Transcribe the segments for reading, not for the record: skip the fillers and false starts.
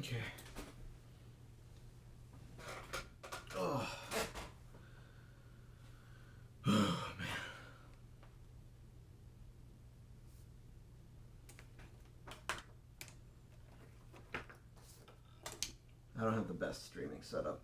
Okay. Oh. Oh, man. I don't have the best streaming setup.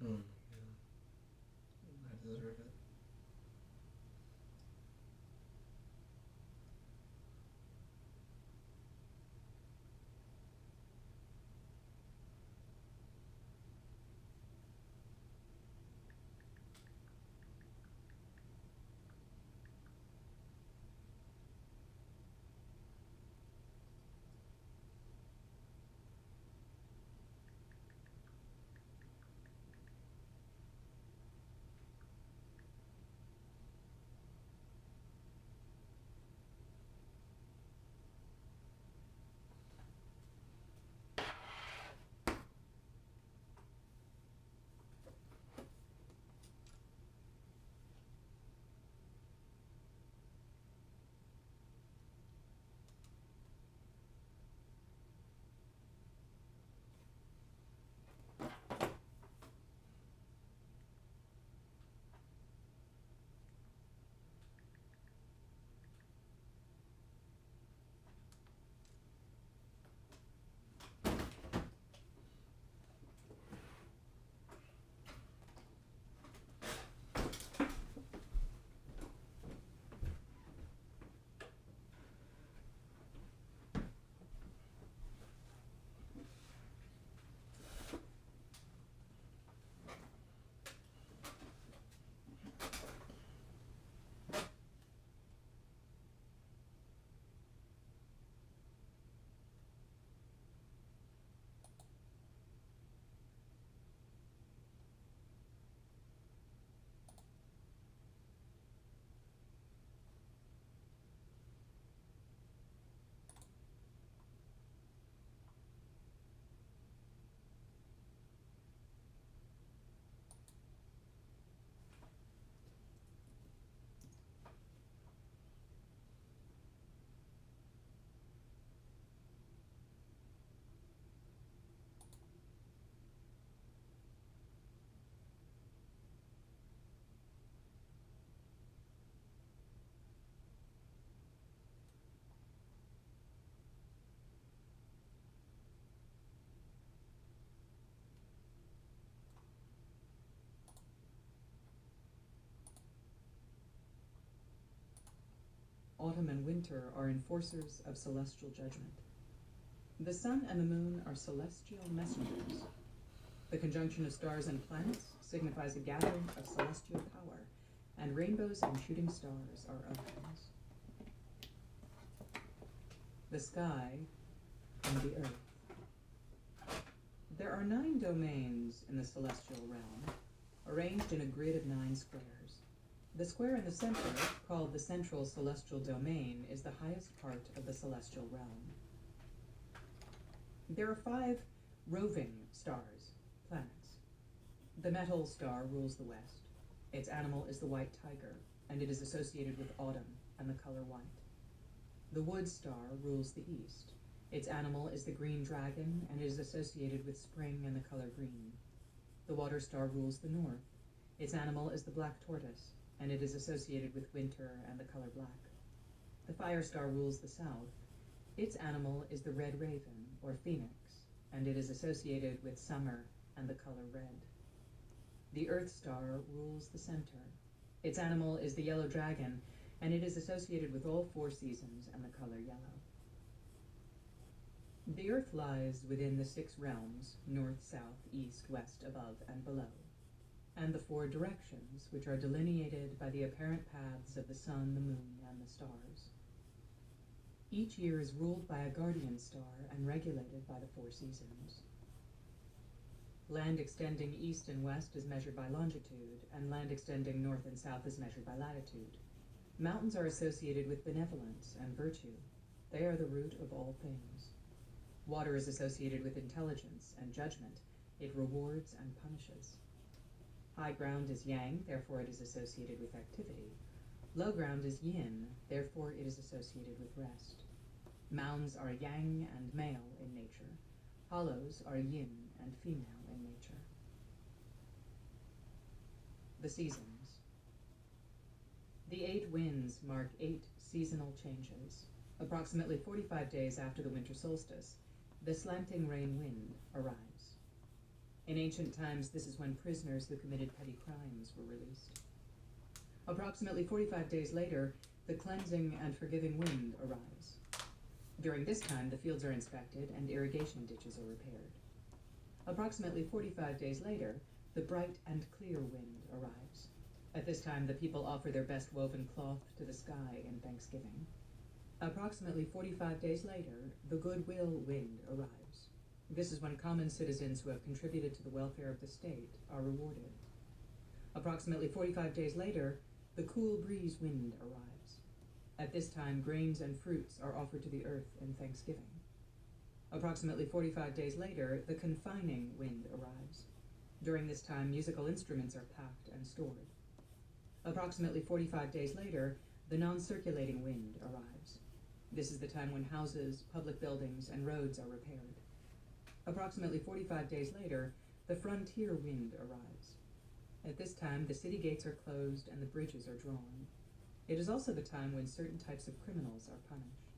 Oh my god. I deserve it. Autumn and winter are enforcers of celestial judgment. The sun and the moon are celestial messengers. The conjunction of stars and planets signifies a gathering of celestial power, and rainbows and shooting stars are omens. The sky and the earth. There are 9 domains in the celestial realm, arranged in a grid of 9 squares. The square in the center, called the central celestial domain, is the highest part of the celestial realm. There are 5 roving stars, planets. The metal star rules the west. Its animal is the white tiger, and it is associated with autumn and the color white. The wood star rules the east. Its animal is the green dragon, and is associated with spring and the color green. The water star rules the north. Its animal is the black tortoise, and it is associated with winter and the color black. The fire star rules the south. Its animal is the red raven, or phoenix, and it is associated with summer and the color red. The earth star rules the center. Its animal is the yellow dragon, and it is associated with all 4 seasons and the color yellow. The earth lies within the 6 realms, north, south, east, west, above, and below, and the 4 directions, which are delineated by the apparent paths of the sun, the moon, and the stars. Each year is ruled by a guardian star and regulated by the 4 seasons. Land extending east and west is measured by longitude, and land extending north and south is measured by latitude. Mountains are associated with benevolence and virtue. They are the root of all things. Water is associated with intelligence and judgment. It rewards and punishes. High ground is yang, therefore it is associated with activity. Low ground is yin, therefore it is associated with rest. Mounds are yang and male in nature. Hollows are yin and female in nature. The seasons. The 8 winds mark 8 seasonal changes. Approximately 45 days after the winter solstice, the slanting rain wind arrives. In ancient times, this is when prisoners who committed petty crimes were released. Approximately 45 days later, the cleansing and forgiving wind arrives. During this time, the fields are inspected and irrigation ditches are repaired. Approximately 45 days later, the bright and clear wind arrives. At this time, the people offer their best woven cloth to the sky in thanksgiving. Approximately 45 days later, the goodwill wind arrives. This is when common citizens who have contributed to the welfare of the state are rewarded. Approximately 45 days later, the cool breeze wind arrives. At this time, grains and fruits are offered to the earth in thanksgiving. Approximately 45 days later, the confining wind arrives. During this time, musical instruments are packed and stored. Approximately 45 days later, the non-circulating wind arrives. This is the time when houses, public buildings, and roads are repaired. Approximately 45 days later, the frontier wind arrives. At this time, the city gates are closed and the bridges are drawn. It is also the time when certain types of criminals are punished.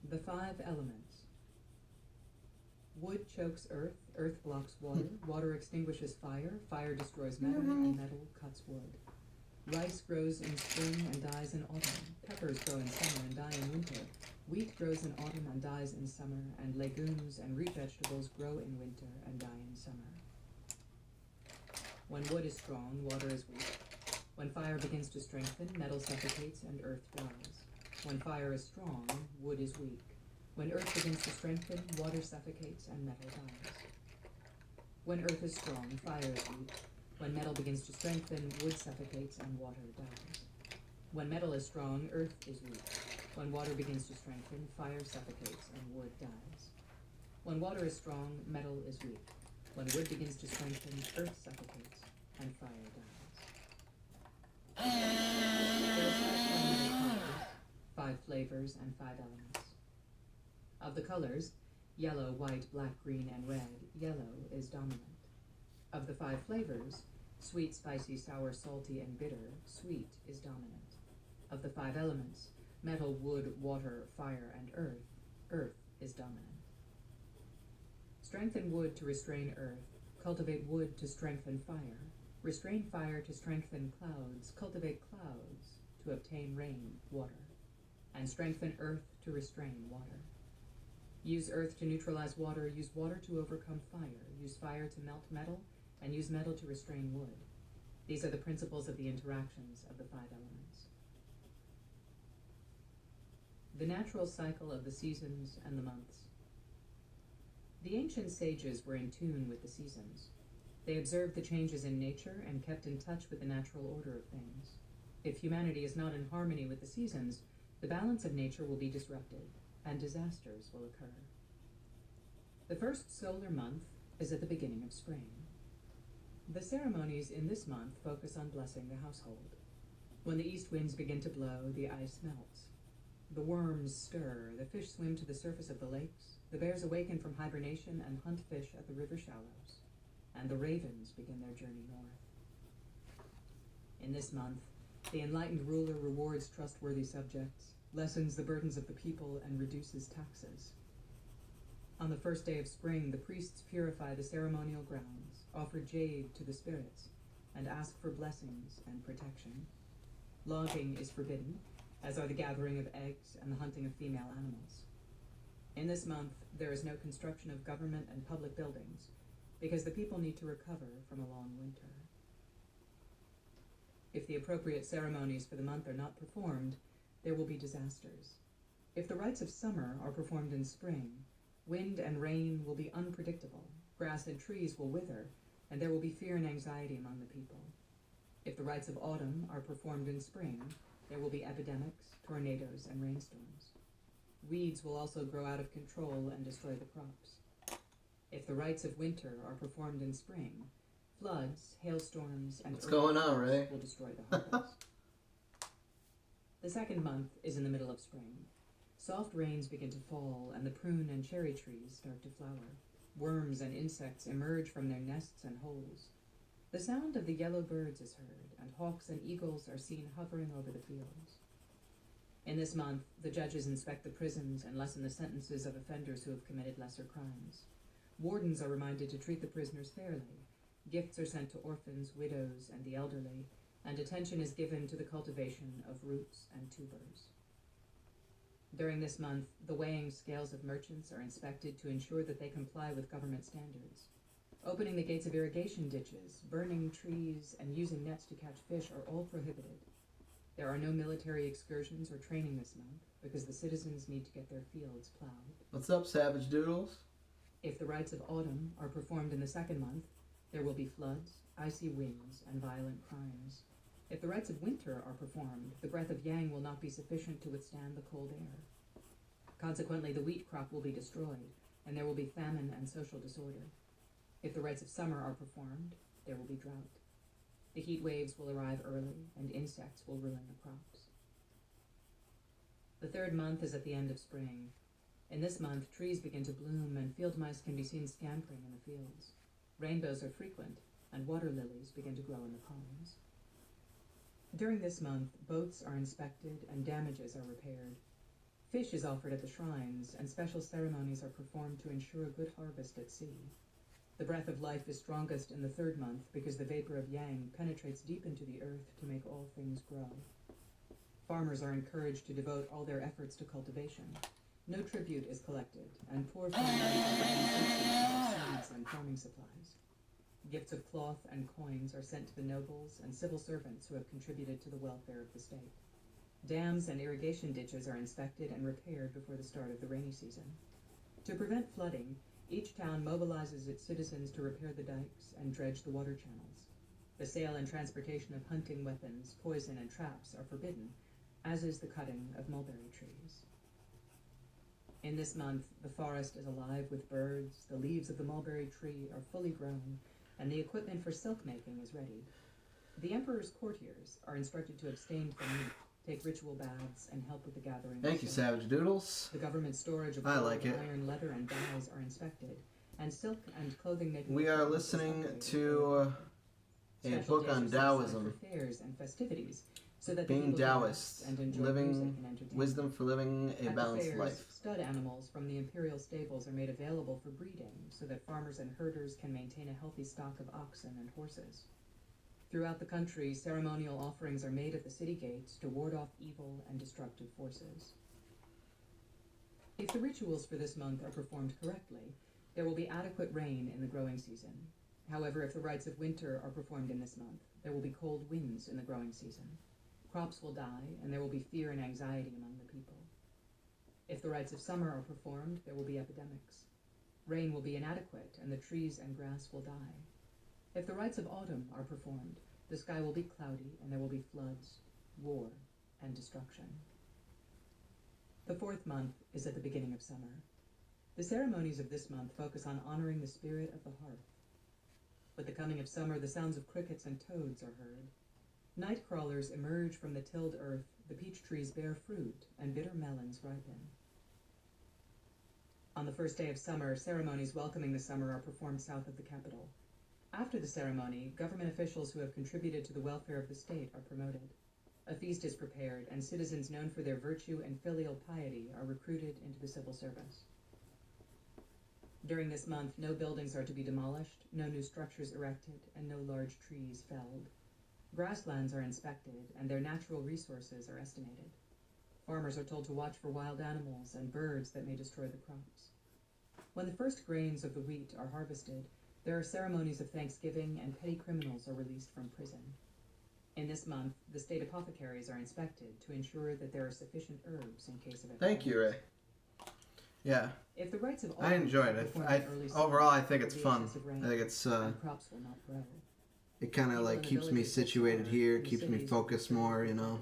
The 5 elements. Wood chokes earth, earth blocks water, water extinguishes fire, fire destroys metal, and metal cuts wood. Rice grows in spring and dies in autumn. Peppers grow in summer and die in winter. Wheat grows in autumn and dies in summer, and legumes and root vegetables grow in winter and die in summer. When wood is strong, water is weak. When fire begins to strengthen, metal suffocates and earth dies. When fire is strong, wood is weak. When earth begins to strengthen, water suffocates and metal dies. When earth is strong, fire is weak. When metal begins to strengthen, wood suffocates and water dies. When metal is strong, earth is weak. When water begins to strengthen, fire suffocates and wood dies. When water is strong, metal is weak. When wood begins to strengthen, earth suffocates and fire dies. There are 5 colors, 5 flavors, and 5 elements. Of the colors, yellow, white, black, green, and red, yellow is dominant. Of the 5 flavors, sweet, spicy, sour, salty, and bitter, sweet is dominant. Of the 5 elements, metal, wood, water, fire, and earth, earth is dominant. Strengthen wood to restrain earth, cultivate wood to strengthen fire, restrain fire to strengthen clouds, cultivate clouds to obtain rain, water, and strengthen earth to restrain water. Use earth to neutralize water, use water to overcome fire, use fire to melt metal, and use metal to restrain wood. These are the principles of the interactions of the 5 elements. The natural cycle of the seasons and the months. The ancient sages were in tune with the seasons. They observed the changes in nature and kept in touch with the natural order of things. If humanity is not in harmony with the seasons, the balance of nature will be disrupted, and disasters will occur. The first solar month is at the beginning of spring. The ceremonies in this month focus on blessing the household. When the east winds begin to blow, the ice melts. the worms stir, the fish swim to the surface of the lakes, the bears awaken from hibernation and hunt fish at the river shallows, and the ravens begin their journey north. In this month, the enlightened ruler rewards trustworthy subjects, lessens the burdens of the people, and reduces taxes. On the first day of spring, the priests purify the ceremonial grounds, offer jade to the spirits, and ask for blessings and protection. Logging is forbidden, as are the gathering of eggs and the hunting of female animals. In this month, there is no construction of government and public buildings, because the people need to recover from a long winter. If the appropriate ceremonies for the month are not performed, there will be disasters. If the rites of summer are performed in spring, wind and rain will be unpredictable, grass and trees will wither, and there will be fear and anxiety among the people. If the rites of autumn are performed in spring, there will be epidemics, tornadoes, and rainstorms. Weeds will also grow out of control and destroy the crops. If the rites of winter are performed in spring, floods, hailstorms, and What's going on, Ray? will destroy the harvest. The second month is in the middle of spring. Soft rains begin to fall, and the prune and cherry trees start to flower. Worms and insects emerge from their nests and holes. The sound of the yellow birds is heard, and hawks and eagles are seen hovering over the fields. In this month, the judges inspect the prisons and lessen the sentences of offenders who have committed lesser crimes. Wardens are reminded to treat the prisoners fairly. Gifts are sent to orphans, widows, and the elderly, and attention is given to the cultivation of roots and tubers. During this month, the weighing scales of merchants are inspected to ensure that they comply with government standards. Opening the gates of irrigation ditches, burning trees, and using nets to catch fish are all prohibited. There are no military excursions or training this month because the citizens need to get their fields plowed. What's up, Savage Doodles? If the rites of autumn are performed in the second month, there will be floods, icy winds, and violent crimes. If the rites of winter are performed, the breath of yang will not be sufficient to withstand the cold air. Consequently, the wheat crop will be destroyed, and there will be famine and social disorder. If the rites of summer are performed, there will be drought. The heat waves will arrive early, and insects will ruin the crops. The third month is at the end of spring. In this month, trees begin to bloom, and field mice can be seen scampering in the fields. Rainbows are frequent, and water lilies begin to grow in the ponds. During this month, boats are inspected and damages are repaired. Fish is offered at the shrines, and special ceremonies are performed to ensure a good harvest at sea. The breath of life is strongest in the third month because the vapor of yang penetrates deep into the earth to make all things grow. Farmers are encouraged to devote all their efforts to cultivation. No tribute is collected, and poor families are given seeds and farming supplies. Gifts of cloth and coins are sent to the nobles and civil servants who have contributed to the welfare of the state. Dams and irrigation ditches are inspected and repaired before the start of the rainy season. To prevent flooding, each town mobilizes its citizens to repair the dikes and dredge the water channels. The sale and transportation of hunting weapons, poison, and traps are forbidden, as is the cutting of mulberry trees. In this month, the forest is alive with birds, the leaves of the mulberry tree are fully grown, and the equipment for silk making is ready. The emperor's courtiers are instructed to abstain from meat, take ritual baths, and help with the gathering. Thank you, Savage Doodles. The government storage of I gold, like it. iron, leather, and dyes are inspected, and silk and clothing making. We are listening to a book on Taoism. For fairs and festivities, so that Being the people can Taoist, rest and enjoy living music and entertainment. wisdom for living a At balanced the fairs, life. stud animals from the imperial stables are made available for breeding, so that farmers and herders can maintain a healthy stock of oxen and horses. Throughout the country, ceremonial offerings are made at the city gates to ward off evil and destructive forces. If the rituals for this month are performed correctly, there will be adequate rain in the growing season. However, if the rites of winter are performed in this month, there will be cold winds in the growing season. Crops will die, and there will be fear and anxiety among the people. If the rites of summer are performed, there will be epidemics. Rain will be inadequate, and the trees and grass will die. If the rites of autumn are performed, the sky will be cloudy, and there will be floods, war, and destruction. The fourth month is at the beginning of summer. The ceremonies of this month focus on honoring the spirit of the hearth. With the coming of summer, the sounds of crickets and toads are heard. Night crawlers emerge from the tilled earth, the peach trees bear fruit, and bitter melons ripen. On the first day of summer, ceremonies welcoming the summer are performed south of the capital. After the ceremony, government officials who have contributed to the welfare of the state are promoted. A feast is prepared, and citizens known for their virtue and filial piety are recruited into the civil service. During this month, no buildings are to be demolished, no new structures erected, and no large trees felled. Grasslands are inspected, and their natural resources are estimated. Farmers are told to watch for wild animals and birds that may destroy the crops. When the first grains of the wheat are harvested, there are ceremonies of thanksgiving, and petty criminals are released from prison. In this month, the state apothecaries are inspected to ensure that there are sufficient herbs in case of epidemics. Thank you, Ray. Yeah. If the rites of I enjoyed it. Overall, I think it's fun. I think it's crops will not grow. it kind of like keeps me situated here, keeps me focused more, you know.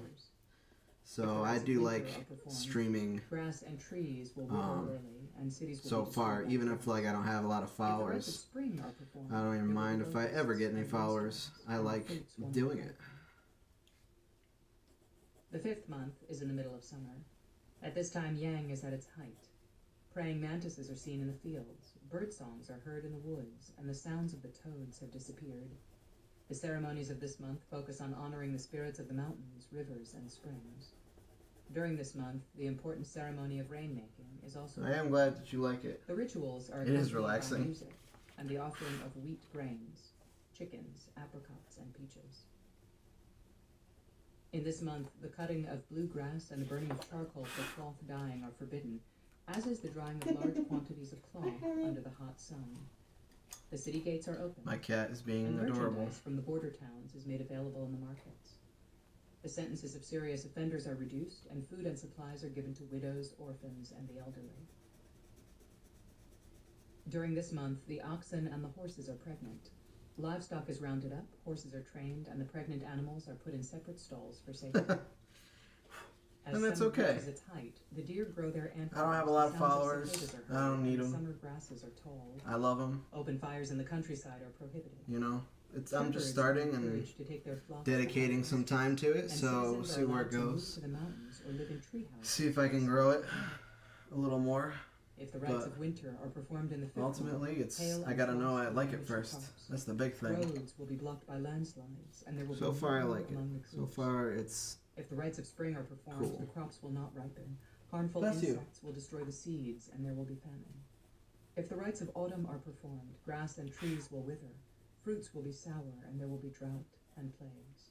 So I do like streaming. Grass and trees will wither early, and cities will so be far, destroyed even by if like I don't have a lot of If the rites of followers, spring are performed, I don't even there will mind be if I ever locusts get any and followers. rainstorms, I and like fruits will not doing ripen. it. The fifth month is in the middle of summer. At this time, yang is at its height. Praying mantises are seen in the fields, bird songs are heard in the woods, and the sounds of the toads have disappeared. The ceremonies of this month focus on honoring the spirits of the mountains, rivers, and springs. During this month, the important ceremony of rainmaking is also. I am glad that you like it. The rituals are It is accompanied by relaxing. music and the offering of wheat grains, chickens, apricots, and peaches. In this month, the cutting of blue grass and the burning of charcoal for cloth dyeing are forbidden, as is the drying of large quantities of cloth under the hot sun. The city gates are open, My cat is being and adorable. merchandise from the border towns is made available in the markets. The sentences of serious offenders are reduced, and food and supplies are given to widows, orphans, and the elderly. During this month, the oxen and the horses are pregnant. Livestock is rounded up, horses are trained, and the pregnant animals are put in separate stalls for safety. As And that's summer okay. reaches its height, the deer grow their antlers. I don't have a lot of the sounds followers. cicadas are I don't heard, need and 'em. Summer grasses are tall. I love them. Open fires in the countryside are prohibited. You know, I'm Shepherds just are starting and encouraged to take their flocks to dedicating market, some time to it. and So we'll citizens see are where allowed it to move goes. to the mountains or live in tree houses. See if I can grow it a little more. If the rites but of winter are performed in the fifth Ultimately, month, it's hail I and gotta know frost I will like it damage the first. crops. That's the big thing. Roads will be blocked by landslides, and there will So be far, I no like it. among the So troops. far, it's If the rites of spring are performed, Cool. the crops will not ripen. Harmful Bless you. insects will destroy the seeds, and there will be famine. If the rites of autumn are performed, grass and trees will wither, fruits will be sour, and there will be drought and plagues.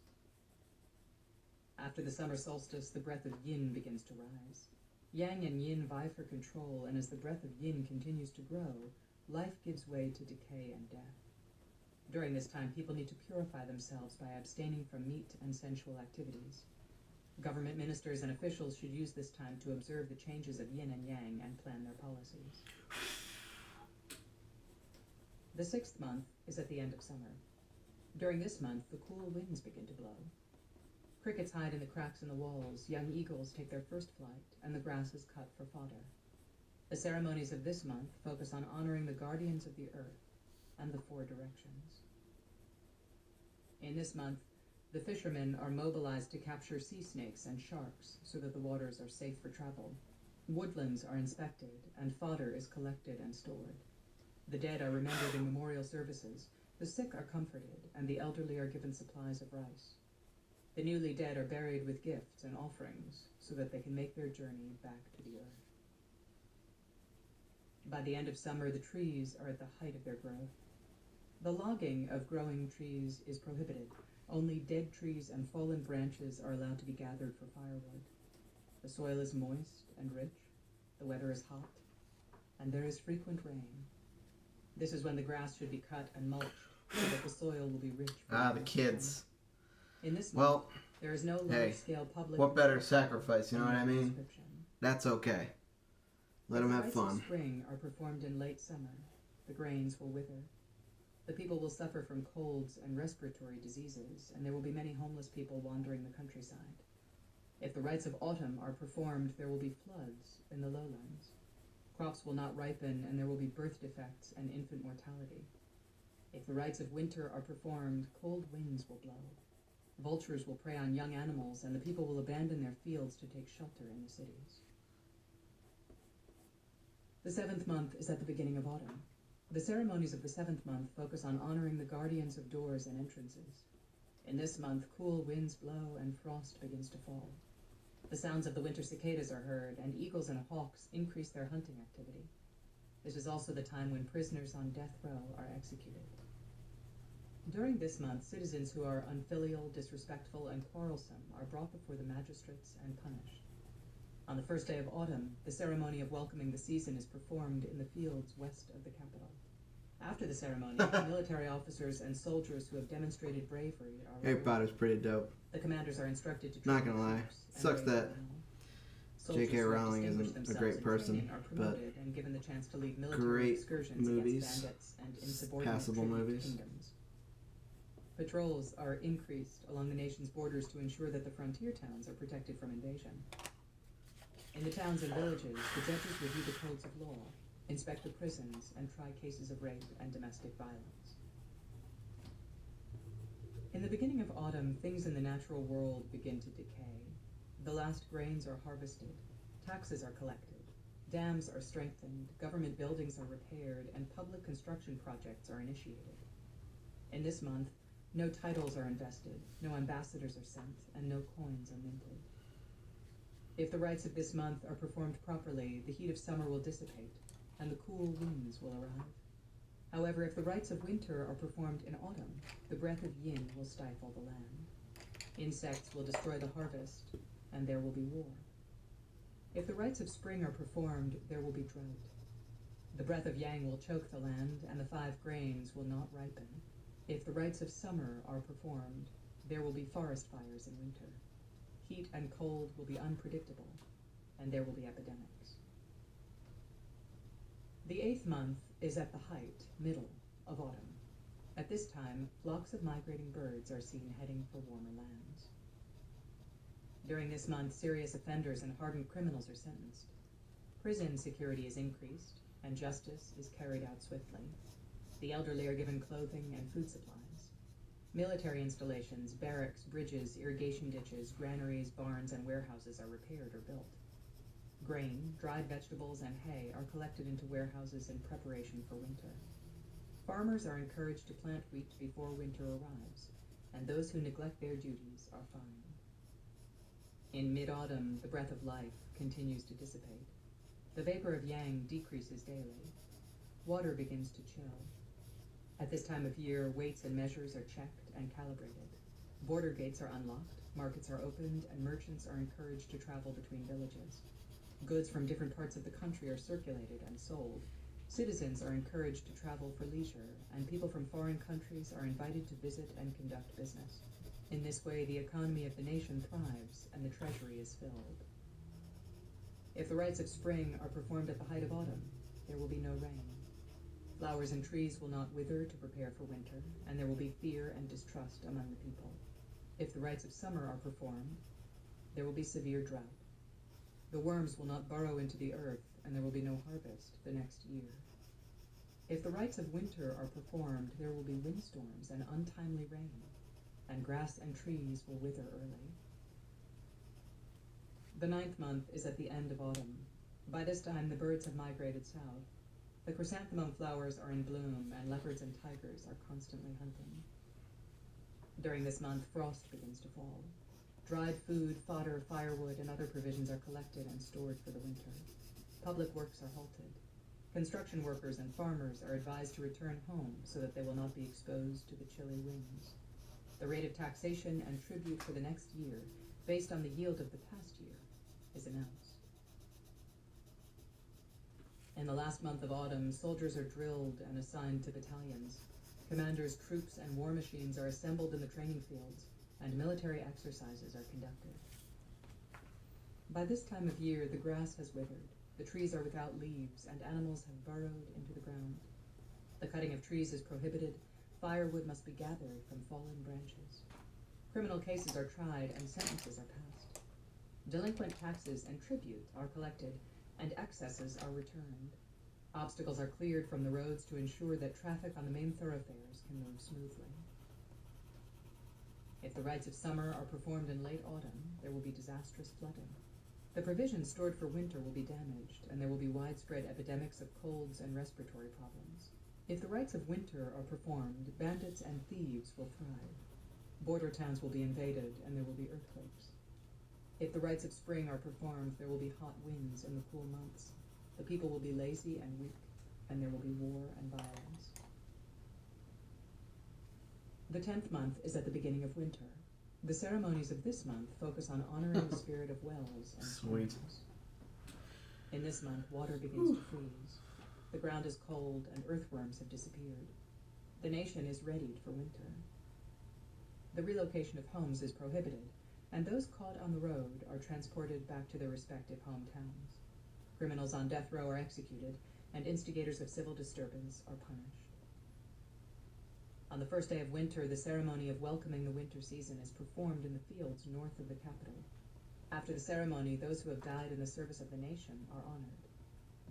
After the summer solstice, the breath of yin begins to rise. Yang and yin vie for control, and as the breath of yin continues to grow, life gives way to decay and death. During this time, people need to purify themselves by abstaining from meat and sensual activities. Government ministers and officials should use this time to observe the changes of yin and yang and plan their policies. The sixth month is at the end of summer. During this month, the cool winds begin to blow. Crickets hide in the cracks in the walls, young eagles take their first flight, and the grass is cut for fodder. The ceremonies of this month focus on honoring the guardians of the earth and the four directions. In this month, the fishermen are mobilized to capture sea snakes and sharks so that the waters are safe for travel. Woodlands are inspected, and fodder is collected and stored. The dead are remembered in memorial services, the sick are comforted, and the elderly are given supplies of rice. The newly dead are buried with gifts and offerings so that they can make their journey back to the earth. By the end of summer, the trees are at the height of their growth. The logging of growing trees is prohibited. Only dead trees and fallen branches are allowed to be gathered for firewood. The soil is moist and rich, the weather is hot, and there is frequent rain. This is when the grass should be cut and mulched so that the soil will be rich. the kids. In this month, Well, there is no hey, large-scale public. what better sacrifice? You know what I mean? description. That's okay. Let If them the have rites fun. of spring are performed in late summer, the grains will wither. The people will suffer from colds and respiratory diseases, and there will be many homeless people wandering the countryside. If the rites of autumn are performed, there will be floods in the lowlands. Crops will not ripen, and there will be birth defects and infant mortality. If the rites of winter are performed, cold winds will blow. Vultures will prey on young animals, and the people will abandon their fields to take shelter in the cities. The 7th month is at the beginning of autumn. The ceremonies of the 7th month focus on honoring the guardians of doors and entrances. In this month, cool winds blow and frost begins to fall. The sounds of the winter cicadas are heard, and eagles and hawks increase their hunting activity. This is also the time when prisoners on death row are executed. During this month, citizens who are unfilial, disrespectful, and quarrelsome are brought before the magistrates and punished. On the first day of autumn, the ceremony of welcoming the season is performed in the fields west of the capital. After the ceremony, military officers and soldiers who have demonstrated bravery are Harry Potter's pretty dope. The commanders are instructed to Not gonna lie, sucks that J.K. Rowling isn't a great person, but and given the chance to lead military great excursions movies, against bandits and insubordinate passable tribute movies. kingdoms. Patrols are increased along the nation's borders to ensure that the frontier towns are protected from invasion. In the towns and villages, the judges review the codes of law, inspect the prisons, and try cases of rape and domestic violence. In the beginning of autumn, things in the natural world begin to decay. The last grains are harvested, taxes are collected, dams are strengthened, government buildings are repaired, and public construction projects are initiated. In this month, no titles are invested, no ambassadors are sent, and no coins are minted. If the rites of this month are performed properly, the heat of summer will dissipate, and the cool winds will arrive. However, if the rites of winter are performed in autumn, the breath of yin will stifle the land. Insects will destroy the harvest, and there will be war. If the rites of spring are performed, there will be drought. The breath of yang will choke the land, and the 5 grains will not ripen. If the rites of summer are performed, there will be forest fires in winter. Heat and cold will be unpredictable, and there will be epidemics. The 8th month is at the height, middle, of autumn. At this time, flocks of migrating birds are seen heading for warmer lands. During this month, serious offenders and hardened criminals are sentenced. Prison security is increased, and justice is carried out swiftly. The elderly are given clothing and food supplies. Military installations, barracks, bridges, irrigation ditches, granaries, barns, and warehouses are repaired or built. Grain, dried vegetables, and hay are collected into warehouses in preparation for winter. Farmers are encouraged to plant wheat before winter arrives, and those who neglect their duties are fined. In mid-autumn, the breath of life continues to dissipate. The vapor of yang decreases daily. Water begins to chill. At this time of year, weights and measures are checked and calibrated. Border gates are unlocked, markets are opened, and merchants are encouraged to travel between villages. Goods from different parts of the country are circulated and sold. Citizens are encouraged to travel for leisure, and people from foreign countries are invited to visit and conduct business. In this way, the economy of the nation thrives, and the treasury is filled. If the rites of spring are performed at the height of autumn, there will be no rain. Flowers and trees will not wither to prepare for winter, and there will be fear and distrust among the people. If the rites of summer are performed, there will be severe drought. The worms will not burrow into the earth, and there will be no harvest the next year. If the rites of winter are performed, there will be windstorms and untimely rain, and grass and trees will wither early. The 9th month is at the end of autumn. By this time, the birds have migrated south. The chrysanthemum flowers are in bloom, and leopards and tigers are constantly hunting. During this month, frost begins to fall. Dried food, fodder, firewood, and other provisions are collected and stored for the winter. Public works are halted. Construction workers and farmers are advised to return home so that they will not be exposed to the chilly winds. The rate of taxation and tribute for the next year, based on the yield of the past year, is announced. In the last month of autumn, soldiers are drilled and assigned to battalions. Commanders, troops, and war machines are assembled in the training fields, and military exercises are conducted. By this time of year, the grass has withered, the trees are without leaves, and animals have burrowed into the ground. The cutting of trees is prohibited. Firewood must be gathered from fallen branches. Criminal cases are tried and sentences are passed. Delinquent taxes and tribute are collected, and excesses are returned. Obstacles are cleared from the roads to ensure that traffic on the main thoroughfares can move smoothly. If the rites of summer are performed in late autumn, there will be disastrous flooding. The provisions stored for winter will be damaged, and there will be widespread epidemics of colds and respiratory problems. If the rites of winter are performed, bandits and thieves will thrive. Border towns will be invaded, and there will be earthquakes. If the rites of spring are performed, there will be hot winds in the cool months. The people will be lazy and weak, and there will be war and violence. The 10th month is at the beginning of winter. The ceremonies of this month focus on honoring the spirit of wells and Sweet. springs. In this month, water begins to freeze. The ground is cold, and earthworms have disappeared. The nation is readied for winter. The relocation of homes is prohibited, and those caught on the road are transported back to their respective hometowns. Criminals on death row are executed, and instigators of civil disturbance are punished. On the first day of winter, the ceremony of welcoming the winter season is performed in the fields north of the capital. After the ceremony, those who have died in the service of the nation are honored.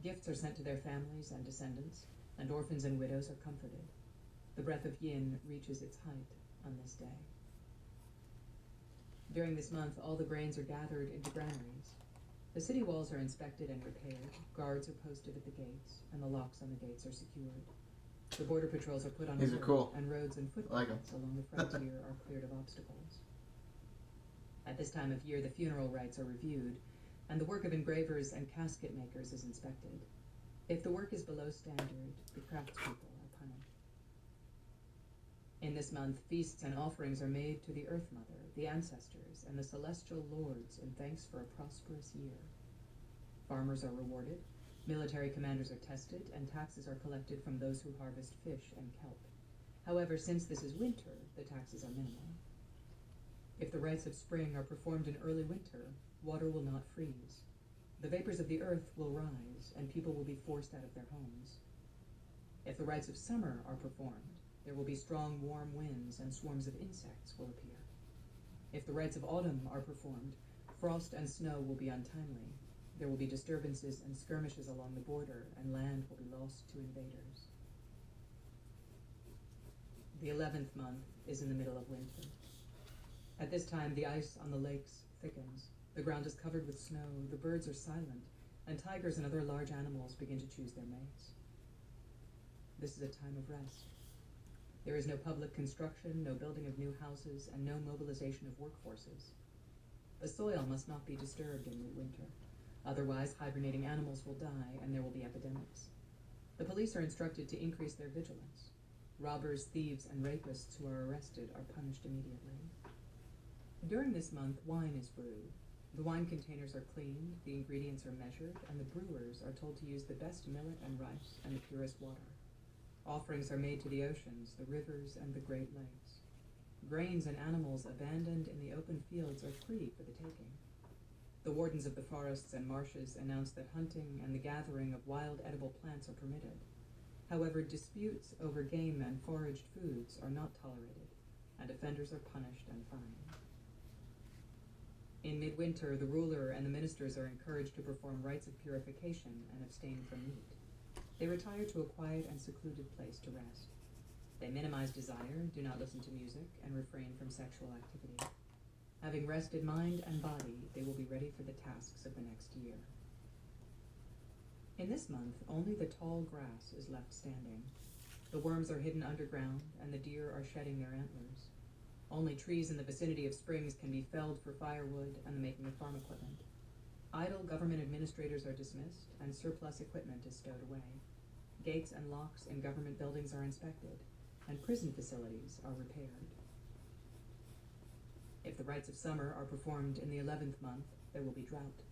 Gifts are sent to their families and descendants, and orphans and widows are comforted. The breath of yin reaches its height on this day. During this month, all the grains are gathered into granaries. The city walls are inspected and repaired, guards are posted at the gates, and the locks on the gates are secured. The border patrols are put on These are alert, cool. and roads and footpaths along the frontier are cleared of obstacles. At this time of year, the funeral rites are reviewed, and the work of engravers and casket makers is inspected. If the work is below standard, the craftspeople are punished. In this month, feasts and offerings are made to the Earth Mother, the ancestors, and the celestial lords in thanks for a prosperous year. Farmers are rewarded, military commanders are tested, and taxes are collected from those who harvest fish and kelp. However, since this is winter, the taxes are minimal. If the rites of spring are performed in early winter, water will not freeze. The vapors of the earth will rise, and people will be forced out of their homes. If the rites of summer are performed, there will be strong warm winds, and swarms of insects will appear. If the rites of autumn are performed, frost and snow will be untimely. There will be disturbances and skirmishes along the border, and land will be lost to invaders. The 11th month is in the middle of winter. At this time, the ice on the lakes thickens. The ground is covered with snow, the birds are silent, and tigers and other large animals begin to choose their mates. This is a time of rest. There is no public construction, no building of new houses, and no mobilization of workforces. The soil must not be disturbed in midwinter. Otherwise, hibernating animals will die, and there will be epidemics. The police are instructed to increase their vigilance. Robbers, thieves, and rapists who are arrested are punished immediately. During this month, wine is brewed. The wine containers are cleaned, the ingredients are measured, and the brewers are told to use the best millet and rice and the purest water. Offerings are made to the oceans, the rivers, and the Great Lakes. Grains and animals abandoned in the open fields are free for the taking. The wardens of the forests and marshes announce that hunting and the gathering of wild edible plants are permitted. However, disputes over game and foraged foods are not tolerated, and offenders are punished and fined. In midwinter, the ruler and the ministers are encouraged to perform rites of purification and abstain from meat. They retire to a quiet and secluded place to rest. They minimize desire, do not listen to music, and refrain from sexual activity. Having rested mind and body, they will be ready for the tasks of the next year. In this month, only the tall grass is left standing. The worms are hidden underground, and the deer are shedding their antlers. Only trees in the vicinity of springs can be felled for firewood and the making of farm equipment. Idle government administrators are dismissed, and surplus equipment is stowed away. Gates and locks in government buildings are inspected, and prison facilities are repaired. If the rites of summer are performed in the 11th month, there will be drought.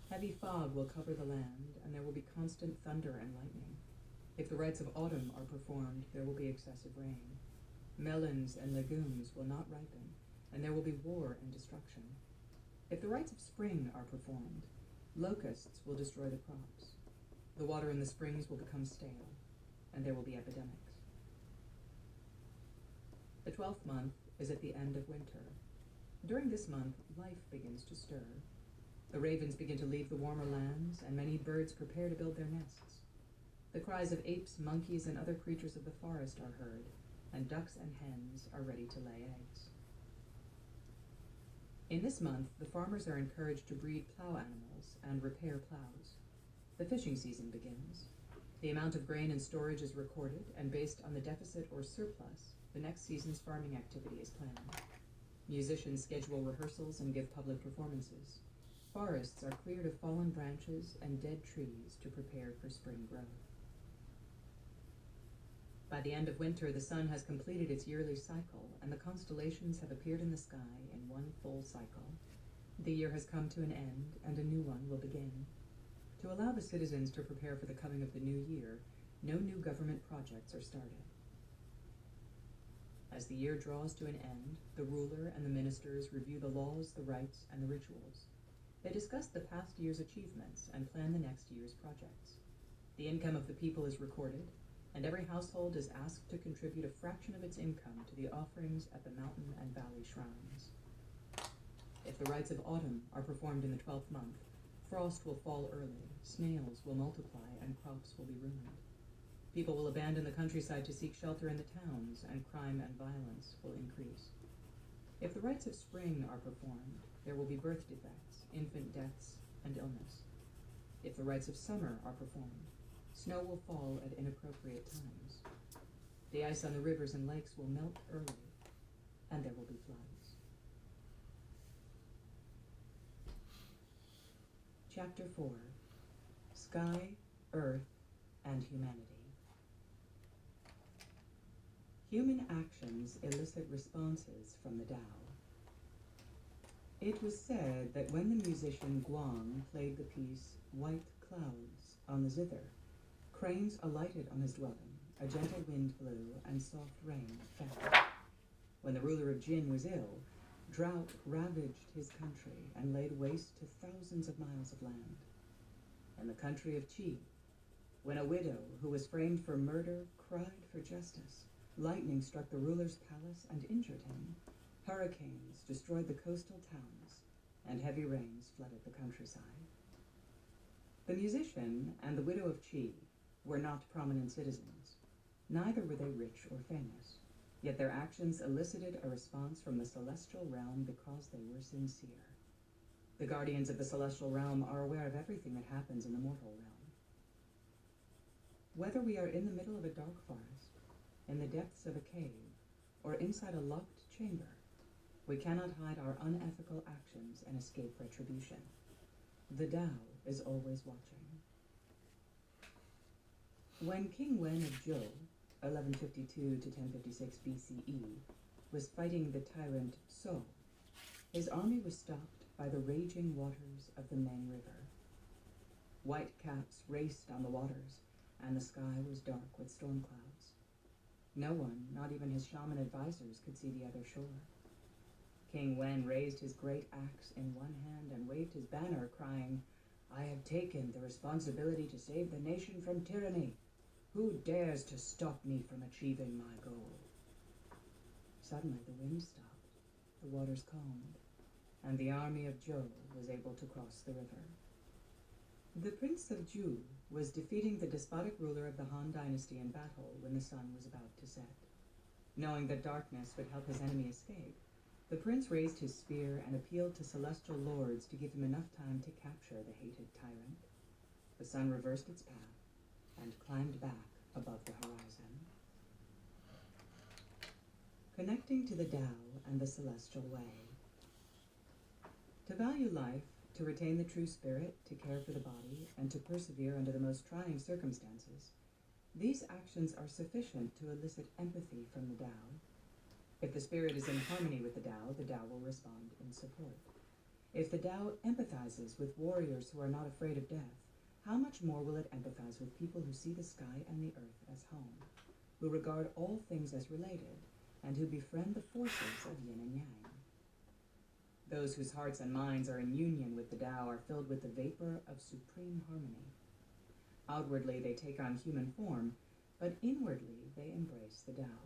Heavy fog will cover the land, and there will be constant thunder and lightning. If the rites of autumn are performed, there will be excessive rain. Melons and legumes will not ripen, and there will be war and destruction. If the rites of spring are performed, locusts will destroy the crops. The water in the springs will become stale, and there will be epidemics. The 12th month is at the end of winter. During this month, life begins to stir. The ravens begin to leave the warmer lands, and many birds prepare to build their nests. The cries of apes, monkeys, and other creatures of the forest are heard, and ducks and hens are ready to lay eggs. In this month, the farmers are encouraged to breed plow animals and repair plows. The fishing season begins. The amount of grain in storage is recorded, and based on the deficit or surplus, the next season's farming activity is planned. Musicians schedule rehearsals and give public performances. Forests are cleared of fallen branches and dead trees to prepare for spring growth. By the end of winter, the sun has completed its yearly cycle, and the constellations have appeared in the sky in one full cycle. The year has come to an end, and a new one will begin. To allow the citizens to prepare for the coming of the new year, no new government projects are started. As the year draws to an end, the ruler and the ministers review the laws, the rites, and the rituals. They discuss the past year's achievements and plan the next year's projects. The income of the people is recorded, and every household is asked to contribute a fraction of its income to the offerings at the mountain and valley shrines. If the rites of autumn are performed in the 12th month, frost will fall early, snails will multiply, and crops will be ruined. People will abandon the countryside to seek shelter in the towns, and crime and violence will increase. If the rites of spring are performed, there will be birth defects, infant deaths, and illness. If the rites of summer are performed, snow will fall at inappropriate times. The ice on the rivers and lakes will melt early, and there will be floods. Chapter 4: Sky, Earth, and Humanity. Human actions elicit responses from the Tao. It was said that when the musician Guang played the piece White Clouds on the zither, cranes alighted on his dwelling, a gentle wind blew, and soft rain fell. When the ruler of Jin was ill, drought ravaged his country and laid waste to thousands of miles of land. In the country of Qi, when a widow who was framed for murder cried for justice, lightning struck the ruler's palace and injured him. Hurricanes destroyed the coastal towns, and heavy rains flooded the countryside. The musician and the widow of Qi were not prominent citizens. Neither were they rich or famous, yet their actions elicited a response from the celestial realm because they were sincere. The guardians of the celestial realm are aware of everything that happens in the mortal realm. Whether we are in the middle of a dark forest, in the depths of a cave, or inside a locked chamber, we cannot hide our unethical actions and escape retribution. The Tao is always watching. When King Wen of Zhou, 1152 to 1056 BCE, was fighting the tyrant So, his army was stopped by the raging waters of the Main River. White caps raced on the waters, and the sky was dark with storm clouds. No one, not even his shaman advisors, could see the other shore. King Wen raised his great axe in one hand and waved his banner, crying, "I have taken the responsibility to save the nation from tyranny. Who dares to stop me from achieving my goal?" Suddenly the wind stopped, the waters calmed, and the army of Zhou was able to cross the river. The Prince of Zhu was defeating the despotic ruler of the Han dynasty in battle when the sun was about to set. Knowing that darkness would help his enemy escape, the prince raised his spear and appealed to celestial lords to give him enough time to capture the hated tyrant. The sun reversed its path and climbed back above the horizon. Connecting to the Tao and the celestial way. To value life, to retain the true spirit, to care for the body, and to persevere under the most trying circumstances, these actions are sufficient to elicit empathy from the Tao. If the spirit is in harmony with the Tao will respond in support. If the Tao empathizes with warriors who are not afraid of death, how much more will it empathize with people who see the sky and the earth as home, who regard all things as related, and who befriend the forces of yin and yang? Those whose hearts and minds are in union with the Tao are filled with the vapor of supreme harmony. Outwardly they take on human form, but inwardly they embrace the Tao.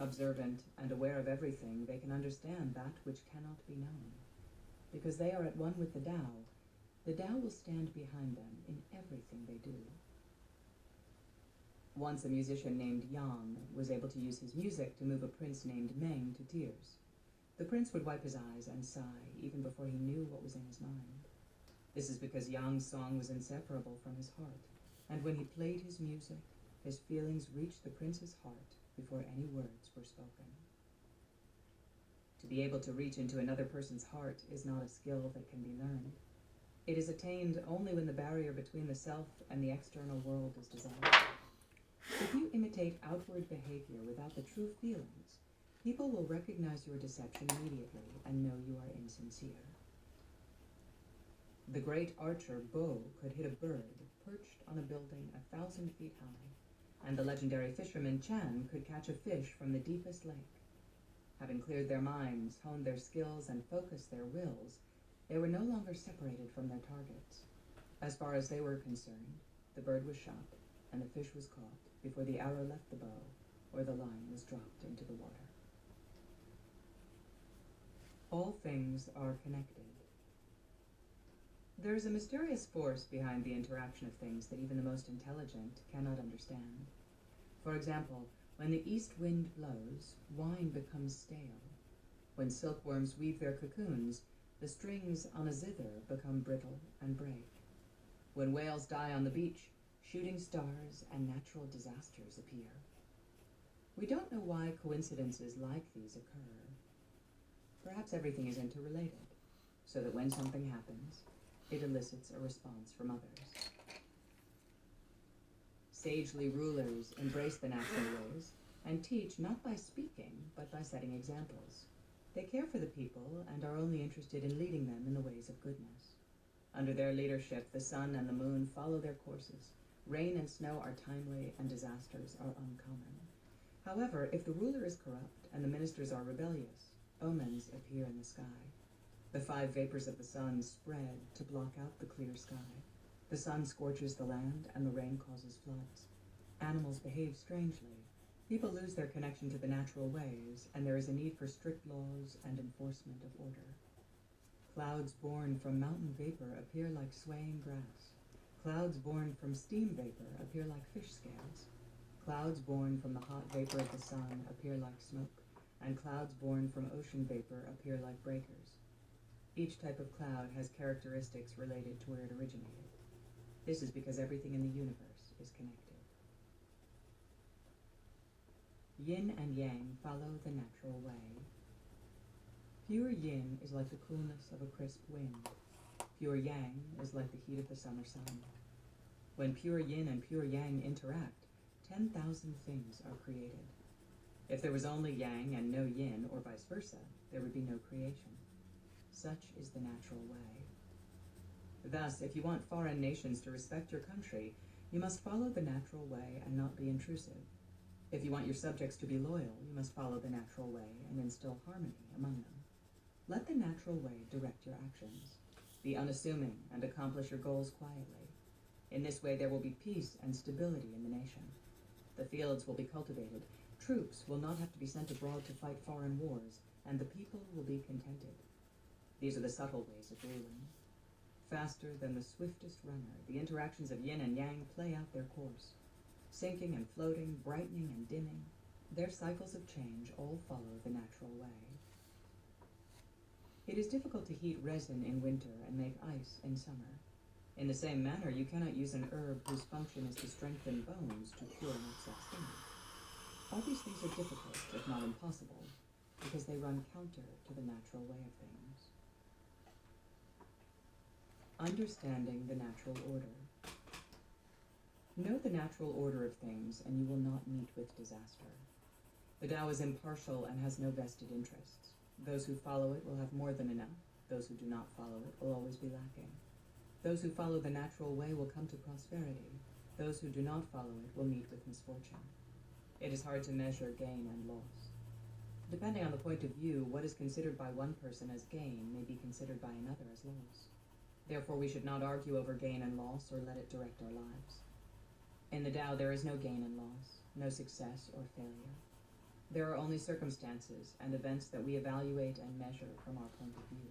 Observant and aware of everything, they can understand that which cannot be known. Because they are at one with the Tao will stand behind them in everything they do. Once a musician named Yang was able to use his music to move a prince named Meng to tears. The prince would wipe his eyes and sigh even before he knew what was in his mind. This is because Yang's song was inseparable from his heart, and when he played his music, his feelings reached the prince's heart before any words were spoken. To be able to reach into another person's heart is not a skill that can be learned. It is attained only when the barrier between the self and the external world is dissolved. If you imitate outward behavior without the true feelings, people will recognize your deception immediately and know you are insincere. The great archer Bo could hit a bird perched on a building 1,000 feet high, and the legendary fisherman Chan could catch a fish from the deepest lake. Having cleared their minds, honed their skills, and focused their wills, they were no longer separated from their targets. As far as they were concerned, the bird was shot, and the fish was caught before the arrow left the bow or the line was dropped into the water. All things are connected. There is a mysterious force behind the interaction of things that even the most intelligent cannot understand. For example, when the east wind blows, wine becomes stale. When silkworms weave their cocoons, the strings on a zither become brittle and break. When whales die on the beach, shooting stars and natural disasters appear. We don't know why coincidences like these occur. Perhaps everything is interrelated, so that when something happens, it elicits a response from others. Sagely rulers embrace the natural ways and teach not by speaking, but by setting examples. They care for the people and are only interested in leading them in the ways of goodness. Under their leadership, the sun and the moon follow their courses. Rain and snow are timely, and disasters are uncommon. However, if the ruler is corrupt and the ministers are rebellious, omens appear in the sky. The 5 vapors of the sun spread to block out the clear sky. The sun scorches the land, and the rain causes floods. Animals behave strangely. People lose their connection to the natural ways, and there is a need for strict laws and enforcement of order. Clouds born from mountain vapor appear like swaying grass. Clouds born from steam vapor appear like fish scales. Clouds born from the hot vapor of the sun appear like smoke, and clouds born from ocean vapor appear like breakers. Each type of cloud has characteristics related to where it originated. This is because everything in the universe is connected. Yin and yang follow the natural way. Pure yin is like the coolness of a crisp wind. Pure yang is like the heat of the summer sun. When pure yin and pure yang interact, 10,000 things are created. If there was only yang and no yin, or vice versa, there would be no creation. Such is the natural way. Thus, if you want foreign nations to respect your country, you must follow the natural way and not be intrusive. If you want your subjects to be loyal, you must follow the natural way and instill harmony among them. Let the natural way direct your actions. Be unassuming and accomplish your goals quietly. In this way, there will be peace and stability in the nation. The fields will be cultivated. Troops will not have to be sent abroad to fight foreign wars, and the people will be contented. These are the subtle ways of ruling. Faster than the swiftest runner, the interactions of yin and yang play out their course. Sinking and floating, brightening and dimming, their cycles of change all follow the natural way. It is difficult to heat resin in winter and make ice in summer. In the same manner, you cannot use an herb whose function is to strengthen bones to cure an upset stomach. All these things are difficult, if not impossible, because they run counter to the natural way of things. Understanding the natural order. Know the natural order of things, and you will not meet with disaster. The Tao is impartial and has no vested interests. Those who follow it will have more than enough. Those who do not follow it will always be lacking. Those who follow the natural way will come to prosperity. Those who do not follow it will meet with misfortune. It is hard to measure gain and loss. Depending on the point of view, what is considered by one person as gain may be considered by another as loss. Therefore, we should not argue over gain and loss or let it direct our lives. In the Tao, there is no gain and loss, no success or failure. There are only circumstances and events that we evaluate and measure from our point of view.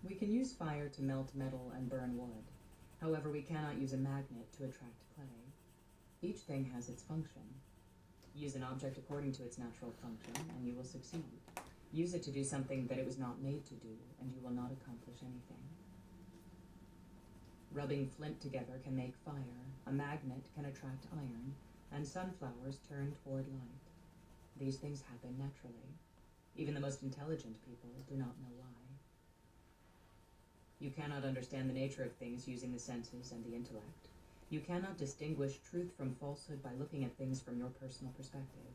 We can use fire to melt metal and burn wood. However, we cannot use a magnet to attract clay. Each thing has its function. Use an object according to its natural function, and you will succeed. Use it to do something that it was not made to do, and you will not accomplish anything. Rubbing flint together can make fire, a magnet can attract iron, and sunflowers turn toward light. These things happen naturally. Even the most intelligent people do not know why. You cannot understand the nature of things using the senses and the intellect. You cannot distinguish truth from falsehood by looking at things from your personal perspective.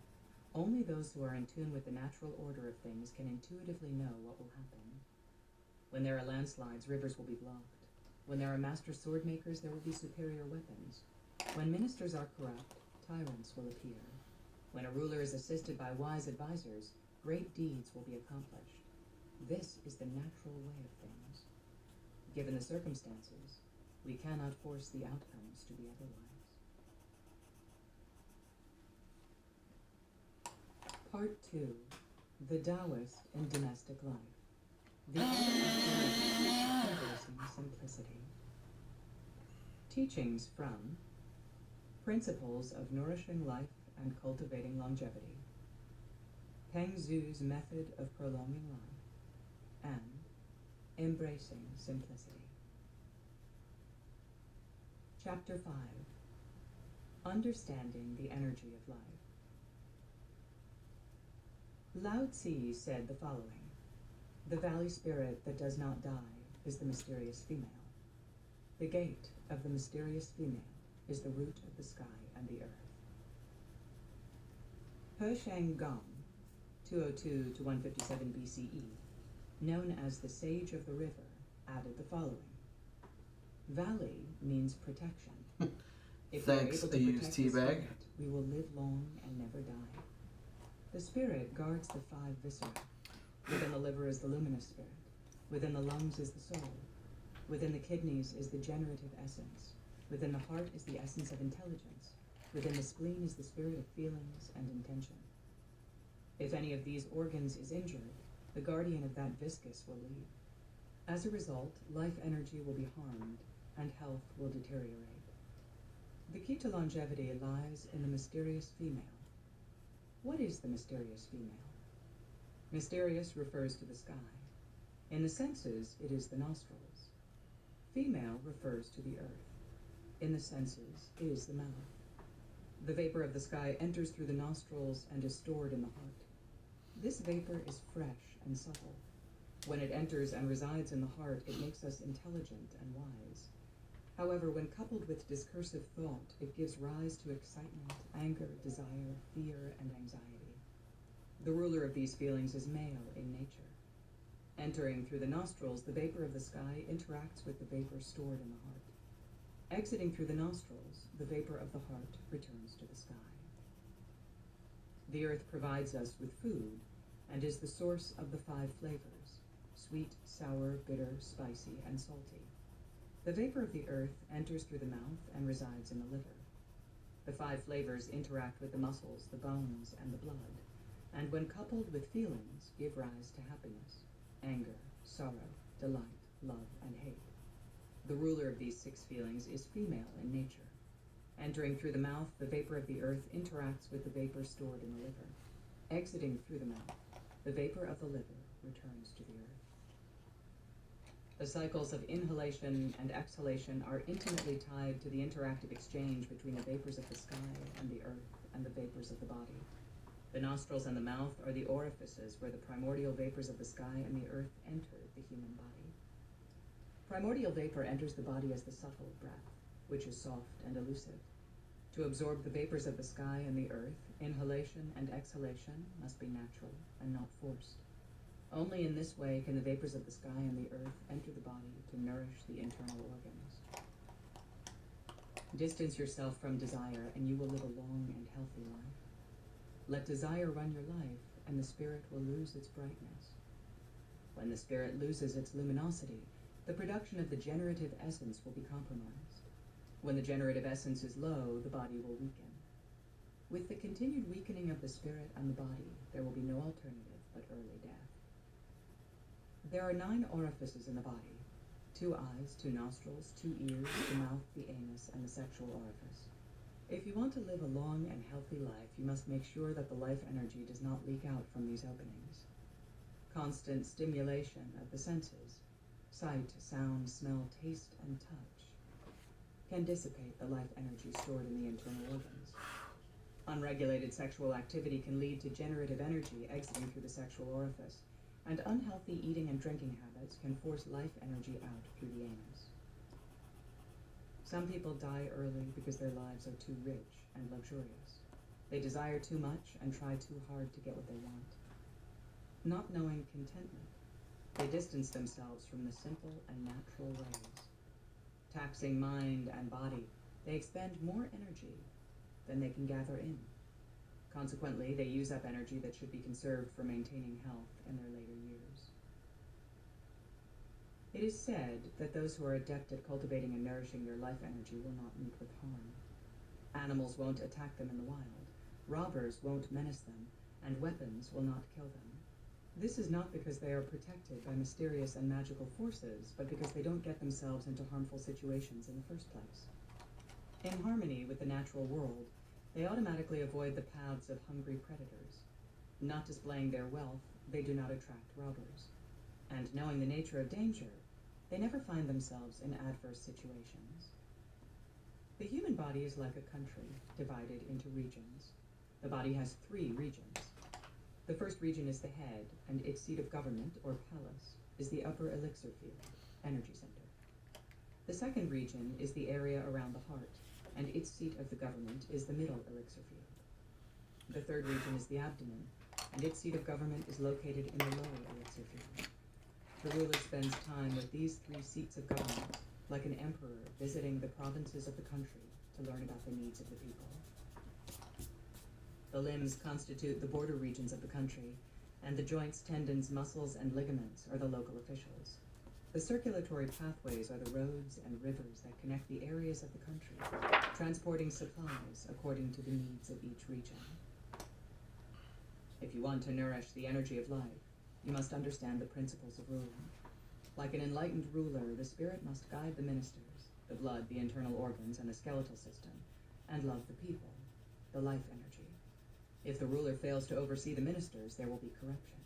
Only those who are in tune with the natural order of things can intuitively know what will happen. When there are landslides, rivers will be blocked. When there are master sword makers, there will be superior weapons. When ministers are corrupt, tyrants will appear. When a ruler is assisted by wise advisors, great deeds will be accomplished. This is the natural way of things. Given the circumstances, we cannot force the outcomes to be otherwise. Part 2. The Taoist in Domestic Life. The art of embracing simplicity. Teachings from Principles of Nourishing Life and Cultivating Longevity, Peng Zhu's Method of Prolonging Life, and Embracing Simplicity. Chapter 5. Understanding the Energy of Life. Lao Tzu said the following: "The valley spirit that does not die is the mysterious female. The gate of the mysterious female is the root of the sky and the earth." He Shang Gong, 202 to 157 BCE, known as the Sage of the River, added the following: "Valley means protection. If we are Thanks, able to I used protect the teabag. spirit, we will live long and never die. The spirit guards the 5 viscera. Within the liver is the luminous spirit. Within the lungs is the soul. Within the kidneys is the generative essence. Within the heart is the essence of intelligence. Within the spleen is the spirit of feelings and intention. If any of these organs is injured, the guardian of that viscus will leave. As a result, life energy will be harmed, and health will deteriorate. The key to longevity lies in the mysterious female. What is the mysterious female? Mysterious refers to the sky. In the senses, it is the nostrils. Female refers to the earth. In the senses, it is the mouth. The vapor of the sky enters through the nostrils and is stored in the heart. This vapor is fresh and subtle. When it enters and resides in the heart, it makes us intelligent and wise. However, when coupled with discursive thought, it gives rise to excitement, anger, desire, fear, and anxiety. The ruler of these feelings is male in nature. Entering through the nostrils, the vapor of the sky interacts with the vapor stored in the heart. Exiting through the nostrils, the vapor of the heart returns to the sky. The earth provides us with food and is the source of the 5 flavors: sweet, sour, bitter, spicy, and salty. The vapor of the earth enters through the mouth and resides in the liver. The 5 flavors interact with the muscles, the bones, and the blood, and when coupled with feelings, give rise to happiness, anger, sorrow, delight, love, and hate. The ruler of these 6 feelings is female in nature. Entering through the mouth, the vapor of the earth interacts with the vapor stored in the liver. Exiting through the mouth, the vapor of the liver returns to the earth. The cycles of inhalation and exhalation are intimately tied to the interactive exchange between the vapors of the sky and the earth and the vapors of the body. The nostrils and the mouth are the orifices where the primordial vapors of the sky and the earth enter the human body. Primordial vapor enters the body as the subtle breath, which is soft and elusive. To absorb the vapors of the sky and the earth, inhalation and exhalation must be natural and not forced. Only in this way can the vapors of the sky and the earth enter the body to nourish the internal organs. Distance yourself from desire, and you will live a long and healthy life. Let desire run your life, and the spirit will lose its brightness. When the spirit loses its luminosity, the production of the generative essence will be compromised. When the generative essence is low, the body will weaken. With the continued weakening of the spirit and the body, there will be no alternative but early death. There are 9 orifices in the body: 2 eyes, 2 nostrils, 2 ears, the mouth, the anus, and the sexual orifice. If you want to live a long and healthy life, you must make sure that the life energy does not leak out from these openings. Constant stimulation of the senses, sight, sound, smell, taste, and touch, can dissipate the life energy stored in the internal organs. Unregulated sexual activity can lead to generative energy exiting through the sexual orifice, and unhealthy eating and drinking habits can force life energy out through the anus. Some people die early because their lives are too rich and luxurious. They desire too much and try too hard to get what they want. Not knowing contentment, they distance themselves from the simple and natural ways. Taxing mind and body, they expend more energy than they can gather in. Consequently, they use up energy that should be conserved for maintaining health in their later years. It is said that those who are adept at cultivating and nourishing their life energy will not meet with harm. Animals won't attack them in the wild, robbers won't menace them, and weapons will not kill them. This is not because they are protected by mysterious and magical forces, but because they don't get themselves into harmful situations in the first place. In harmony with the natural world, they automatically avoid the paths of hungry predators. Not displaying their wealth, they do not attract robbers. And knowing the nature of danger, they never find themselves in adverse situations. The human body is like a country, divided into regions. The body has 3 regions. The first region is the head, and its seat of government, or palace, is the upper elixir field, energy center. The second region is the area around the heart, and its seat of the government is the middle elixir field. The third region is the abdomen, and its seat of government is located in the lower elixir field. The ruler spends time with these 3 seats of government, like an emperor visiting the provinces of the country to learn about the needs of the people. The limbs constitute the border regions of the country, and the joints, tendons, muscles, and ligaments are the local officials. The circulatory pathways are the roads and rivers that connect the areas of the country, transporting supplies according to the needs of each region. If you want to nourish the energy of life, you must understand the principles of ruling. Like an enlightened ruler, the spirit must guide the ministers, the blood, the internal organs, and the skeletal system, and love the people, the life energy. If the ruler fails to oversee the ministers, there will be corruption.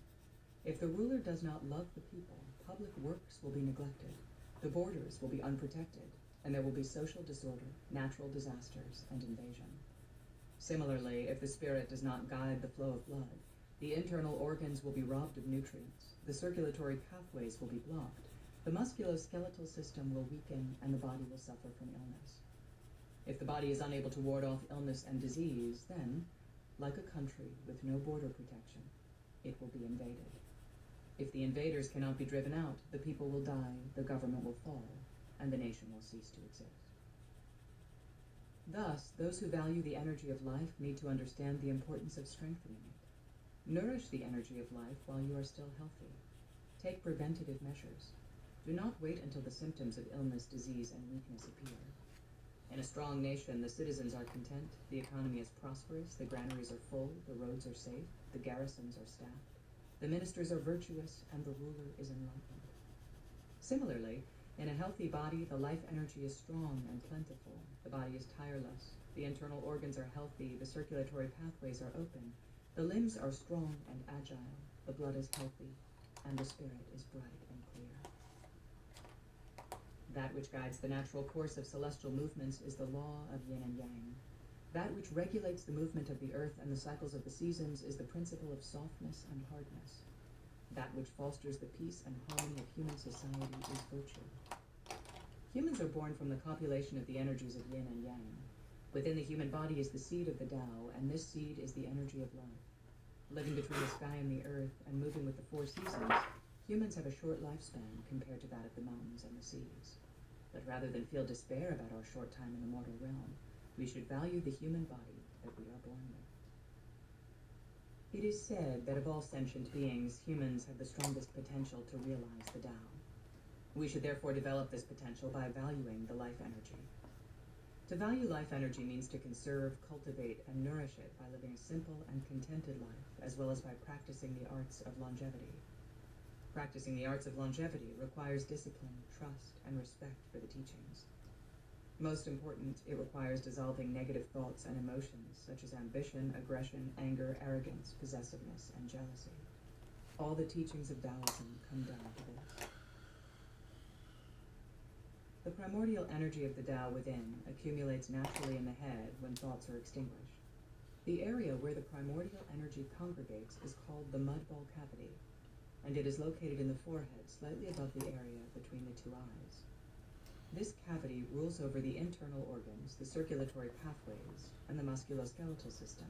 If the ruler does not love the people, public works will be neglected, the borders will be unprotected, and there will be social disorder, natural disasters, and invasion. Similarly, if the spirit does not guide the flow of blood, the internal organs will be robbed of nutrients, the circulatory pathways will be blocked, the musculoskeletal system will weaken, and the body will suffer from illness. If the body is unable to ward off illness and disease, then, like a country with no border protection, it will be invaded. If the invaders cannot be driven out, the people will die, the government will fall, and the nation will cease to exist. Thus, those who value the energy of life need to understand the importance of strengthening it. Nourish the energy of life while you are still healthy. Take preventative measures. Do not wait until the symptoms of illness, disease, and weakness appear. In a strong nation, the citizens are content, the economy is prosperous, the granaries are full, the roads are safe, the garrisons are staffed, the ministers are virtuous, and the ruler is enlightened. Similarly, in a healthy body, the life energy is strong and plentiful, the body is tireless, the internal organs are healthy, the circulatory pathways are open, the limbs are strong and agile, the blood is healthy, and the spirit is bright and clear. That which guides the natural course of celestial movements is the law of yin and yang. That which regulates the movement of the earth and the cycles of the seasons is the principle of softness and hardness. That which fosters the peace and harmony of human society is virtue. Humans are born from the copulation of the energies of yin and yang. Within the human body is the seed of the Tao, and this seed is the energy of life. Living between the sky and the earth and moving with the 4 seasons, humans have a short lifespan compared to that of the mountains and the seas. But rather than feel despair about our short time in the mortal realm, we should value the human body that we are born with. It is said that of all sentient beings, humans have the strongest potential to realize the Tao. We should therefore develop this potential by valuing the life energy. To value life energy means to conserve, cultivate, and nourish it by living a simple and contented life, as well as by practicing the arts of longevity. Practicing the arts of longevity requires discipline, trust, and respect for the teachings. Most important, it requires dissolving negative thoughts and emotions such as ambition, aggression, anger, arrogance, possessiveness, and jealousy. All the teachings of Taoism come down to this. The primordial energy of the Tao within accumulates naturally in the head when thoughts are extinguished. The area where the primordial energy congregates is called the mud ball cavity, and it is located in the forehead, slightly above the area between the two eyes. This cavity rules over the internal organs, the circulatory pathways, and the musculoskeletal system,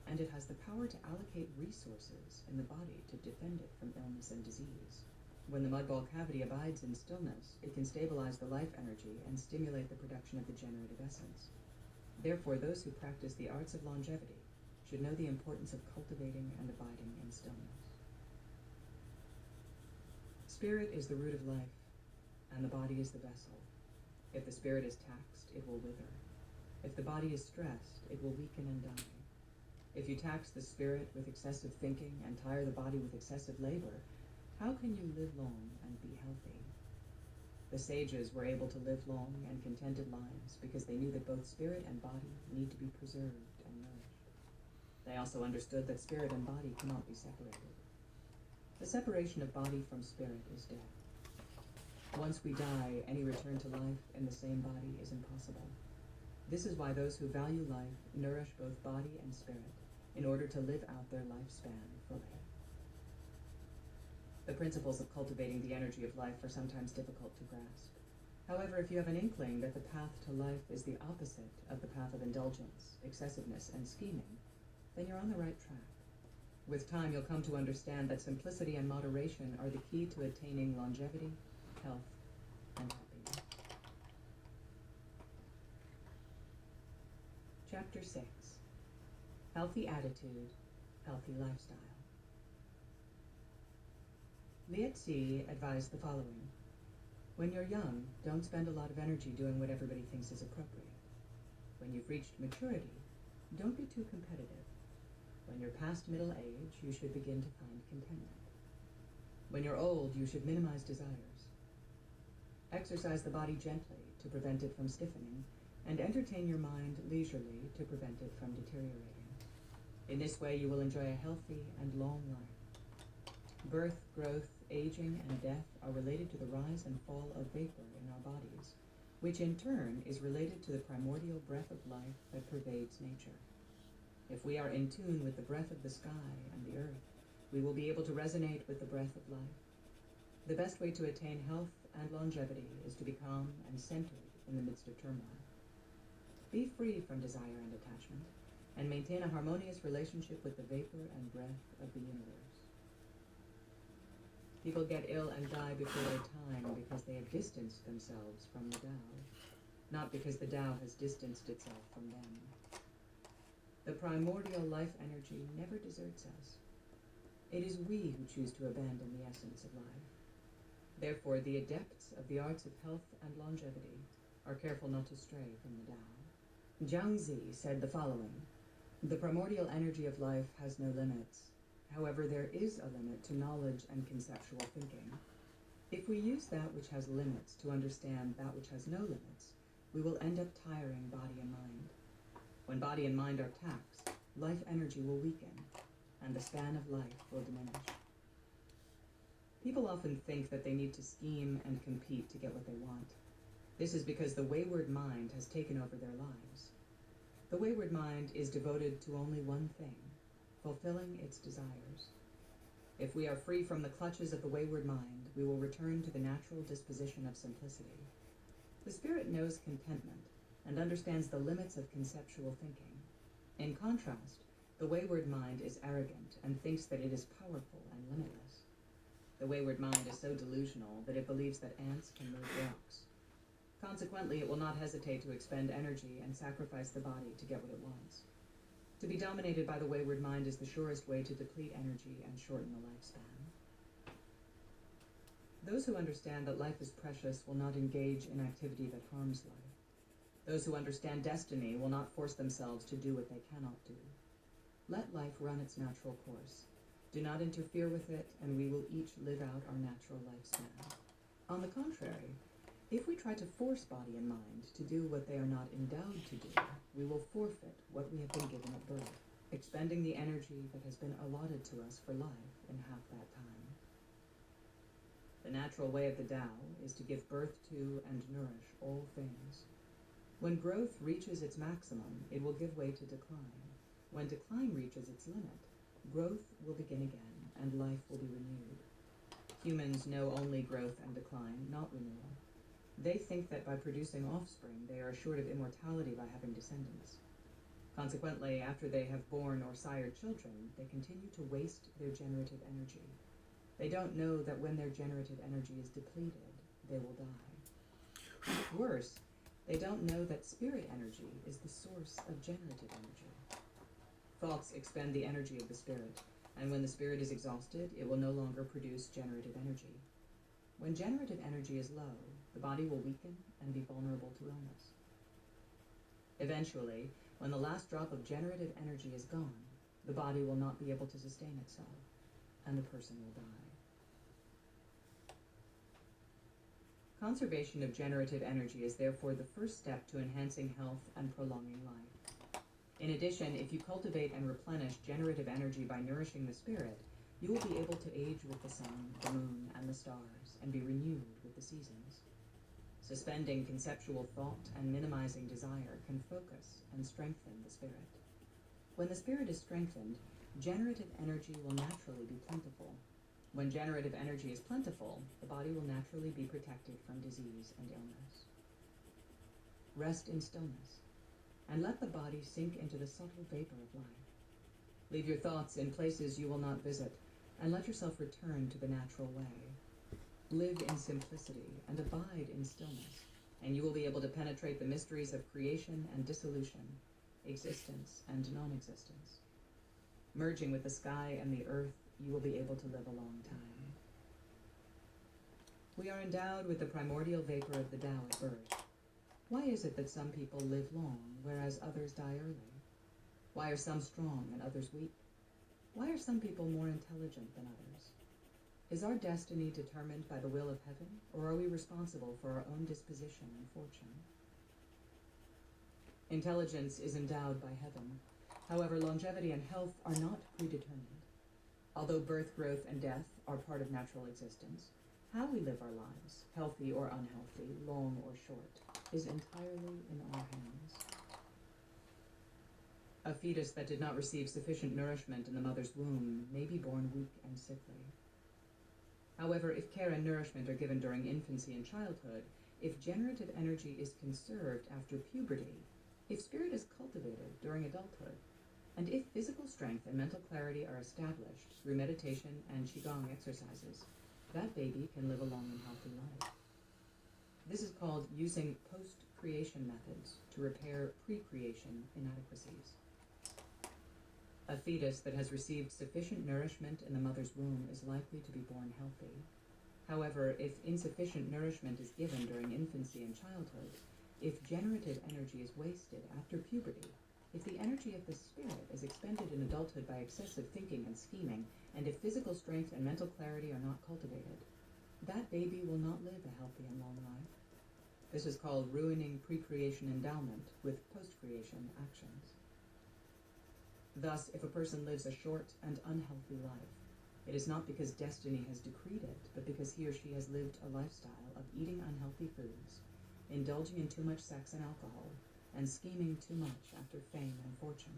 and it has the power to allocate resources in the body to defend it from illness and disease. When the mud ball cavity abides in stillness, it can stabilize the life energy and stimulate the production of the generative essence. Therefore, those who practice the arts of longevity should know the importance of cultivating and abiding in stillness. Spirit is the root of life, and the body is the vessel. If the spirit is taxed, it will wither. If the body is stressed, it will weaken and die. If you tax the spirit with excessive thinking and tire the body with excessive labor, how can you live long and be healthy? The sages were able to live long and contented lives because they knew that both spirit and body need to be preserved and nourished. They also understood that spirit and body cannot be separated. The separation of body from spirit is death. Once we die, any return to life in the same body is impossible. This is why those who value life nourish both body and spirit in order to live out their lifespan fully. The principles of cultivating the energy of life are sometimes difficult to grasp. However, if you have an inkling that the path to life is the opposite of the path of indulgence, excessiveness, and scheming, then you're on the right track. With time, you'll come to understand that simplicity and moderation are the key to attaining longevity, health, and happiness. Chapter 6. Healthy Attitude, Healthy Lifestyle. Main.ee.ac advised the following. When you're young, don't spend a lot of energy doing what everybody thinks is appropriate. When you've reached maturity, don't be too competitive. When you're past middle age, you should begin to find contentment. When you're old, you should minimize desires. Exercise the body gently to prevent it from stiffening, and entertain your mind leisurely to prevent it from deteriorating. In this way, you will enjoy a healthy and long life. Birth, growth, aging, and death are related to the rise and fall of vapor in our bodies, which in turn is related to the primordial breath of life that pervades nature. If we are in tune with the breath of the sky and the earth, we will be able to resonate with the breath of life. The best way to attain health and longevity is to be calm and centered in the midst of turmoil. Be free from desire and attachment, and maintain a harmonious relationship with the vapor and breath of the universe. People get ill and die before their time because they have distanced themselves from the Tao, not because the Tao has distanced itself from them. The primordial life energy never deserts us. It is we who choose to abandon the essence of life. Therefore, the adepts of the arts of health and longevity are careful not to stray from the Tao. Jiangzi said the following. The primordial energy of life has no limits. However, there is a limit to knowledge and conceptual thinking. If we use that which has limits to understand that which has no limits, we will end up tiring body and mind. When body and mind are taxed, life energy will weaken, and the span of life will diminish. People often think that they need to scheme and compete to get what they want. This is because the wayward mind has taken over their lives. The wayward mind is devoted to only one thing, fulfilling its desires. If we are free from the clutches of the wayward mind, we will return to the natural disposition of simplicity. The spirit knows contentment and understands the limits of conceptual thinking. In contrast, the wayward mind is arrogant and thinks that it is powerful and limitless. The wayward mind is so delusional that it believes that ants can move rocks. Consequently, it will not hesitate to expend energy and sacrifice the body to get what it wants. To be dominated by the wayward mind is the surest way to deplete energy and shorten the lifespan. Those who understand that life is precious will not engage in activity that harms life. Those who understand destiny will not force themselves to do what they cannot do. Let life run its natural course. Do not interfere with it, and we will each live out our natural lifespan. On the contrary, If we try to force body and mind to do what they are not endowed to do, we will forfeit what we have been given at birth, expending the energy that has been allotted to us for life in half that time. The natural way of the Tao is to give birth to and nourish all things. When growth reaches its maximum, it will give way to decline. When decline reaches its limit, growth will begin again, and life will be renewed. Humans know only growth and decline, not renewal. They think that by producing offspring, they are assured of immortality by having descendants. Consequently, after they have borne or sired children, they continue to waste their generative energy. They don't know that when their generative energy is depleted, they will die. Worse, they don't know that spirit energy is the source of generative energy. Thoughts expend the energy of the spirit, and when the spirit is exhausted, it will no longer produce generative energy. When generative energy is low, the body will weaken and be vulnerable to illness. Eventually, when the last drop of generative energy is gone, the body will not be able to sustain itself, and the person will die. Conservation of generative energy is therefore the first step to enhancing health and prolonging life. In addition, if you cultivate and replenish generative energy by nourishing the spirit, you will be able to age with the sun, the moon, and the stars, and be renewed with the seasons. Suspending conceptual thought and minimizing desire can focus and strengthen the spirit. When the spirit is strengthened, generative energy will naturally be plentiful. When generative energy is plentiful, the body will naturally be protected from disease and illness. Rest in stillness, and let the body sink into the subtle vapor of life. Leave your thoughts in places you will not visit, and let yourself return to the natural way. Live in simplicity and abide in stillness, and you will be able to penetrate the mysteries of creation and dissolution, existence and non-existence. Merging with the sky and the earth, you will be able to live a long time. We are endowed with the primordial vapor of the Tao at birth. Why is it that some people live long, whereas others die early? Why are some strong and others weak? Why are some people more intelligent than others? Is our destiny determined by the will of heaven, or are we responsible for our own disposition and fortune? Intelligence is endowed by heaven. However, longevity and health are not predetermined. Although birth, growth, and death are part of natural existence, how we live our lives, healthy or unhealthy, long or short, is entirely in our hands. A fetus that did not receive sufficient nourishment in the mother's womb may be born weak and sickly. However, if care and nourishment are given during infancy and childhood, if generative energy is conserved after puberty, if spirit is cultivated during adulthood, and if physical strength and mental clarity are established through meditation and Qigong exercises, that baby can live a long and healthy life. This is called using post-creation methods to repair pre-creation inadequacies. A fetus that has received sufficient nourishment in the mother's womb is likely to be born healthy. However, if insufficient nourishment is given during infancy and childhood, if generative energy is wasted after puberty, if the energy of the spirit is expended in adulthood by excessive thinking and scheming, and if physical strength and mental clarity are not cultivated, that baby will not live a healthy and long life. This is called ruining pre-creation endowment with post-creation actions. Thus, if a person lives a short and unhealthy life, it is not because destiny has decreed it, but because he or she has lived a lifestyle of eating unhealthy foods, indulging in too much sex and alcohol, and scheming too much after fame and fortune.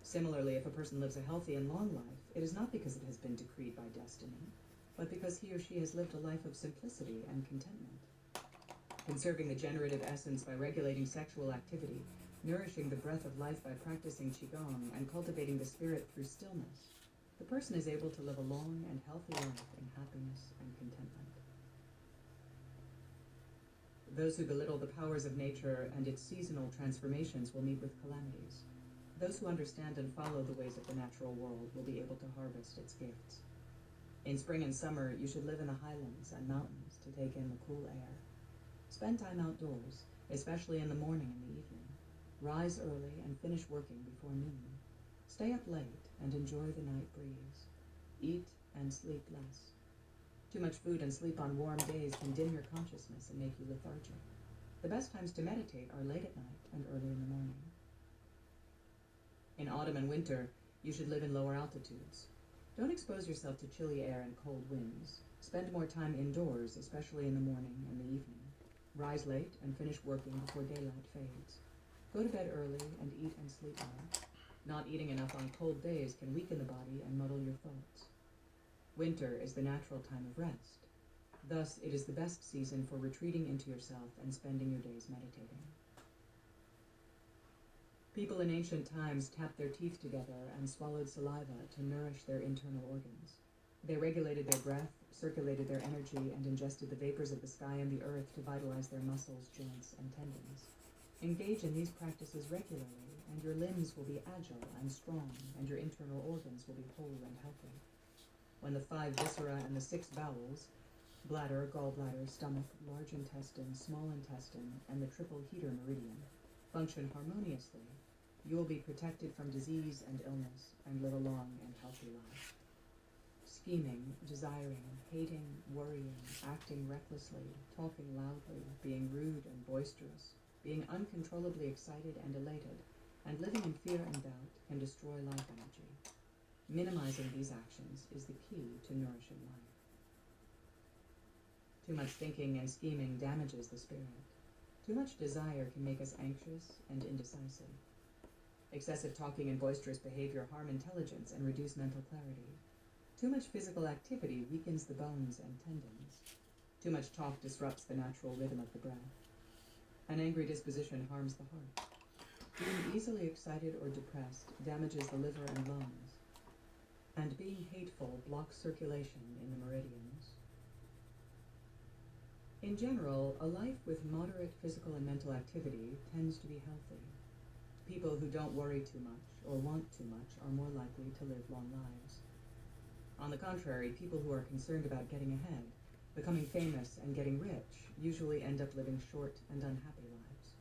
Similarly, if a person lives a healthy and long life, it is not because it has been decreed by destiny, but because he or she has lived a life of simplicity and contentment. Conserving the generative essence by regulating sexual activity, nourishing the breath of life by practicing Qigong, and cultivating the spirit through stillness, the person is able to live a long and healthy life in happiness and contentment. Those who belittle the powers of nature and its seasonal transformations will meet with calamities. Those who understand and follow the ways of the natural world will be able to harvest its gifts. In spring and summer, you should live in the highlands and mountains to take in the cool air. Spend time outdoors, especially in the morning and the evening. Rise early and finish working before noon. Stay up late and enjoy the night breeze. Eat and sleep less. Too much food and sleep on warm days can dim your consciousness and make you lethargic. The best times to meditate are late at night and early in the morning. In autumn and winter, you should live in lower altitudes. Don't expose yourself to chilly air and cold winds. Spend more time indoors, especially in the morning and the evening. Rise late and finish working before daylight fades. Go to bed early and eat and sleep well. Not eating enough on cold days can weaken the body and muddle your thoughts. Winter is the natural time of rest. Thus, it is the best season for retreating into yourself and spending your days meditating. People in ancient times tapped their teeth together and swallowed saliva to nourish their internal organs. They regulated their breath, circulated their energy, and ingested the vapors of the sky and the earth to vitalize their muscles, joints, and tendons. Engage in these practices regularly, and your limbs will be agile and strong, and your internal organs will be whole and healthy. When the 5 viscera and the 6 bowels, bladder, gallbladder, stomach, large intestine, small intestine, and the triple heater meridian, function harmoniously, you will be protected from disease and illness and live a long and healthy life. Scheming, desiring, hating, worrying, acting recklessly, talking loudly, being rude and boisterous, being uncontrollably excited and elated, and living in fear and doubt can destroy life energy. Minimizing these actions is the key to nourishing life. Too much thinking and scheming damages the spirit. Too much desire can make us anxious and indecisive. Excessive talking and boisterous behavior harm intelligence and reduce mental clarity. Too much physical activity weakens the bones and tendons. Too much talk disrupts the natural rhythm of the breath. An angry disposition harms the heart. Being easily excited or depressed damages the liver and lungs. And being hateful blocks circulation in the meridians. In general, a life with moderate physical and mental activity tends to be healthy. People who don't worry too much or want too much are more likely to live long lives. On the contrary, people who are concerned about getting ahead, becoming famous, and getting rich usually end up living short and unhappy lives.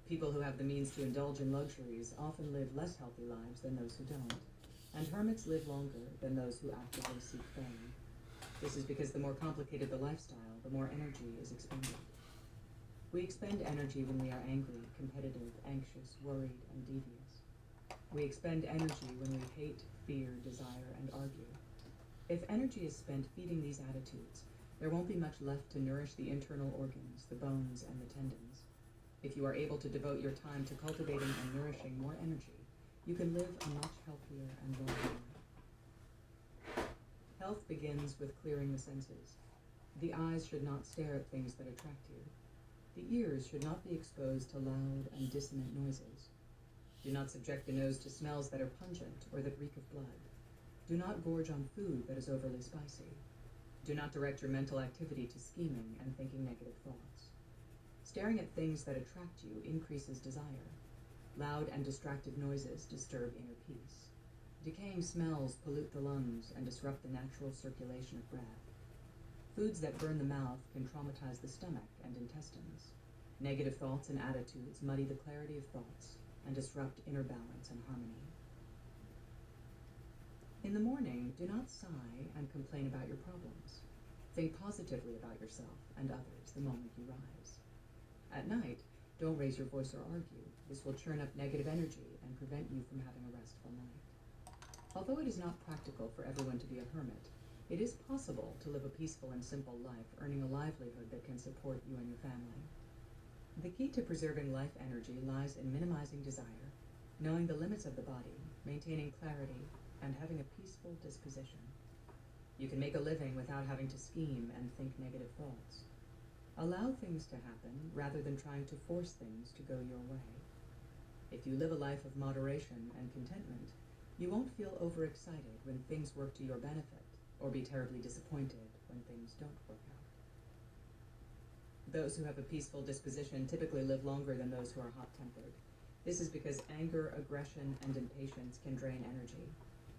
People who have the means to indulge in luxuries often live less healthy lives than those who don't, and hermits live longer than those who actively seek fame. This is because the more complicated the lifestyle, the more energy is expended. We expend energy when we are angry, competitive, anxious, worried, and devious. We expend energy when we hate, fear, desire, and argue. If energy is spent feeding these attitudes, there won't be much left to nourish the internal organs, the bones, and the tendons. If you are able to devote your time to cultivating and nourishing more energy, you can live a much healthier and longer life. Health begins with clearing the senses. The eyes should not stare at things that attract you. The ears should not be exposed to loud and dissonant noises. Do not subject the nose to smells that are pungent or that reek of blood. Do not gorge on food that is overly spicy. Do not direct your mental activity to scheming and thinking negative thoughts. Staring at things that attract you increases desire. Loud and distracted noises disturb inner peace. Decaying smells pollute the lungs and disrupt the natural circulation of breath. Foods that burn the mouth can traumatize the stomach and intestines. Negative thoughts and attitudes muddy the clarity of thoughts and disrupt inner balance and harmony. In the morning, do not sigh and complain about your problems. Think positively about yourself and others the moment you rise. At night, don't raise your voice or argue. This will churn up negative energy and prevent you from having a restful night. Although it is not practical for everyone to be a hermit, it is possible to live a peaceful and simple life, earning a livelihood that can support you and your family. The key to preserving life energy lies in minimizing desire, knowing the limits of the body, maintaining clarity, and having a peaceful disposition. You can make a living without having to scheme and think negative thoughts. Allow things to happen rather than trying to force things to go your way. If you live a life of moderation and contentment, you won't feel overexcited when things work to your benefit, or be terribly disappointed when things don't work out. Those who have a peaceful disposition typically live longer than those who are hot-tempered. This is because anger, aggression, and impatience can drain energy.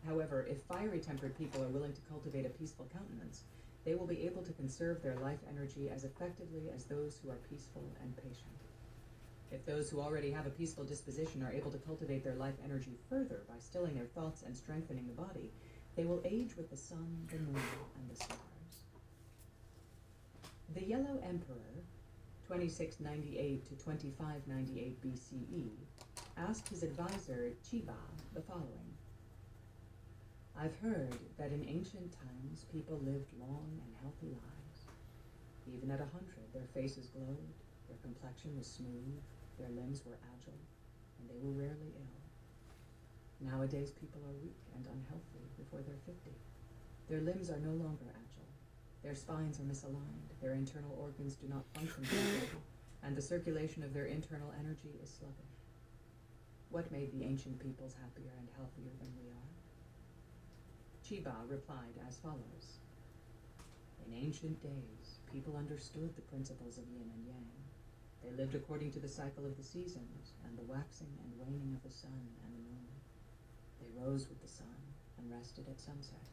However, if fiery-tempered people are willing to cultivate a peaceful countenance, they will be able to conserve their life energy as effectively as those who are peaceful and patient. If those who already have a peaceful disposition are able to cultivate their life energy further by stilling their thoughts and strengthening the body, they will age with the sun, the moon, and the stars. The Yellow Emperor, 2698 to 2598 BCE, asked his advisor Chiba the following. I've heard that in ancient times people lived long and healthy lives. Even at 100, their faces glowed, their complexion was smooth, their limbs were agile, and they were rarely ill. Nowadays, people are weak and unhealthy before they're 50. Their limbs are no longer agile. Their spines are misaligned, their internal organs do not function properly, and the circulation of their internal energy is sluggish. What made the ancient peoples happier and healthier than we are? Chiba replied as follows. In ancient days, people understood the principles of yin and yang. They lived according to the cycle of the seasons and the waxing and waning of the sun and the moon. They rose with the sun and rested at sunset.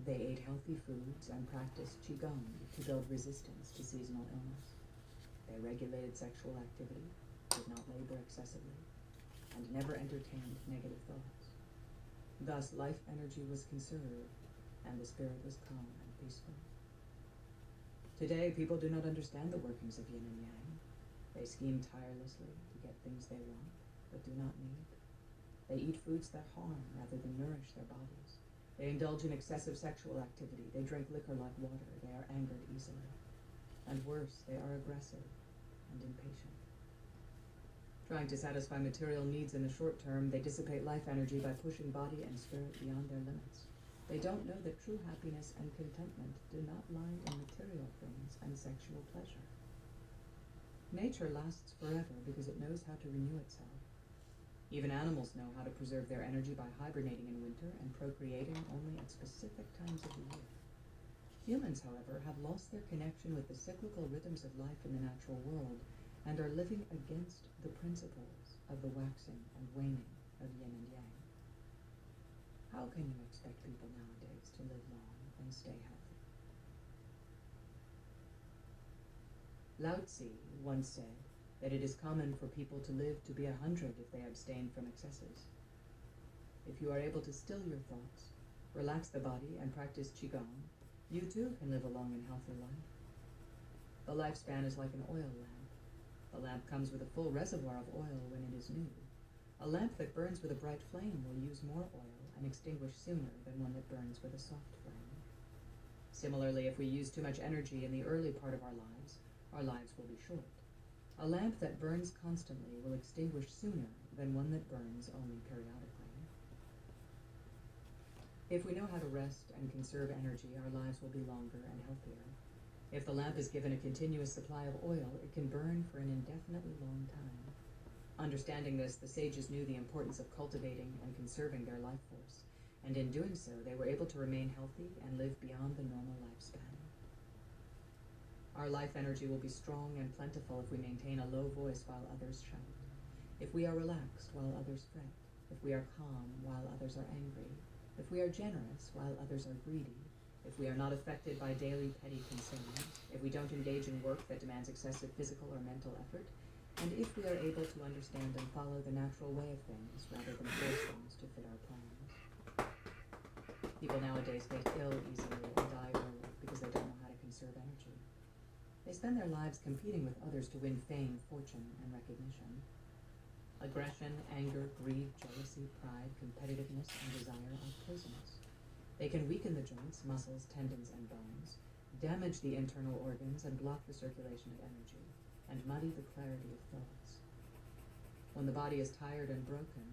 They ate healthy foods and practiced qigong to build resistance to seasonal illness. They regulated sexual activity, did not labor excessively, and never entertained negative thoughts. Thus, life energy was conserved, and the spirit was calm and peaceful. Today, people do not understand the workings of yin and yang. They scheme tirelessly to get things they want, but do not need. They eat foods that harm rather than nourish their bodies. They indulge in excessive sexual activity. They drink liquor like water. They are angered easily. And worse, they are aggressive and impatient. Trying to satisfy material needs in the short term, they dissipate life energy by pushing body and spirit beyond their limits. They don't know that true happiness and contentment do not lie in material things and sexual pleasure. Nature lasts forever because it knows how to renew itself. Even animals know how to preserve their energy by hibernating in winter and procreating only at specific times of the year. Humans, however, have lost their connection with the cyclical rhythms of life in the natural world and are living against the principles of the waxing and waning of yin and yang. How can you expect people nowadays to live long and stay healthy? Lao Tzu once said that it is common for people to live to be 100 if they abstain from excesses. If you are able to still your thoughts, relax the body, and practice qigong, you too can live a long and healthy life. The lifespan is like an oil lamp. The lamp comes with a full reservoir of oil when it is new. A lamp that burns with a bright flame will use more oil and extinguish sooner than one that burns with a soft flame. Similarly, if we use too much energy in the early part of our lives will be short. A lamp that burns constantly will extinguish sooner than one that burns only periodically. If we know how to rest and conserve energy, our lives will be longer and healthier. If the lamp is given a continuous supply of oil, it can burn for an indefinitely long time. Understanding this, the sages knew the importance of cultivating and conserving their life force, and in doing so, they were able to remain healthy and live beyond the normal lifespan. Our life energy will be strong and plentiful if we maintain a low voice while others shout, if we are relaxed while others fret, if we are calm while others are angry, if we are generous while others are greedy, if we are not affected by daily petty concerns, if we don't engage in work that demands excessive physical or mental effort, and if we are able to understand and follow the natural way of things rather than force things to fit our plans. People nowadays get ill easily and die early because they don't know how to conserve energy. They spend their lives competing with others to win fame, fortune, and recognition. Aggression, anger, greed, jealousy, pride, competitiveness, and desire are poisonous. They can weaken the joints, muscles, tendons, and bones, damage the internal organs, and block the circulation of energy, and muddy the clarity of thoughts. When the body is tired and broken,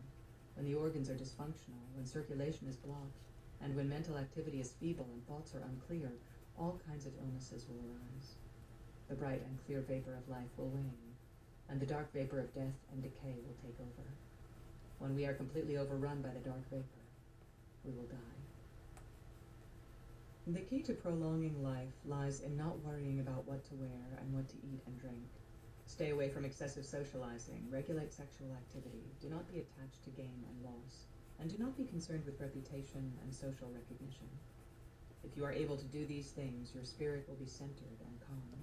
when the organs are dysfunctional, when circulation is blocked, and when mental activity is feeble and thoughts are unclear, all kinds of illnesses will arise. The bright and clear vapor of life will wane, and the dark vapor of death and decay will take over. When we are completely overrun by the dark vapor, we will die. The key to prolonging life lies in not worrying about what to wear and what to eat and drink. Stay away from excessive socializing, regulate sexual activity, do not be attached to gain and loss, and do not be concerned with reputation and social recognition. If you are able to do these things, your spirit will be centered and calm.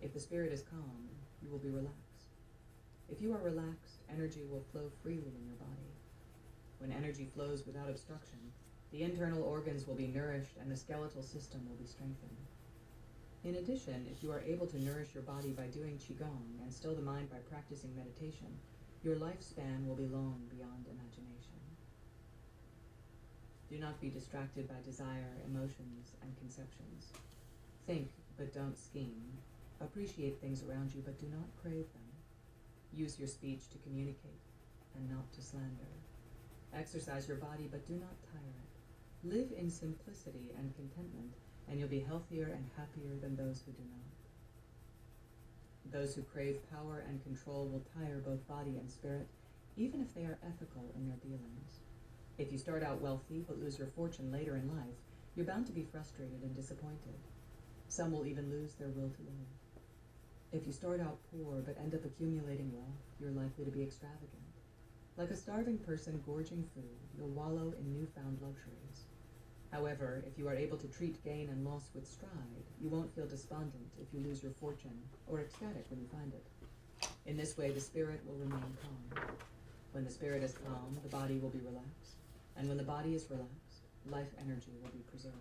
If the spirit is calm, you will be relaxed. If you are relaxed, energy will flow freely in your body. When energy flows without obstruction, the internal organs will be nourished and the skeletal system will be strengthened. In addition, if you are able to nourish your body by doing Qigong and still the mind by practicing meditation, your lifespan will be long beyond imagination. Do not be distracted by desire, emotions, and conceptions. Think, but don't scheme. Appreciate things around you, but do not crave them. Use your speech to communicate, and not to slander. Exercise your body, but do not tire it. Live in simplicity and contentment, and you'll be healthier and happier than those who do not. Those who crave power and control will tire both body and spirit, even if they are ethical in their dealings. If you start out wealthy but lose your fortune later in life, you're bound to be frustrated and disappointed. Some will even lose their will to live. If you start out poor but end up accumulating wealth, you're likely to be extravagant. Like a starving person gorging food, you'll wallow in newfound luxuries. However, if you are able to treat gain and loss with stride, you won't feel despondent if you lose your fortune, or ecstatic when you find it. In this way, the spirit will remain calm. When the spirit is calm, the body will be relaxed, and when the body is relaxed, life energy will be preserved.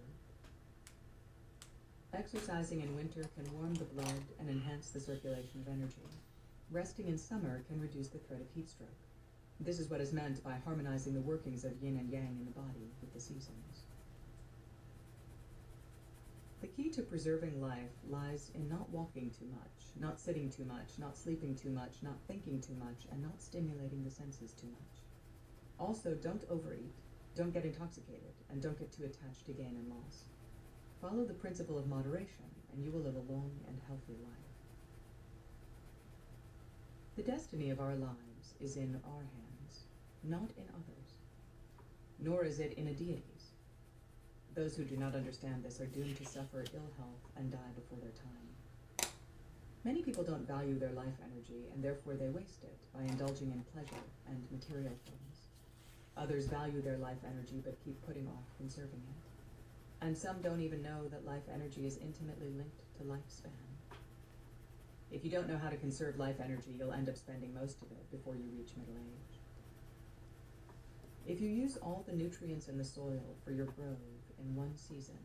Exercising in winter can warm the blood and enhance the circulation of energy. Resting in summer can reduce the threat of heat stroke. This is what is meant by harmonizing the workings of yin and yang in the body with the seasons. The key to preserving life lies in not walking too much, not sitting too much, not sleeping too much, not thinking too much, and not stimulating the senses too much. Also, don't overeat, don't get intoxicated, and don't get too attached to gain and loss. Follow the principle of moderation, and you will live a long and healthy life. The destiny of our lives is in our hands, not in others, nor is it in a deity's. Those who do not understand this are doomed to suffer ill health and die before their time. Many people don't value their life energy, and therefore they waste it by indulging in pleasure and material things. Others value their life energy but keep putting off conserving it. And some don't even know that life energy is intimately linked to lifespan. If you don't know how to conserve life energy, you'll end up spending most of it before you reach middle age. If you use all the nutrients in the soil for your grove in one season,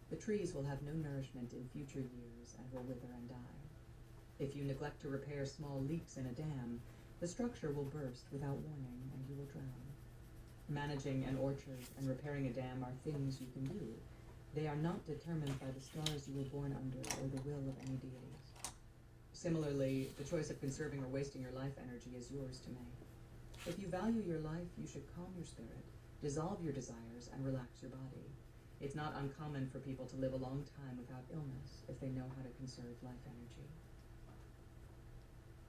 the trees will have no nourishment in future years and will wither and die. If you neglect to repair small leaks in a dam, the structure will burst without warning and you will drown. Managing an orchard and repairing a dam are things you can do. They are not determined by the stars you were born under or the will of any deities. Similarly, the choice of conserving or wasting your life energy is yours to make. If you value your life, you should calm your spirit, dissolve your desires, and relax your body. It's not uncommon for people to live a long time without illness if they know how to conserve life energy.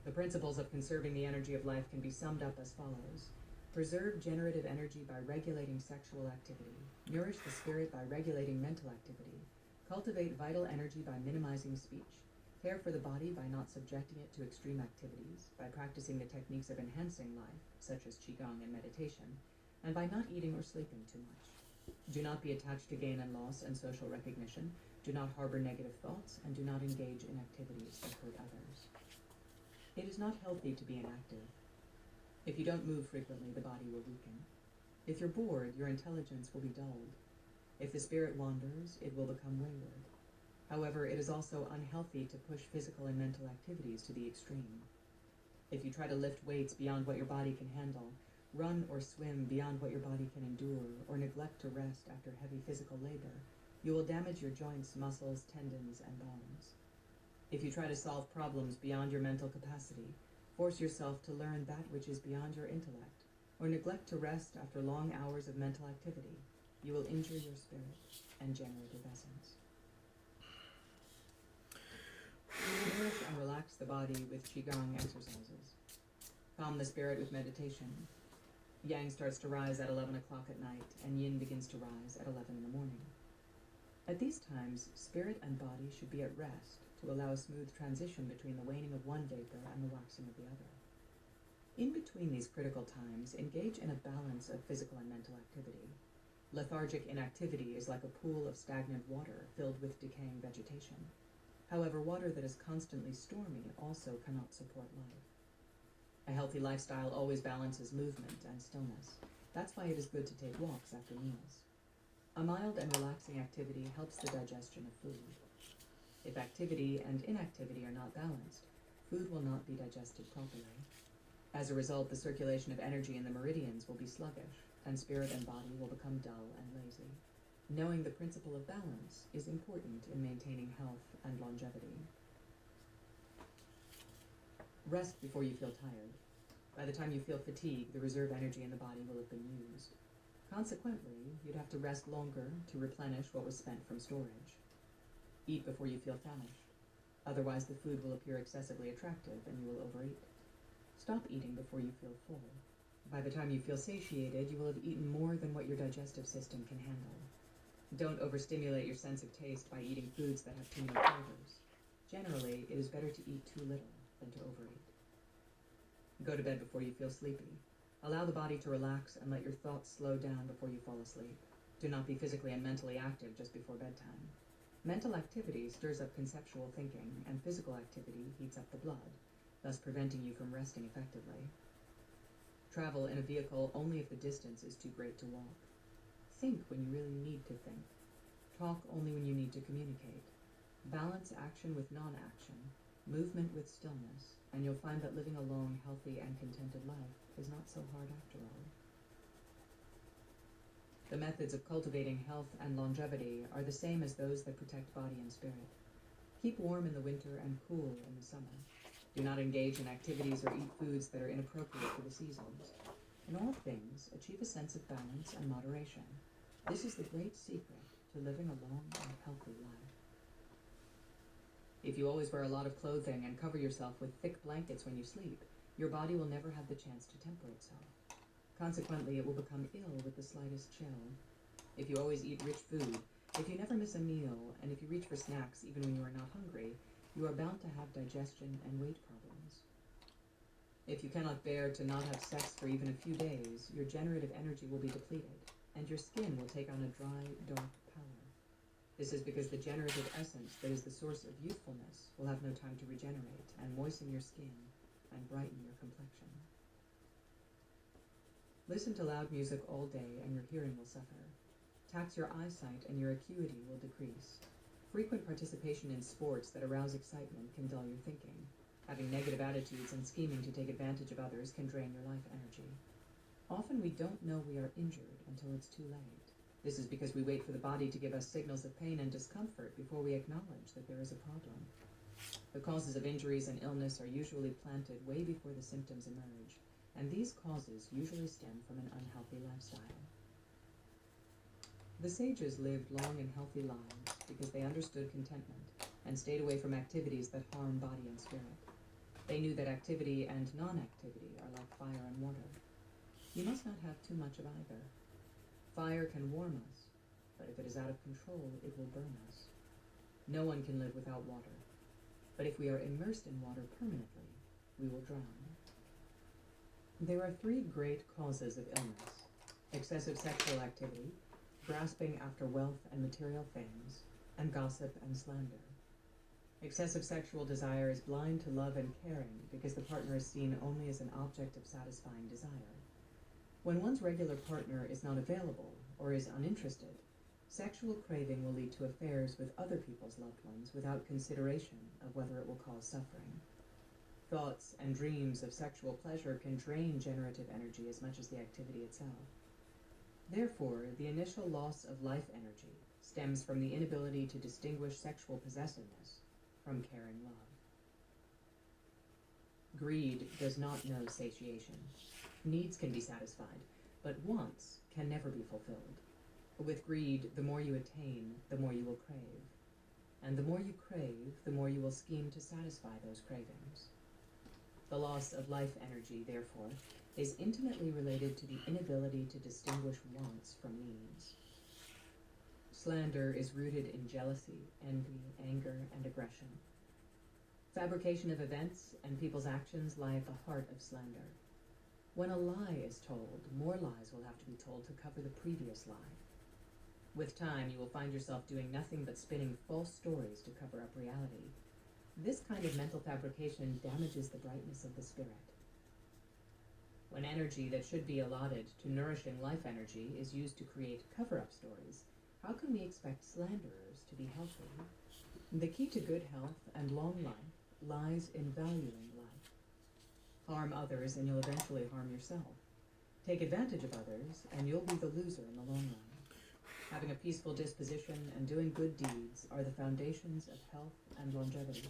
The principles of conserving the energy of life can be summed up as follows. Preserve generative energy by regulating sexual activity. Nourish the spirit by regulating mental activity. Cultivate vital energy by minimizing speech. Care for the body by not subjecting it to extreme activities, by practicing the techniques of enhancing life, such as Qigong and meditation, and by not eating or sleeping too much. Do not be attached to gain and loss and social recognition. Do not harbor negative thoughts, and do not engage in activities that hurt others. It is not healthy to be inactive. If you don't move frequently, the body will weaken. If you're bored, your intelligence will be dulled. If the spirit wanders, it will become wayward. However, it is also unhealthy to push physical and mental activities to the extreme. If you try to lift weights beyond what your body can handle, run or swim beyond what your body can endure, or neglect to rest after heavy physical labor, you will damage your joints, muscles, tendons, and bones. If you try to solve problems beyond your mental capacity, force yourself to learn that which is beyond your intellect, or neglect to rest after long hours of mental activity, you will injure your spirit and generative essence. Nourish and relax the body with Qigong exercises. Calm the spirit with meditation. Yang starts to rise at 11 o'clock at night, and Yin begins to rise at 11 in the morning. At these times, spirit and body should be at rest to allow a smooth transition between the waning of one vapor and the waxing of the other. In between these critical times, engage in a balance of physical and mental activity. Lethargic inactivity is like a pool of stagnant water filled with decaying vegetation. However, water that is constantly stormy also cannot support life. A healthy lifestyle always balances movement and stillness. That's why it is good to take walks after meals. A mild and relaxing activity helps the digestion of food. If activity and inactivity are not balanced, food will not be digested properly. As a result, the circulation of energy in the meridians will be sluggish, and spirit and body will become dull and lazy. Knowing the principle of balance is important in maintaining health and longevity. Rest before you feel tired. By the time you feel fatigue, the reserve energy in the body will have been used. Consequently, you'd have to rest longer to replenish what was spent from storage. Eat before you feel famished. Otherwise, the food will appear excessively attractive and you will overeat. Stop eating before you feel full. By the time you feel satiated, you will have eaten more than what your digestive system can handle. Don't overstimulate your sense of taste by eating foods that have too many flavors. Generally, it is better to eat too little than to overeat. Go to bed before you feel sleepy. Allow the body to relax and let your thoughts slow down before you fall asleep. Do not be physically and mentally active just before bedtime. Mental activity stirs up conceptual thinking, and physical activity heats up the blood, thus preventing you from resting effectively. Travel in a vehicle only if the distance is too great to walk. Think when you really need to think. Talk only when you need to communicate. Balance action with non-action, movement with stillness, and you'll find that living a long, healthy, and contented life is not so hard after all. The methods of cultivating health and longevity are the same as those that protect body and spirit. Keep warm in the winter and cool in the summer. Do not engage in activities or eat foods that are inappropriate for the seasons. In all things, achieve a sense of balance and moderation. This is the great secret to living a long and healthy life. If you always wear a lot of clothing and cover yourself with thick blankets when you sleep, your body will never have the chance to temper itself. Consequently, it will become ill with the slightest chill. If you always eat rich food, if you never miss a meal, and if you reach for snacks even when you are not hungry, you are bound to have digestion and weight problems. If you cannot bear to not have sex for even a few days, your generative energy will be depleted, and your skin will take on a dry, dark pallor. This is because the generative essence that is the source of youthfulness will have no time to regenerate and moisten your skin and brighten your complexion. Listen to loud music all day and your hearing will suffer. Tax your eyesight and your acuity will decrease. Frequent participation in sports that arouse excitement can dull your thinking. Having negative attitudes and scheming to take advantage of others can drain your life energy. Often we don't know we are injured until it's too late. This is because we wait for the body to give us signals of pain and discomfort before we acknowledge that there is a problem. The causes of injuries and illness are usually planted way before the symptoms emerge, and these causes usually stem from an unhealthy lifestyle. The sages lived long and healthy lives because they understood contentment and stayed away from activities that harm body and spirit. They knew that activity and non-activity are like fire and water. You must not have too much of either. Fire can warm us, but if it is out of control, it will burn us. No one can live without water, but if we are immersed in water permanently, we will drown. There are three great causes of illness: excessive sexual activity, grasping after wealth and material things, and gossip and slander. Excessive sexual desire is blind to love and caring because the partner is seen only as an object of satisfying desire. When one's regular partner is not available or is uninterested, sexual craving will lead to affairs with other people's loved ones without consideration of whether it will cause suffering. Thoughts and dreams of sexual pleasure can drain generative energy as much as the activity itself. Therefore, the initial loss of life energy stems from the inability to distinguish sexual possessiveness from caring love. Greed does not know satiation. Needs can be satisfied, but wants can never be fulfilled. With greed, the more you attain, the more you will crave. And the more you crave, the more you will scheme to satisfy those cravings. The loss of life energy, therefore, is intimately related to the inability to distinguish wants from needs. Slander is rooted in jealousy, envy, anger, and aggression. Fabrication of events and people's actions lie at the heart of slander. When a lie is told, more lies will have to be told to cover the previous lie. With time, you will find yourself doing nothing but spinning false stories to cover up reality. This kind of mental fabrication damages the brightness of the spirit. When energy that should be allotted to nourishing life energy is used to create cover-up stories, how can we expect slanderers to be healthy? The key to good health and long life lies in valuing life. Harm others and you'll eventually harm yourself. Take advantage of others and you'll be the loser in the long run. Having a peaceful disposition and doing good deeds are the foundations of health and longevity.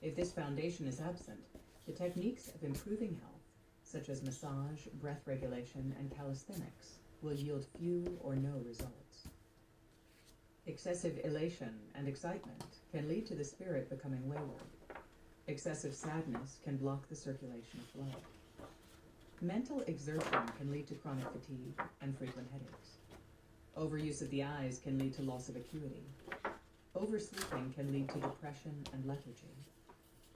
If this foundation is absent, the techniques of improving health, such as massage, breath regulation, and calisthenics, will yield few or no results. Excessive elation and excitement can lead to the spirit becoming wayward. Excessive sadness can block the circulation of blood. Mental exertion can lead to chronic fatigue and frequent headaches. Overuse of the eyes can lead to loss of acuity. Oversleeping can lead to depression and lethargy.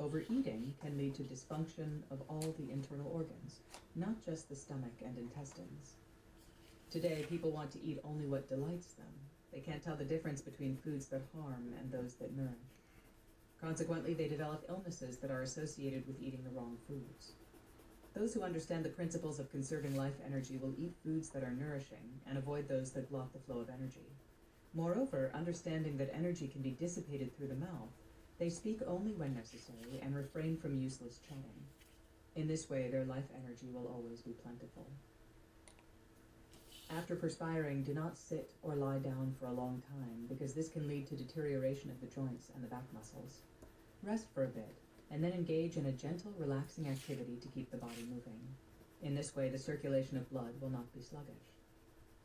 Overeating can lead to dysfunction of all the internal organs, not just the stomach and intestines. Today, people want to eat only what delights them. They can't tell the difference between foods that harm and those that nourish. Consequently, they develop illnesses that are associated with eating the wrong foods. Those who understand the principles of conserving life energy will eat foods that are nourishing and avoid those that block the flow of energy. Moreover, understanding that energy can be dissipated through the mouth, they speak only when necessary and refrain from useless chatting. In this way, their life energy will always be plentiful. After perspiring, do not sit or lie down for a long time because this can lead to deterioration of the joints and the back muscles. Rest for a bit, and then engage in a gentle, relaxing activity to keep the body moving. In this way, the circulation of blood will not be sluggish.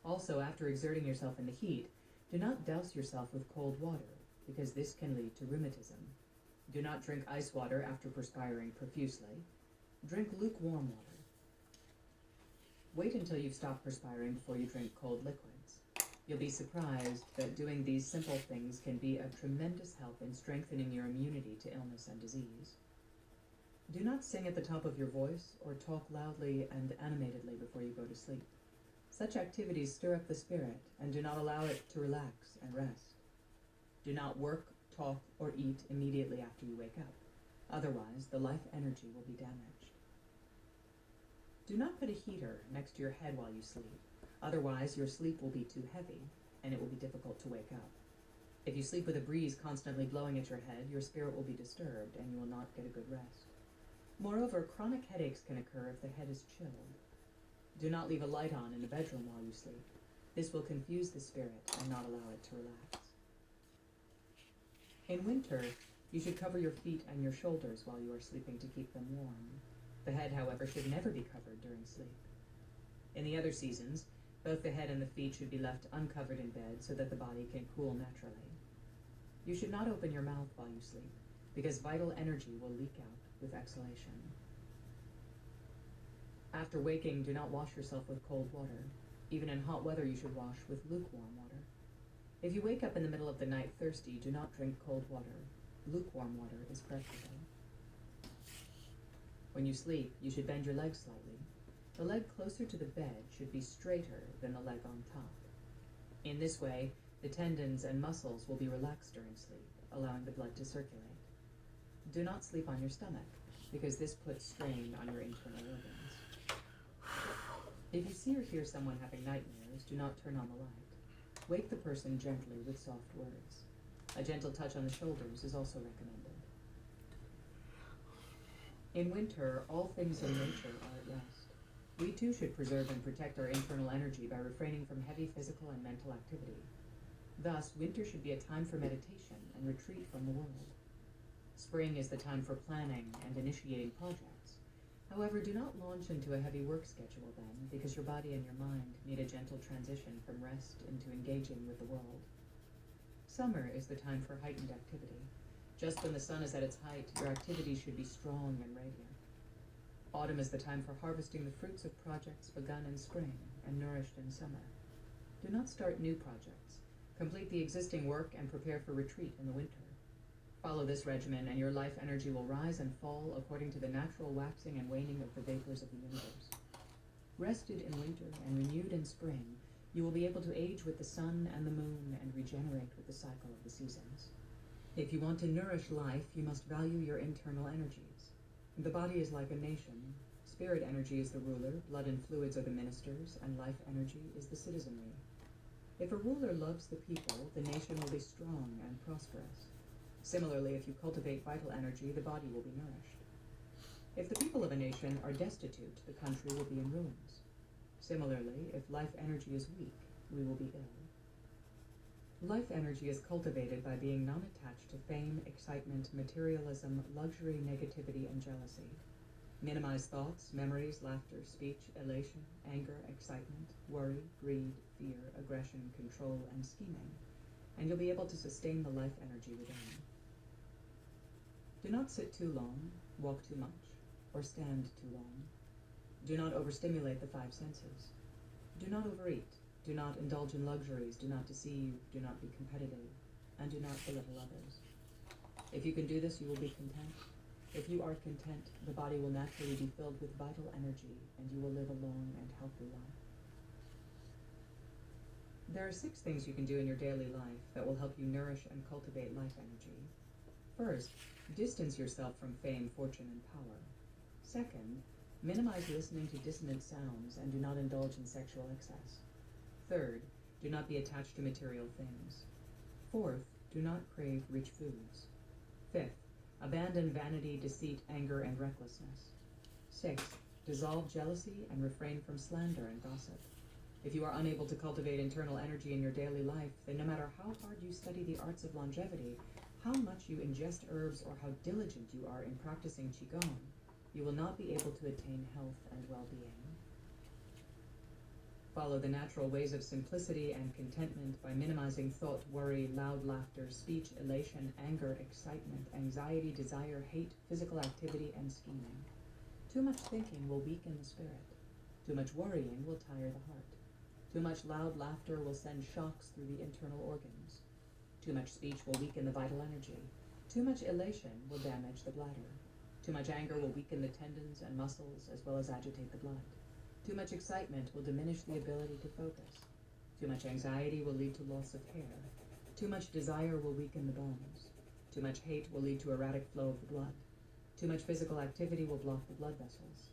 Also, after exerting yourself in the heat, do not douse yourself with cold water, because this can lead to rheumatism. Do not drink ice water after perspiring profusely. Drink lukewarm water. Wait until you've stopped perspiring before you drink cold liquids. You'll be surprised that doing these simple things can be of tremendous help in strengthening your immunity to illness and disease. Do not sing at the top of your voice or talk loudly and animatedly before you go to sleep. Such activities stir up the spirit and do not allow it to relax and rest. Do not work, talk, or eat immediately after you wake up. Otherwise, the life energy will be damaged. Do not put a heater next to your head while you sleep. Otherwise, your sleep will be too heavy, and it will be difficult to wake up. If you sleep with a breeze constantly blowing at your head, your spirit will be disturbed, and you will not get a good rest. Moreover, chronic headaches can occur if the head is chilled. Do not leave a light on in the bedroom while you sleep. This will confuse the spirit and not allow it to relax. In winter, you should cover your feet and your shoulders while you are sleeping to keep them warm. The head, however, should never be covered during sleep. In the other seasons, both the head and the feet should be left uncovered in bed so that the body can cool naturally. You should not open your mouth while you sleep, because vital energy will leak out with exhalation. After waking, do not wash yourself with cold water. Even in hot weather, you should wash with lukewarm water. If you wake up in the middle of the night thirsty, do not drink cold water. Lukewarm water is preferable. When you sleep, you should bend your legs slightly. The leg closer to the bed should be straighter than the leg on top. In this way, the tendons and muscles will be relaxed during sleep, allowing the blood to circulate. Do not sleep on your stomach, because this puts strain on your internal organs. If you see or hear someone having nightmares, do not turn on the light. Wake the person gently with soft words. A gentle touch on the shoulders is also recommended. In winter, all things in nature are at rest. We too should preserve and protect our internal energy by refraining from heavy physical and mental activity. Thus, winter should be a time for meditation and retreat from the world. Spring is the time for planning and initiating projects. However, do not launch into a heavy work schedule then, because your body and your mind need a gentle transition from rest into engaging with the world. Summer is the time for heightened activity. Just when the sun is at its height, your activities should be strong and radiant. Autumn is the time for harvesting the fruits of projects begun in spring and nourished in summer. Do not start new projects. Complete the existing work and prepare for retreat in the winter. Follow this regimen and your life energy will rise and fall according to the natural waxing and waning of the vapors of the universe. Rested in winter and renewed in spring, you will be able to age with the sun and the moon and regenerate with the cycle of the seasons. If you want to nourish life, you must value your internal energies. The body is like a nation. Spirit energy is the ruler, blood and fluids are the ministers, and life energy is the citizenry. If a ruler loves the people, the nation will be strong and prosperous. Similarly, if you cultivate vital energy, the body will be nourished. If the people of a nation are destitute, the country will be in ruins. Similarly, if life energy is weak, we will be ill. Life energy is cultivated by being non-attached to fame, excitement, materialism, luxury, negativity, and jealousy. Minimize thoughts, memories, laughter, speech, elation, anger, excitement, worry, greed, fear, aggression, control, and scheming, and you'll be able to sustain the life energy within. Do not sit too long, walk too much, or stand too long. Do not overstimulate the five senses. Do not overeat. Do not indulge in luxuries. Do not deceive. Do not be competitive. And do not belittle others. If you can do this, you will be content. If you are content, the body will naturally be filled with vital energy, and you will live a long and healthy life. There are 6 things you can do in your daily life that will help you nourish and cultivate life energy. First, distance yourself from fame, fortune, and power. Second, minimize listening to dissonant sounds and do not indulge in sexual excess. Third, do not be attached to material things. Fourth, do not crave rich foods. Fifth, abandon vanity, deceit, anger, and recklessness. Sixth, dissolve jealousy and refrain from slander and gossip. If you are unable to cultivate internal energy in your daily life, then no matter how hard you study the arts of longevity, how much you ingest herbs, or how diligent you are in practicing Qigong, you will not be able to attain health and well-being. Follow the natural ways of simplicity and contentment by minimizing thought, worry, loud laughter, speech, elation, anger, excitement, anxiety, desire, hate, physical activity, and scheming. Too much thinking will weaken the spirit. Too much worrying will tire the heart. Too much loud laughter will send shocks through the internal organs. Too much speech will weaken the vital energy. Too much elation will damage the bladder. Too much anger will weaken the tendons and muscles as well as agitate the blood. Too much excitement will diminish the ability to focus. Too much anxiety will lead to loss of hair. Too much desire will weaken the bones. Too much hate will lead to erratic flow of the blood. Too much physical activity will block the blood vessels.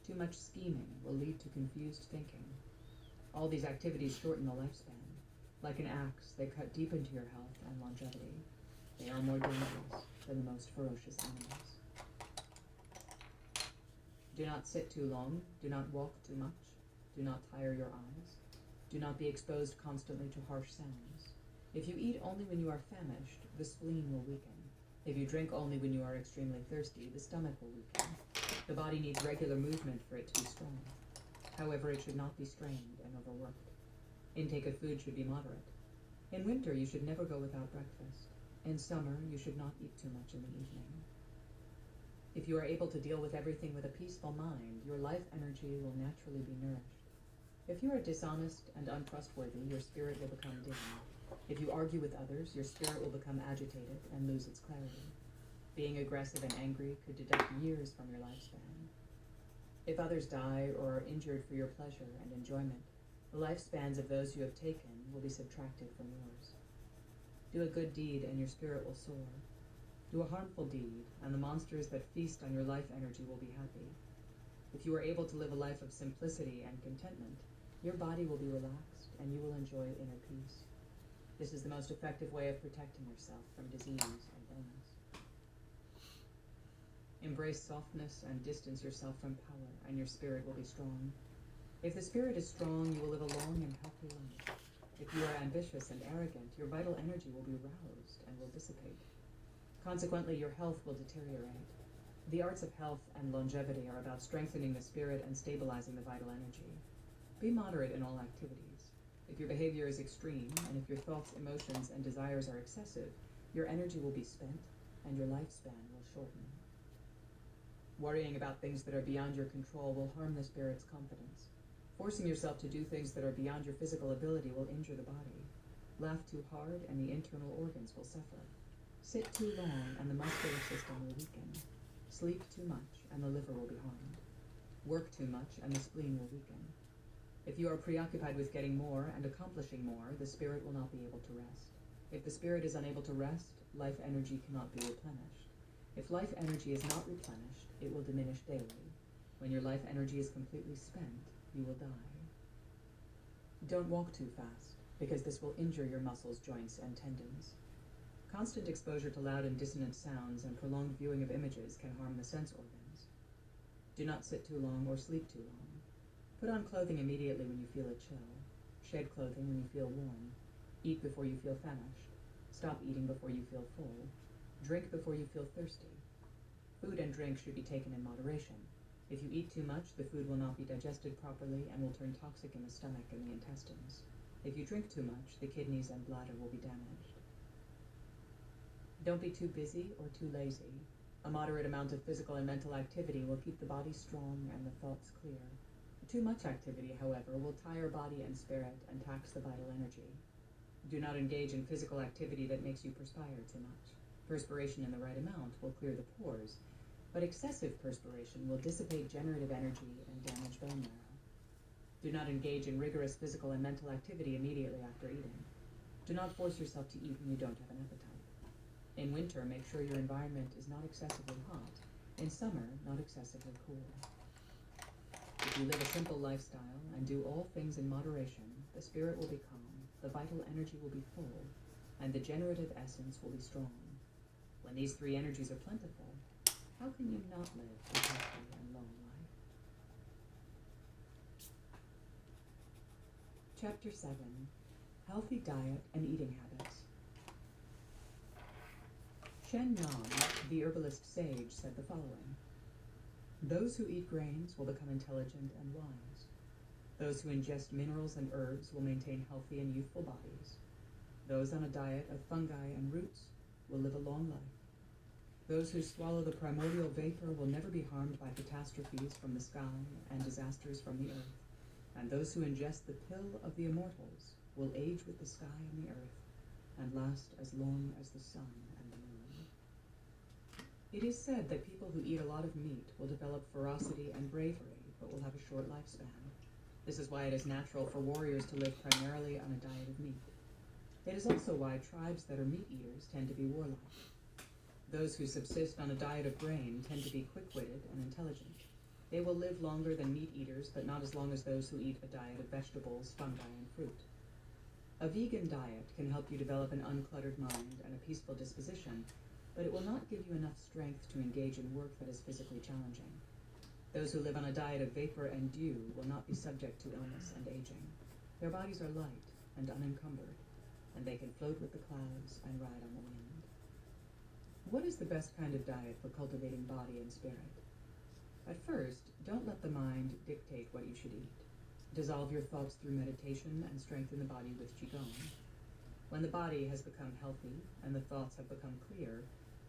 Too much scheming will lead to confused thinking. All these activities shorten the lifespan. Like an axe, they cut deep into your health and longevity. They are more dangerous than the most ferocious animals. Do not sit too long. Do not walk too much. Do not tire your eyes. Do not be exposed constantly to harsh sounds. If you eat only when you are famished, the spleen will weaken. If you drink only when you are extremely thirsty, the stomach will weaken. The body needs regular movement for it to be strong. However, it should not be strained and overworked. Intake of food should be moderate. In winter, you should never go without breakfast. In summer, you should not eat too much in the evening. If you are able to deal with everything with a peaceful mind, your life energy will naturally be nourished. If you are dishonest and untrustworthy, your spirit will become dim. If you argue with others, your spirit will become agitated and lose its clarity. Being aggressive and angry could deduct years from your lifespan. If others die or are injured for your pleasure and enjoyment, the lifespans of those you have taken will be subtracted from yours. Do a good deed and your spirit will soar. Do a harmful deed, and the monsters that feast on your life energy will be happy. If you are able to live a life of simplicity and contentment, your body will be relaxed and you will enjoy inner peace. This is the most effective way of protecting yourself from disease and illness. Embrace softness and distance yourself from power, and your spirit will be strong. If the spirit is strong, you will live a long and healthy life. If you are ambitious and arrogant, your vital energy will be roused and will dissipate. Consequently, your health will deteriorate. The arts of health and longevity are about strengthening the spirit and stabilizing the vital energy. Be moderate in all activities. If your behavior is extreme, and if your thoughts, emotions, and desires are excessive, your energy will be spent, and your lifespan will shorten. Worrying about things that are beyond your control will harm the spirit's confidence. Forcing yourself to do things that are beyond your physical ability will injure the body. Laugh too hard, and the internal organs will suffer. Sit too long, and the muscular system will weaken. Sleep too much, and the liver will be harmed. Work too much, and the spleen will weaken. If you are preoccupied with getting more and accomplishing more, the spirit will not be able to rest. If the spirit is unable to rest, life energy cannot be replenished. If life energy is not replenished, it will diminish daily. When your life energy is completely spent, you will die. Don't walk too fast, because this will injure your muscles, joints, and tendons. Constant exposure to loud and dissonant sounds and prolonged viewing of images can harm the sense organs. Do not sit too long or sleep too long. Put on clothing immediately when you feel a chill. Shed clothing when you feel warm. Eat before you feel famished. Stop eating before you feel full. Drink before you feel thirsty. Food and drink should be taken in moderation. If you eat too much, the food will not be digested properly and will turn toxic in the stomach and the intestines. If you drink too much, the kidneys and bladder will be damaged. Don't be too busy or too lazy. A moderate amount of physical and mental activity will keep the body strong and the thoughts clear. Too much activity, however, will tire body and spirit and tax the vital energy. Do not engage in physical activity that makes you perspire too much. Perspiration in the right amount will clear the pores, but excessive perspiration will dissipate generative energy and damage bone marrow. Do not engage in rigorous physical and mental activity immediately after eating. Do not force yourself to eat when you don't have an appetite. In winter, make sure your environment is not excessively hot. In summer, not excessively cool. If you live a simple lifestyle and do all things in moderation, the spirit will be calm, the vital energy will be full, and the generative essence will be strong. When these three energies are plentiful, how can you not live a healthy and long life? Chapter 7. Healthy Diet and Eating Habits. Shen Nan, the herbalist sage, said the following: "Those who eat grains will become intelligent and wise. Those who ingest minerals and herbs will maintain healthy and youthful bodies. Those on a diet of fungi and roots will live a long life. Those who swallow the primordial vapor will never be harmed by catastrophes from the sky and disasters from the earth. And those who ingest the pill of the immortals will age with the sky and the earth, and last as long as the sun and the moon." It is said that people who eat a lot of meat will develop ferocity and bravery, but will have a short lifespan. This is why it is natural for warriors to live primarily on a diet of meat. It is also why tribes that are meat eaters tend to be warlike. Those who subsist on a diet of grain tend to be quick-witted and intelligent. They will live longer than meat eaters, but not as long as those who eat a diet of vegetables, fungi, and fruit. A vegan diet can help you develop an uncluttered mind and a peaceful disposition, but it will not give you enough strength to engage in work that is physically challenging. Those who live on a diet of vapor and dew will not be subject to illness and aging. Their bodies are light and unencumbered, and they can float with the clouds and ride on the wind. What is the best kind of diet for cultivating body and spirit? At first, don't let the mind dictate what you should eat. Dissolve your thoughts through meditation and strengthen the body with Qigong. When the body has become healthy and the thoughts have become clear,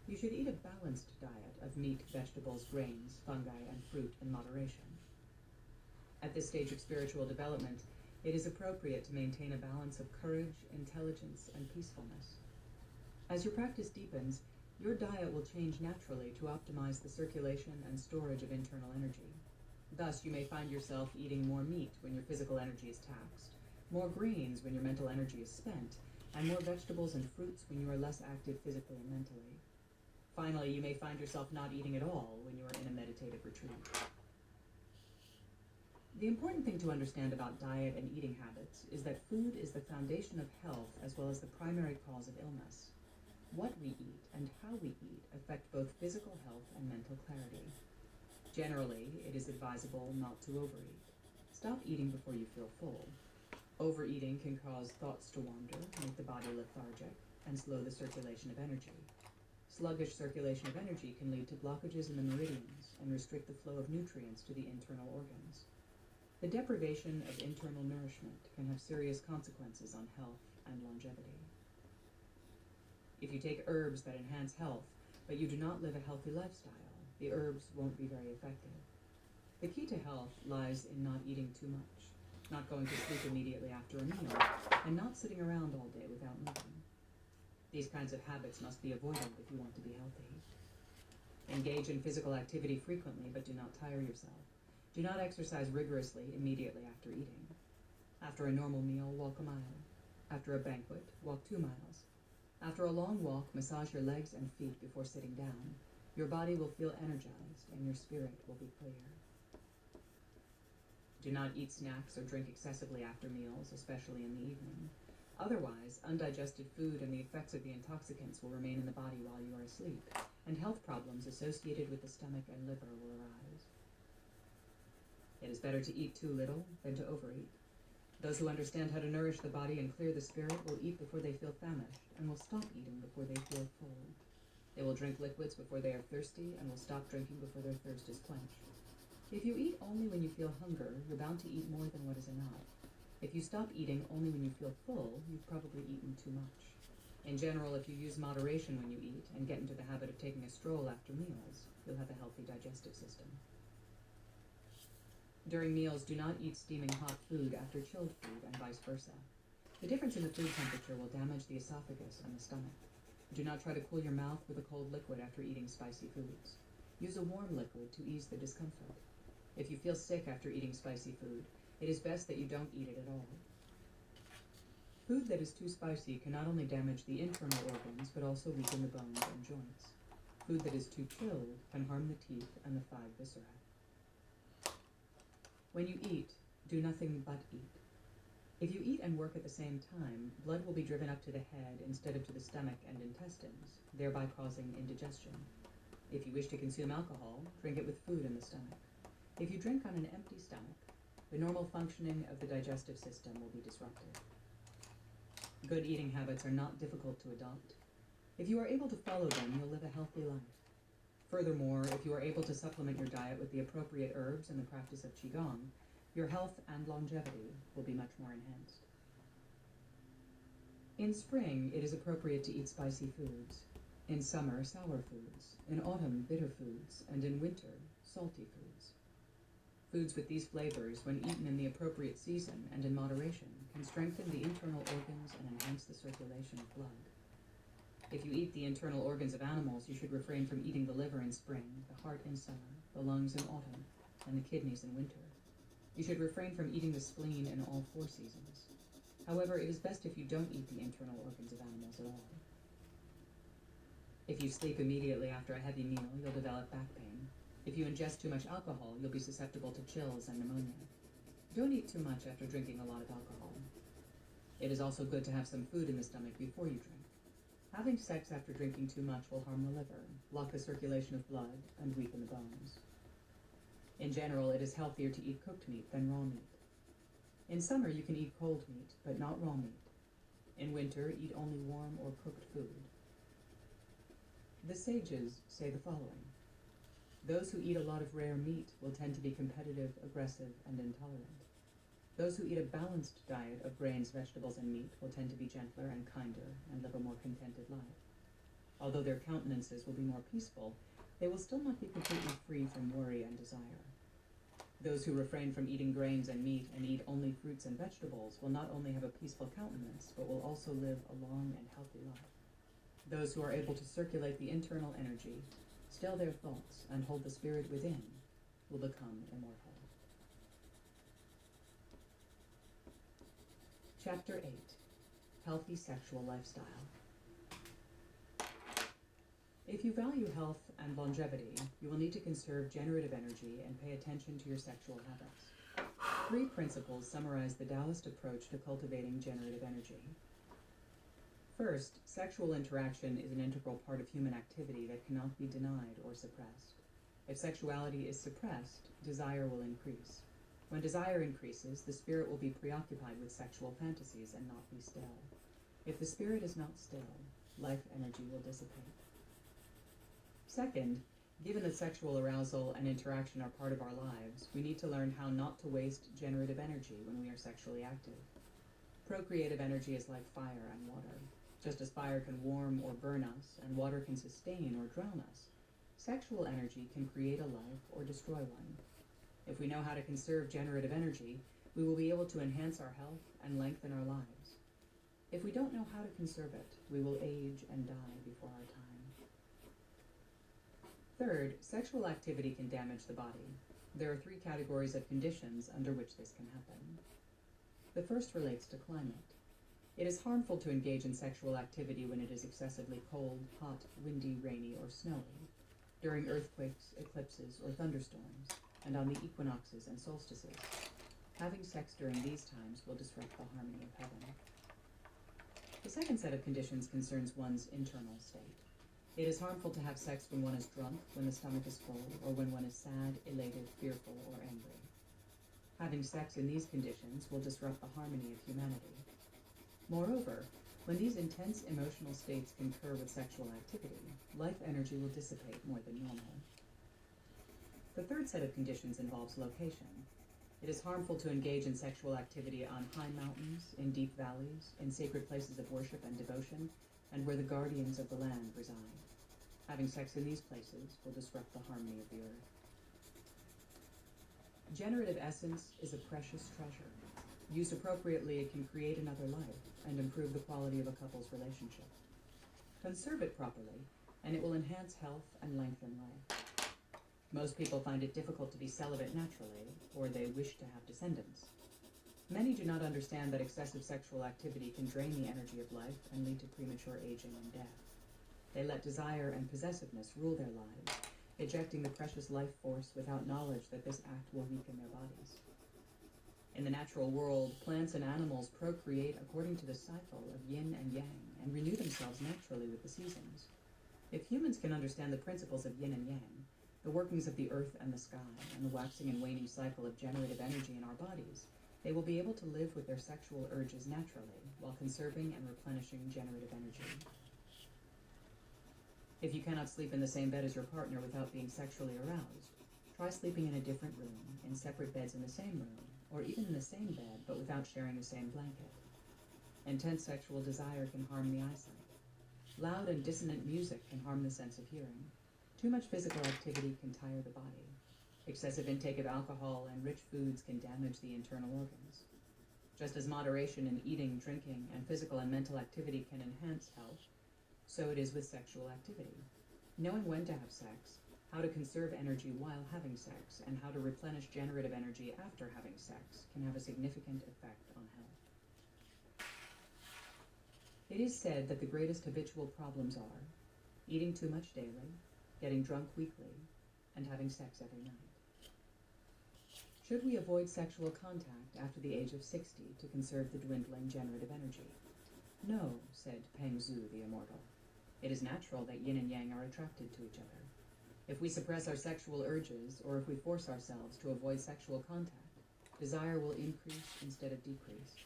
you should eat a balanced diet of meat, vegetables, grains, fungi, and fruit in moderation. At this stage of spiritual development, it is appropriate to maintain a balance of courage, intelligence, and peacefulness. As your practice deepens, your diet will change naturally to optimize the circulation and storage of internal energy. Thus, you may find yourself eating more meat when your physical energy is taxed, more grains when your mental energy is spent, and more vegetables and fruits when you are less active physically and mentally. Finally, you may find yourself not eating at all when you are in a meditative retreat. The important thing to understand about diet and eating habits is that food is the foundation of health as well as the primary cause of illness. What we eat and how we eat affect both physical health and mental clarity. Generally, it is advisable not to overeat. Stop eating before you feel full. Overeating can cause thoughts to wander, make the body lethargic, and slow the circulation of energy. Sluggish circulation of energy can lead to blockages in the meridians and restrict the flow of nutrients to the internal organs. The deprivation of internal nourishment can have serious consequences on health and longevity. If you take herbs that enhance health, but you do not live a healthy lifestyle, the herbs won't be very effective. The key to health lies in not eating too much, not going to sleep immediately after a meal, and not sitting around all day without moving. These kinds of habits must be avoided if you want to be healthy. Engage in physical activity frequently, but do not tire yourself. Do not exercise rigorously immediately after eating. After a normal meal, walk a mile. After a banquet, walk 2 miles. After a long walk, massage your legs and feet before sitting down. Your body will feel energized and your spirit will be clear. Do not eat snacks or drink excessively after meals, especially in the evening. Otherwise, undigested food and the effects of the intoxicants will remain in the body while you are asleep, and health problems associated with the stomach and liver will arise. It is better to eat too little than to overeat. Those who understand how to nourish the body and clear the spirit will eat before they feel famished, and will stop eating before they feel full. They will drink liquids before they are thirsty, and will stop drinking before their thirst is quenched. If you eat only when you feel hunger, you're bound to eat more than what is enough. If you stop eating only when you feel full, you've probably eaten too much. In general, if you use moderation when you eat and get into the habit of taking a stroll after meals, you'll have a healthy digestive system. During meals, do not eat steaming hot food after chilled food, and vice versa. The difference in the food temperature will damage the esophagus and the stomach. Do not try to cool your mouth with a cold liquid after eating spicy foods. Use a warm liquid to ease the discomfort. If you feel sick after eating spicy food, it is best that you don't eat it at all. Food that is too spicy can not only damage the internal organs, but also weaken the bones and joints. Food that is too chilled can harm the teeth and the 5 viscera. When you eat, do nothing but eat. If you eat and work at the same time, blood will be driven up to the head instead of to the stomach and intestines, thereby causing indigestion. If you wish to consume alcohol, drink it with food in the stomach. If you drink on an empty stomach, the normal functioning of the digestive system will be disrupted. Good eating habits are not difficult to adopt. If you are able to follow them, you'll live a healthy life. Furthermore, if you are able to supplement your diet with the appropriate herbs and the practice of Qigong, your health and longevity will be much more enhanced. In spring, it is appropriate to eat spicy foods. In summer, sour foods. In autumn, bitter foods. And in winter, salty foods. Foods with these flavors, when eaten in the appropriate season and in moderation, can strengthen the internal organs and enhance the circulation of blood. If you eat the internal organs of animals, you should refrain from eating the liver in spring, the heart in summer, the lungs in autumn, and the kidneys in winter. You should refrain from eating the spleen in all 4 seasons. However, it is best if you don't eat the internal organs of animals at all. If you sleep immediately after a heavy meal, you'll develop back pain. If you ingest too much alcohol, you'll be susceptible to chills and pneumonia. Don't eat too much after drinking a lot of alcohol. It is also good to have some food in the stomach before you drink. Having sex after drinking too much will harm the liver, block the circulation of blood, and weaken the bones. In general, it is healthier to eat cooked meat than raw meat. In summer, you can eat cold meat, but not raw meat. In winter, eat only warm or cooked food. The sages say the following: those who eat a lot of rare meat will tend to be competitive, aggressive, and intolerant. Those who eat a balanced diet of grains, vegetables, and meat will tend to be gentler and kinder and live a more contented life. Although their countenances will be more peaceful, they will still not be completely free from worry and desire. Those who refrain from eating grains and meat and eat only fruits and vegetables will not only have a peaceful countenance, but will also live a long and healthy life. Those who are able to circulate the internal energy, still their thoughts, and hold the spirit within, will become immortal. Chapter 8. Healthy Sexual Lifestyle. If you value health and longevity, you will need to conserve generative energy and pay attention to your sexual habits. 3 principles summarize the Taoist approach to cultivating generative energy. First, sexual interaction is an integral part of human activity that cannot be denied or suppressed. If sexuality is suppressed, desire will increase. When desire increases, the spirit will be preoccupied with sexual fantasies and not be still. If the spirit is not still, life energy will dissipate. Second, given that sexual arousal and interaction are part of our lives, we need to learn how not to waste generative energy when we are sexually active. Procreative energy is like fire and water. Just as fire can warm or burn us, and water can sustain or drown us, sexual energy can create a life or destroy one. If we know how to conserve generative energy, we will be able to enhance our health and lengthen our lives. If we don't know how to conserve it, we will age and die before our time. Third, sexual activity can damage the body. There are 3 categories of conditions under which this can happen. The first relates to climate. It is harmful to engage in sexual activity when it is excessively cold, hot, windy, rainy, or snowy, during earthquakes, eclipses, or thunderstorms, and on the equinoxes and solstices. Having sex during these times will disrupt the harmony of heaven. The second set of conditions concerns one's internal state. It is harmful to have sex when one is drunk, when the stomach is full, or when one is sad, elated, fearful, or angry. Having sex in these conditions will disrupt the harmony of humanity. Moreover, when these intense emotional states concur with sexual activity, life energy will dissipate more than normal. The third set of conditions involves location. It is harmful to engage in sexual activity on high mountains, in deep valleys, in sacred places of worship and devotion, and where the guardians of the land reside. Having sex in these places will disrupt the harmony of the earth. Generative essence is a precious treasure. Used appropriately, it can create another life and improve the quality of a couple's relationship. Conserve it properly, and it will enhance health and lengthen life. Most people find it difficult to be celibate naturally, or they wish to have descendants. Many do not understand that excessive sexual activity can drain the energy of life and lead to premature aging and death. They let desire and possessiveness rule their lives, ejecting the precious life force without knowledge that this act will weaken their bodies. In the natural world, plants and animals procreate according to the cycle of yin and yang and renew themselves naturally with the seasons. If humans can understand the principles of yin and yang, the workings of the earth and the sky, and the waxing and waning cycle of generative energy in our bodies, they will be able to live with their sexual urges naturally while conserving and replenishing generative energy. If you cannot sleep in the same bed as your partner without being sexually aroused, try sleeping in a different room, in separate beds in the same room, or even in the same bed but without sharing the same blanket. Intense sexual desire can harm the eyesight. Loud and dissonant music can harm the sense of hearing. Too much physical activity can tire the body. Excessive intake of alcohol and rich foods can damage the internal organs. Just as moderation in eating, drinking, and physical and mental activity can enhance health, so it is with sexual activity. Knowing when to have sex, how to conserve energy while having sex, and how to replenish generative energy after having sex can have a significant effect on health. It is said that the greatest habitual problems are eating too much daily, getting drunk weekly, and having sex every night. Should we avoid sexual contact after the age of 60 to conserve the dwindling generative energy? No, said Peng Zhu the immortal. It is natural that yin and yang are attracted to each other. If we suppress our sexual urges, or if we force ourselves to avoid sexual contact, desire will increase instead of decrease.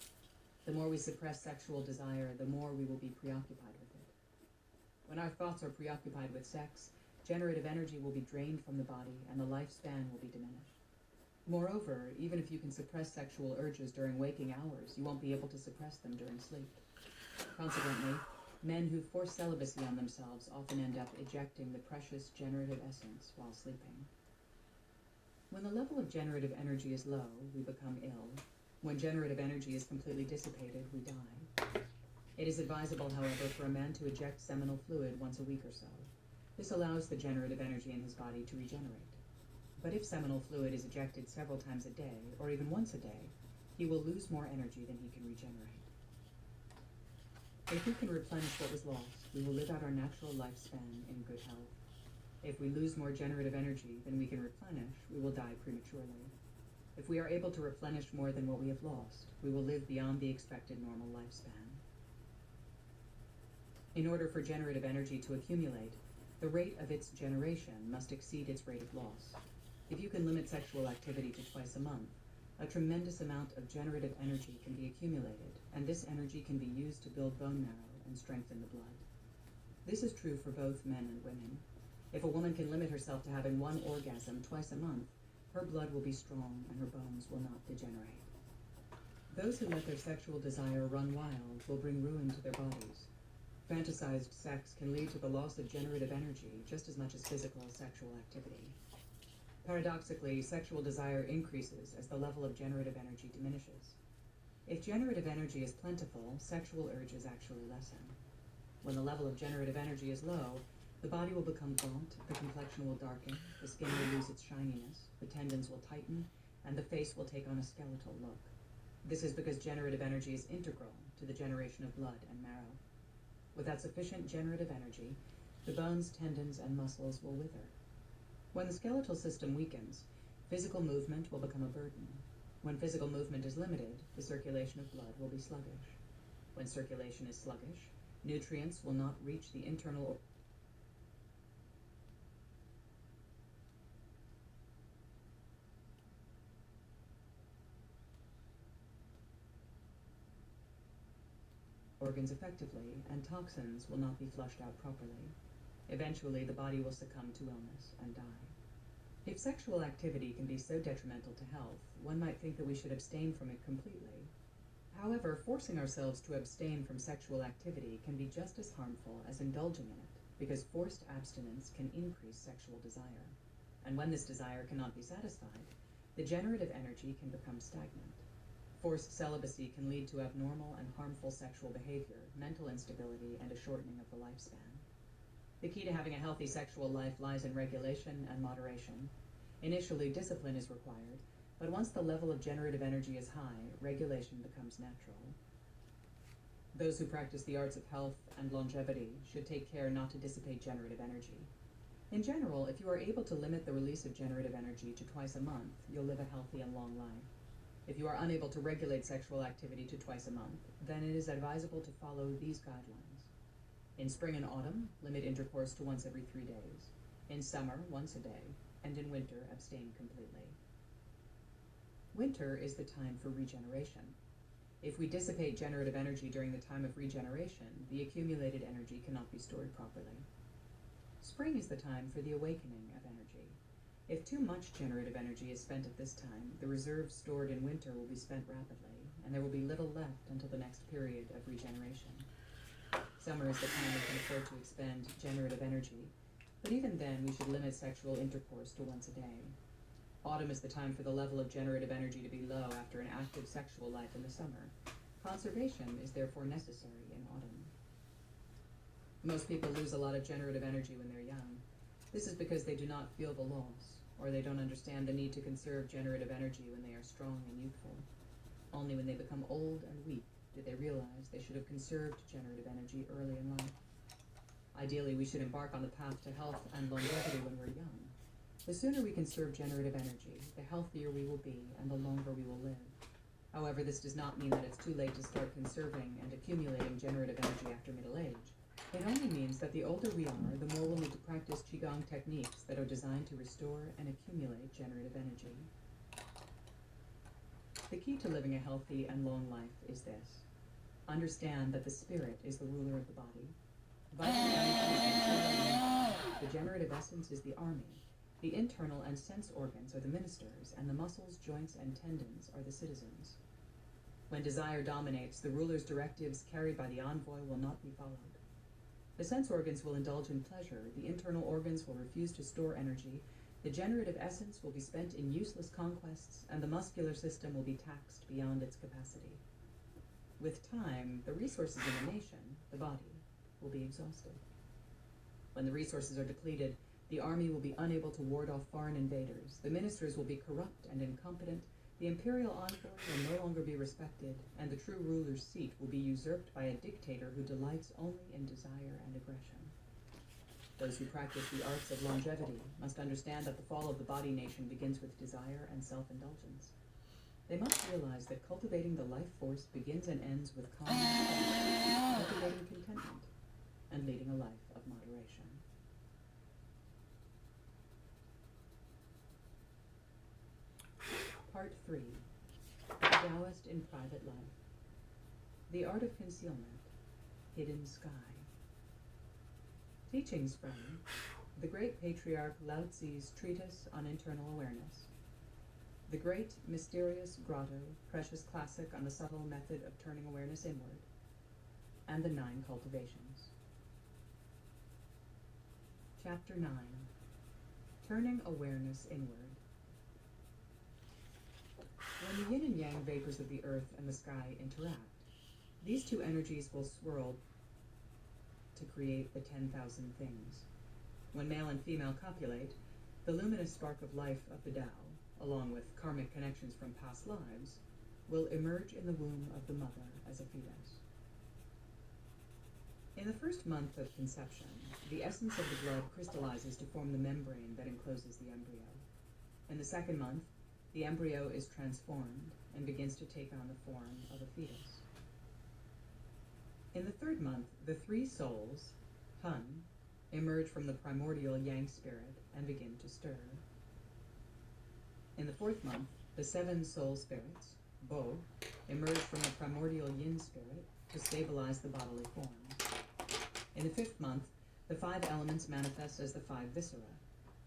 The more we suppress sexual desire, the more we will be preoccupied with it. When our thoughts are preoccupied with sex, generative energy will be drained from the body and the lifespan will be diminished. Moreover, even if you can suppress sexual urges during waking hours, you won't be able to suppress them during sleep. Consequently, men who force celibacy on themselves often end up ejecting the precious generative essence while sleeping. When the level of generative energy is low, we become ill. When generative energy is completely dissipated, we die. It is advisable, however, for a man to eject seminal fluid once a week or so. This allows the generative energy in his body to regenerate. But if seminal fluid is ejected several times a day, or even once a day, he will lose more energy than he can regenerate. If we can replenish what was lost, we will live out our natural lifespan in good health. If we lose more generative energy than we can replenish, we will die prematurely. If we are able to replenish more than what we have lost, we will live beyond the expected normal lifespan. In order for generative energy to accumulate, the rate of its generation must exceed its rate of loss. If you can limit sexual activity to twice a month, a tremendous amount of generative energy can be accumulated, and this energy can be used to build bone marrow and strengthen the blood. This is true for both men and women. If a woman can limit herself to having one orgasm twice a month, her blood will be strong and her bones will not degenerate. Those who let their sexual desire run wild will bring ruin to their bodies. Fantasized sex can lead to the loss of generative energy just as much as physical sexual activity. Paradoxically, sexual desire increases as the level of generative energy diminishes. If generative energy is plentiful, sexual urges actually lessen. When the level of generative energy is low, the body will become gaunt, the complexion will darken, the skin will lose its shininess, the tendons will tighten, and the face will take on a skeletal look. This is because generative energy is integral to the generation of blood and marrow. Without sufficient generative energy, the bones, tendons, and muscles will wither. When the skeletal system weakens, physical movement will become a burden. When physical movement is limited, the circulation of blood will be sluggish. When circulation is sluggish, nutrients will not reach the internal organs effectively, and toxins will not be flushed out properly. Eventually, the body will succumb to illness and die. If sexual activity can be so detrimental to health, one might think that we should abstain from it completely. However, forcing ourselves to abstain from sexual activity can be just as harmful as indulging in it, because forced abstinence can increase sexual desire. And when this desire cannot be satisfied, the generative energy can become stagnant. Forced celibacy can lead to abnormal and harmful sexual behavior, mental instability, and a shortening of the lifespan. The key to having a healthy sexual life lies in regulation and moderation. Initially, discipline is required, but once the level of generative energy is high, regulation becomes natural. Those who practice the arts of health and longevity should take care not to dissipate generative energy. In general, if you are able to limit the release of generative energy to twice a month, you'll live a healthy and long life. If you are unable to regulate sexual activity to twice a month, then it is advisable to follow these guidelines. In spring and autumn, limit intercourse to once every 3 days. In summer, once a day. And in winter, abstain completely. Winter is the time for regeneration. If we dissipate generative energy during the time of regeneration, the accumulated energy cannot be stored properly. Spring is the time for the awakening of energy. If too much generative energy is spent at this time, the reserves stored in winter will be spent rapidly, and there will be little left until the next period of regeneration. Summer is the time we can afford to expend generative energy, but even then we should limit sexual intercourse to once a day. Autumn is the time for the level of generative energy to be low after an active sexual life in the summer. Conservation is therefore necessary in autumn. Most people lose a lot of generative energy when they're young. This is because they do not feel the loss, or they don't understand the need to conserve generative energy when they are strong and youthful. Only when they become old and weak do they realize they should have conserved generative energy early in life. Ideally, we should embark on the path to health and longevity when we're young. The sooner we conserve generative energy, the healthier we will be and the longer we will live. However, this does not mean that it's too late to start conserving and accumulating generative energy after middle age. It only means that the older we are, the more we'll need to practice Qigong techniques that are designed to restore and accumulate generative energy. The key to living a healthy and long life is this. Understand that the spirit is the ruler of the body. Vital energy is the internal. The generative essence is the army. The internal and sense organs are the ministers, and the muscles, joints, and tendons are the citizens. When desire dominates, the ruler's directives carried by the envoy will not be followed. The sense organs will indulge in pleasure, the internal organs will refuse to store energy, the generative essence will be spent in useless conquests, and the muscular system will be taxed beyond its capacity. With time, the resources in the nation, the body, will be exhausted. When the resources are depleted, the army will be unable to ward off foreign invaders, the ministers will be corrupt and incompetent, the imperial envoy will no longer be respected, and the true ruler's seat will be usurped by a dictator who delights only in desire and aggression. Those who practice the arts of longevity must understand that the fall of the body nation begins with desire and self-indulgence. They must realize that cultivating the life force begins and ends with calm and cultivating contentment, and leading a life of moderation. Part 3. The Taoist in Private Life. The Art of Concealment. Hidden Sky. Teachings from the Great Patriarch Lao Tzu's Treatise on Internal Awareness. The Great Mysterious Grotto, Precious Classic on the Subtle Method of Turning Awareness Inward. And the 9 Cultivations. Chapter 9. Turning Awareness Inward. When the yin and yang vapors of the earth and the sky interact, these two energies will swirl to create the 10,000 things. When male and female copulate, the luminous spark of life of the Tao, along with karmic connections from past lives, will emerge in the womb of the mother as a fetus. In the first month of conception, the essence of the blood crystallizes to form the membrane that encloses the embryo. In the second month, the embryo is transformed and begins to take on the form of a fetus. In the third month, the three souls, Hun, emerge from the primordial Yang spirit and begin to stir. In the fourth month, the seven soul spirits, Bo, emerge from the primordial Yin spirit to stabilize the bodily form. In the fifth month, the five elements manifest as the five viscera: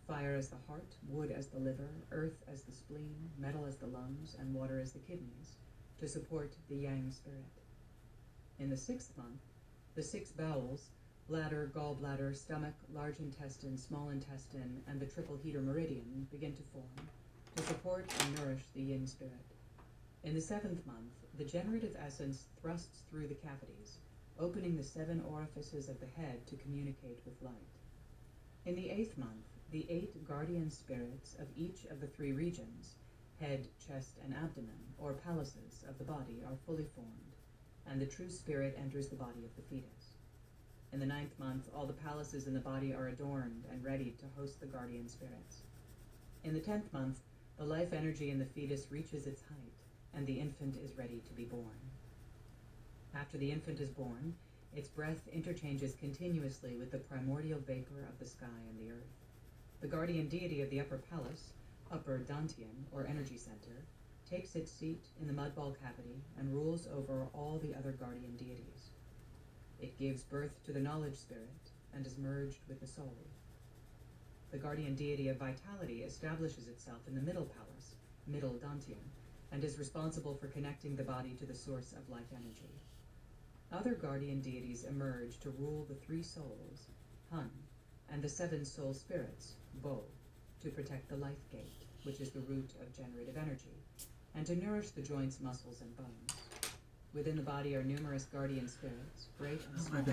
fire as the heart, wood as the liver, earth as the spleen, metal as the lungs, and water as the kidneys, to support the Yang spirit. In the sixth month, the six bowels, bladder, gallbladder, stomach, large intestine, small intestine, and the triple heater meridian begin to form to support and nourish the Yin spirit. In the seventh month, the generative essence thrusts through the cavities, opening the seven orifices of the head to communicate with light. In the eighth month, the 8 guardian spirits of each of the 3 regions, head, chest, and abdomen, or palaces of the body, are fully formed, and the true spirit enters the body of the fetus. In the 9th month, all the palaces in the body are adorned and ready to host the guardian spirits. In the 10th month, the life energy in the fetus reaches its height, and the infant is ready to be born. After the infant is born, its breath interchanges continuously with the primordial vapor of the sky and the earth. The guardian deity of the upper palace, upper dantian, or energy center, takes its seat in the mudball cavity and rules over all the other guardian deities. It gives birth to the knowledge spirit and is merged with the soul. The guardian deity of vitality establishes itself in the middle palace, middle dantian, and is responsible for connecting the body to the source of life energy. Other guardian deities emerge to rule the 3 souls, Hun, and the 7 soul spirits, Bo, to protect the life gate, which is the root of generative energy, and to nourish the joints, muscles, and bones. Within the body are numerous guardian spirits, great and small, to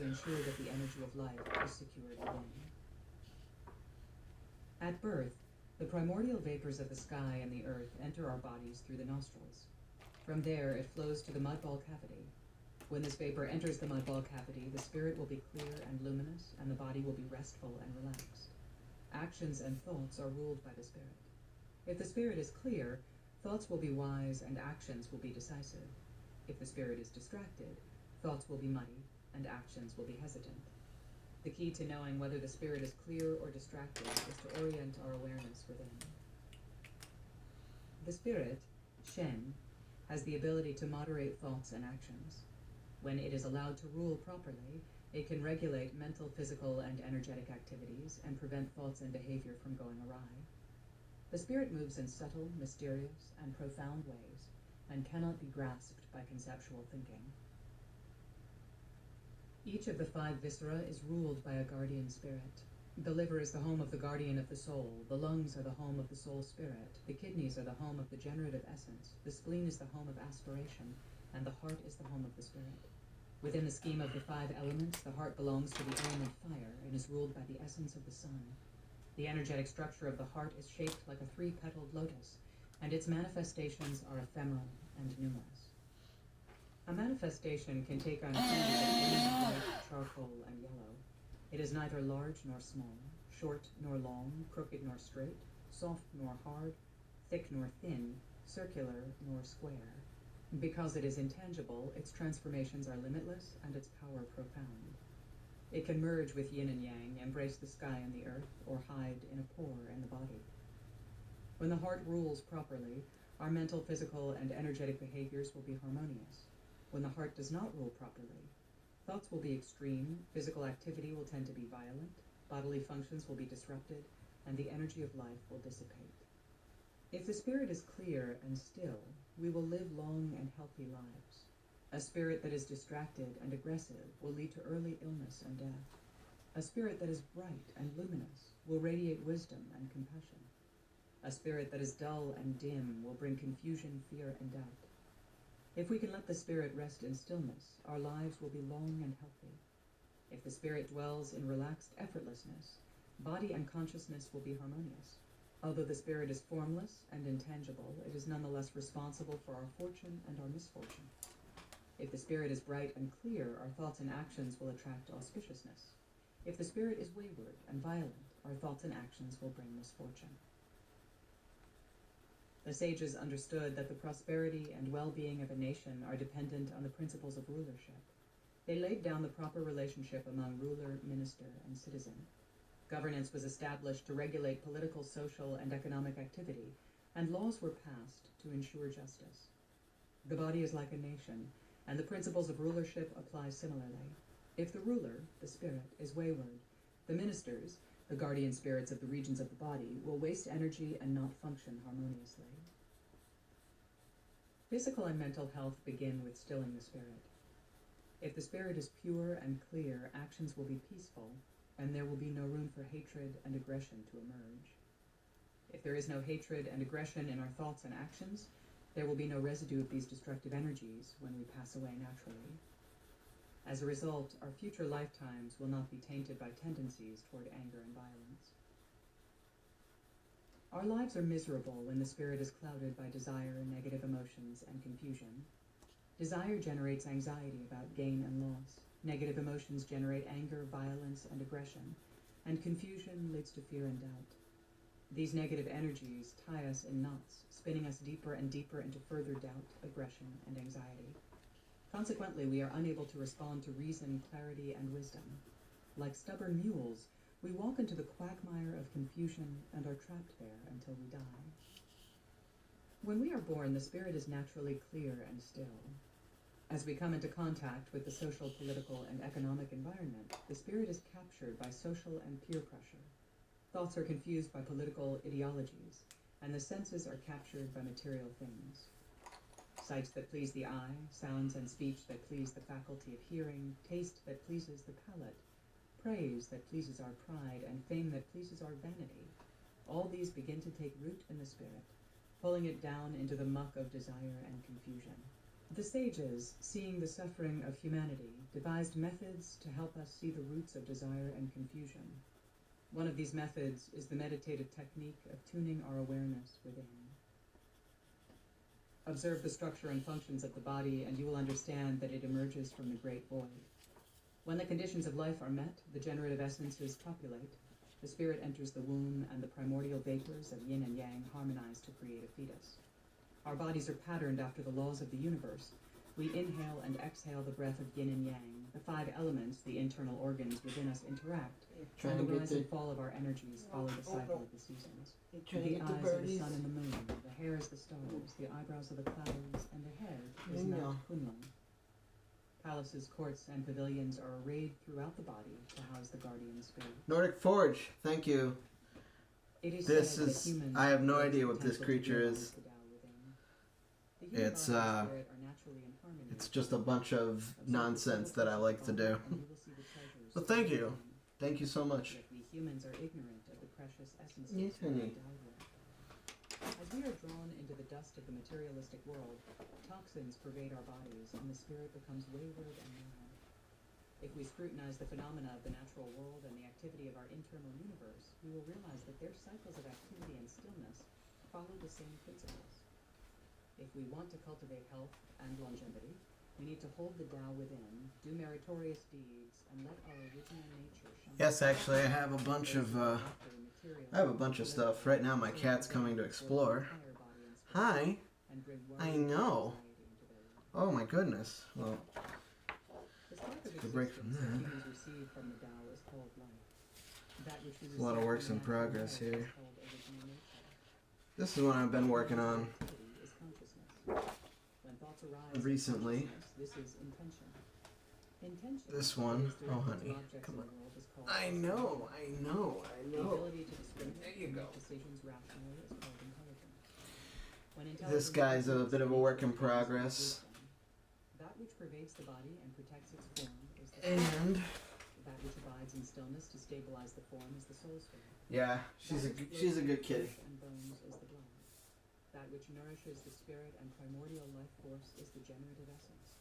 ensure that the energy of life is secured within. At birth, the primordial vapors of the sky and the earth enter our bodies through the nostrils. From there, it flows to the mudball cavity. When this vapor enters the mudball cavity, the spirit will be clear and luminous, and the body will be restful and relaxed. Actions and thoughts are ruled by the spirit. If the spirit is clear, thoughts will be wise and actions will be decisive. If the spirit is distracted, thoughts will be muddy and actions will be hesitant. The key to knowing whether the spirit is clear or distracted is to orient our awareness within. The spirit, Shen, has the ability to moderate thoughts and actions. When it is allowed to rule properly, it can regulate mental, physical, and energetic activities and prevent thoughts and behavior from going awry. The spirit moves in subtle, mysterious, and profound ways and cannot be grasped by conceptual thinking. Each of the 5 viscera is ruled by a guardian spirit. The liver is the home of the guardian of the soul, the lungs are the home of the soul spirit, the kidneys are the home of the generative essence, the spleen is the home of aspiration, and the heart is the home of the spirit. Within the scheme of the 5 elements, the heart belongs to the element fire and is ruled by the essence of the sun. The energetic structure of the heart is shaped like a 3-petaled lotus, and its manifestations are ephemeral and numerous. A manifestation can take on hues of green, white, charcoal, and yellow. It is neither large nor small, short nor long, crooked nor straight, soft nor hard, thick nor thin, circular nor square. Because it is intangible, its transformations are limitless and its power profound. It can merge with yin and yang, embrace the sky and the earth, or hide in a pore in the body. When the heart rules properly, our mental, physical, and energetic behaviors will be harmonious. When the heart does not rule properly, thoughts will be extreme, physical activity will tend to be violent, bodily functions will be disrupted, and the energy of life will dissipate. If the spirit is clear and still, we will live long and healthy lives. A spirit that is distracted and aggressive will lead to early illness and death. A spirit that is bright and luminous will radiate wisdom and compassion. A spirit that is dull and dim will bring confusion, fear, and doubt. If we can let the spirit rest in stillness, our lives will be long and healthy. If the spirit dwells in relaxed effortlessness, body and consciousness will be harmonious. Although the spirit is formless and intangible, it is nonetheless responsible for our fortune and our misfortune. If the spirit is bright and clear, our thoughts and actions will attract auspiciousness. If the spirit is wayward and violent, our thoughts and actions will bring misfortune. The sages understood that the prosperity and well-being of a nation are dependent on the principles of rulership. They laid down the proper relationship among ruler, minister, and citizen. Governance was established to regulate political, social, and economic activity, and laws were passed to ensure justice. The body is like a nation, and the principles of rulership apply similarly. If the ruler, the spirit, is wayward, the ministers, the guardian spirits of the regions of the body, will waste energy and not function harmoniously. Physical and mental health begin with stilling the spirit. If the spirit is pure and clear, actions will be peaceful, and there will be no room for hatred and aggression to emerge. If there is no hatred and aggression in our thoughts and actions, there will be no residue of these destructive energies when we pass away naturally. As a result, our future lifetimes will not be tainted by tendencies toward anger and violence. Our lives are miserable when the spirit is clouded by desire, negative emotions, and confusion. Desire generates anxiety about gain and loss. Negative emotions generate anger, violence, and aggression, and confusion leads to fear and doubt. These negative energies tie us in knots, spinning us deeper and deeper into further doubt, aggression, and anxiety. Consequently, we are unable to respond to reason, clarity, and wisdom. Like stubborn mules, we walk into the quagmire of confusion and are trapped there until we die. When we are born, the spirit is naturally clear and still. As we come into contact with the social, political, and economic environment, the spirit is captured by social and peer pressure. Thoughts are confused by political ideologies, and the senses are captured by material things. Sights that please the eye, sounds and speech that please the faculty of hearing, taste that pleases the palate, praise that pleases our pride, and fame that pleases our vanity. All these begin to take root in the spirit, pulling it down into the muck of desire and confusion. The sages, seeing the suffering of humanity, devised methods to help us see the roots of desire and confusion. One of these methods is the meditative technique of tuning our awareness within. Observe the structure and functions of the body, and you will understand that it emerges from the great void. When the conditions of life are met, the generative essences populate, the spirit enters the womb, and the primordial vapors of yin and yang harmonize to create a fetus. Our bodies are patterned after the laws of the universe. We inhale and exhale the breath of yin and yang. The 5 elements, the internal organs within us, interact, and the rise and fall of our energies follow the cycle of the seasons. The eyes are the sun and the moon, the hair is the stars, the eyebrows are the clouds, and the head is Mount Kunlun. Palaces, courts, and pavilions are arrayed throughout the body to house the guardian spirit. Nordic Forge, thank you. This is, I have no idea what this creature is. It's just a bunch of nonsense that I like to do. But thank you. Thank you so much. We humans are ignorant of the precious essences we are endowed with. As we are drawn into the dust of the materialistic world, toxins pervade our bodies, and the spirit becomes wayward and narrow. If we scrutinize the phenomena of the natural world and the activity of our internal universe, we will realize that their cycles of activity and stillness follow the same principles. If we want to cultivate health and longevity, we need to hold the Tao within, do meritorious deeds, and let our original nature shine. Yes, actually, I have a bunch of stuff. Right now, my cat's coming to explore. Hi. I know. Oh my goodness. Well, take a break from that. There's a lot of works in progress here. This is one I've been working on recently. This one. Oh, honey. Come on. I know. There you go. This guy's a bit of a work in progress. That which pervades the body and protects its form is the And that which abides in stillness to stabilize the form is the soul spirit. yeah, she's a good kitty. And bones is the blood. That which nourishes the spirit and primordial life force is the generative essence.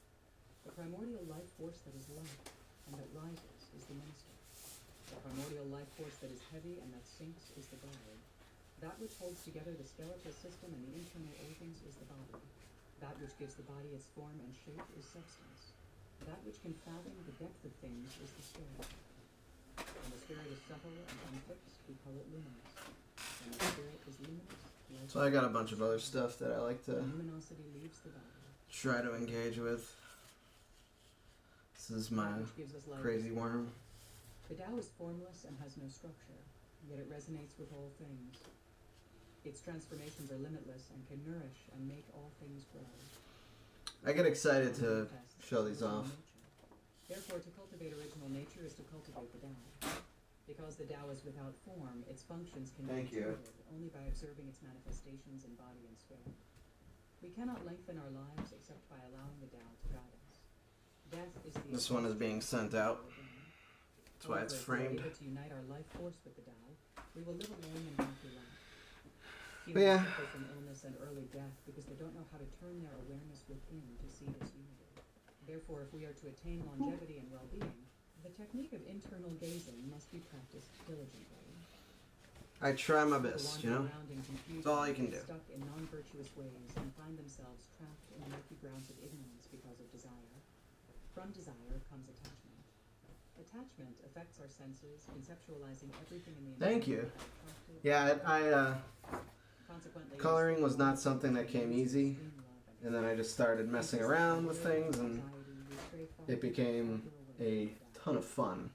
The primordial life force that is light and that rises is the minister. The primordial life force that is heavy and that sinks is the guide. That which holds together the skeletal system and the internal organs is the body. That which gives the body its form and shape is substance. That which can fathom the depth of things is the spirit. When the spirit is subtle and unfixed, we call it luminous. When the spirit is luminous, So I got a bunch of other stuff that I like to luminosity leaves the body. try to engage with. This is my that which gives us life. crazy worm. The Tao is formless and has no structure, yet it resonates with all things. Its transformations are limitless and can nourish and make all things grow. I get excited to show these off. Therefore, to cultivate original nature is to cultivate the Tao. Because the Tao is without form, its functions can be intuited only by observing its manifestations in body and spirit. We cannot lengthen our lives except by allowing the Tao to guide us. Death is the This one is being sent out. That's why it's framed. If we are able to unite our life force with the Tao, we will live a long and healthy life. But yeah. Humans suffer from illness and early death because they don't know how to turn their awareness within to see this unity. Therefore, if we are to attain longevity and well-being, the technique of internal gazing must be practiced diligently. I try my best, you know? That's all you can do. Stuck in non-virtuous ways and find themselves trapped in murky grounds of ignorance because of desire. From desire comes attachment. Attachment affects our senses, conceptualizing everything in the Thank you. Yeah, coloring was not something that came easy, and then I just started messing around with things, and it became a ton of fun.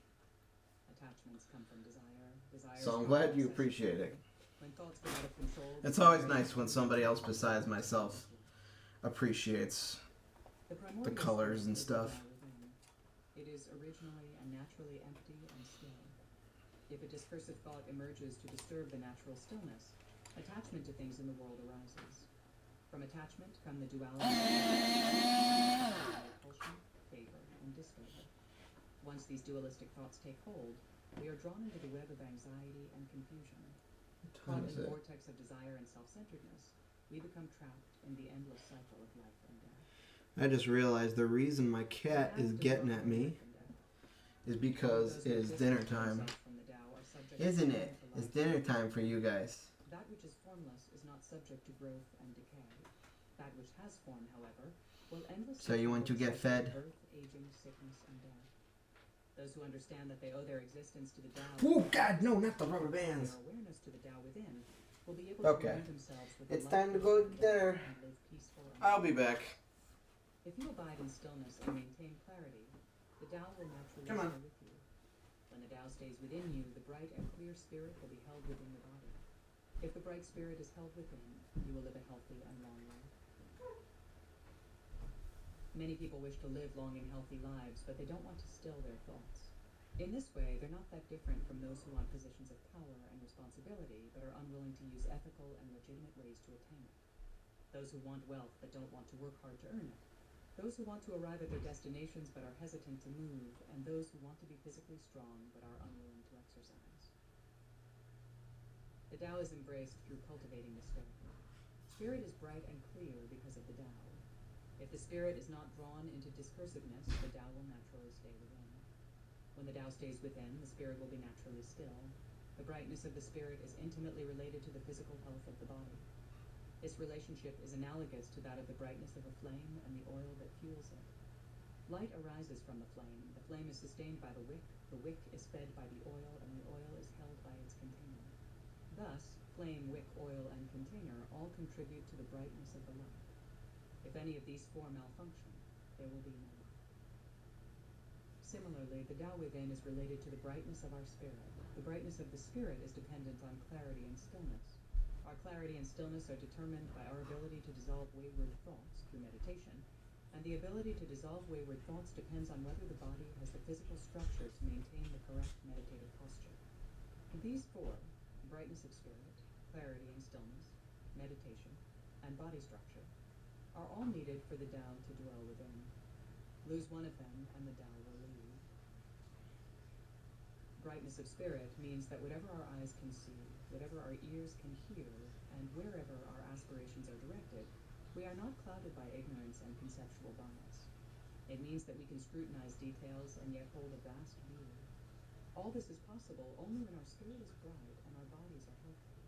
So I'm glad you appreciate it. It's always nice when somebody else besides myself appreciates the colors and stuff. It is originally and naturally empty and still. If a discursive thought emerges to disturb the natural stillness, attachment to things in the world arises. From attachment come the duality of repulsion, favor, and disfavor. Once these dualistic thoughts take hold, we are drawn into the web of anxiety and confusion. Caught in the vortex of desire and self-centeredness, we become trapped in the endless cycle of life and death. I just realized the reason my cat is getting at me is because it is dinner time. Isn't it? It's dinner time for you guys. That which is formless is not subject to growth and decay. That which has form, however, will endlessly. So you want to get fed? Birth, aging, sickness, and death. Those who understand that they owe their existence to the Tao. Oh God, no, not the rubber bands. Their awareness to the Tao within will be able to unite themselves with it's time to go there. I'll be back. If you abide in stillness and maintain clarity, the Tao will naturally stay with you. When the Tao stays within you, the bright and clear spirit will be held within the body. If the bright spirit is held within, you will live a healthy and long life. Many people wish to live long and healthy lives, but they don't want to still their thoughts. In this way, they're not that different from those who want positions of power and responsibility, but are unwilling to use ethical and legitimate ways to attain it. Those who want wealth but don't want to work hard to earn it. Those who want to arrive at their destinations but are hesitant to move, and those who want to be physically strong but are unwilling to exercise. The Tao is embraced through cultivating the spirit. Spirit is bright and clear because of the Tao. If the spirit is not drawn into discursiveness, the Tao will naturally stay within. When the Tao stays within, the spirit will be naturally still. The brightness of the spirit is intimately related to the physical health of the body. This relationship is analogous to that of the brightness of a flame and the oil that fuels it. Light arises from the flame. The flame is sustained by the wick is fed by the oil, and the oil is held by its container. Thus, flame, wick, oil, and container all contribute to the brightness of the light. If any of these four malfunction, there will be no light. Similarly, the Tao within is related to the brightness of our spirit. The brightness of the spirit is dependent on clarity and stillness. Our clarity and stillness are determined by our ability to dissolve wayward thoughts through meditation, and the ability to dissolve wayward thoughts depends on whether the body has the physical structure to maintain the correct meditative posture. These four, brightness of spirit, clarity and stillness, meditation, and body structure, are all needed for the Tao to dwell within. Lose one of them, and the Tao will leave. Brightness of spirit means that whatever our eyes can see, whatever our ears can hear, and wherever our aspirations are directed, we are not clouded by ignorance and conceptual bias. It means that we can scrutinize details and yet hold a vast view. All this is possible only when our spirit is bright and our bodies are healthy.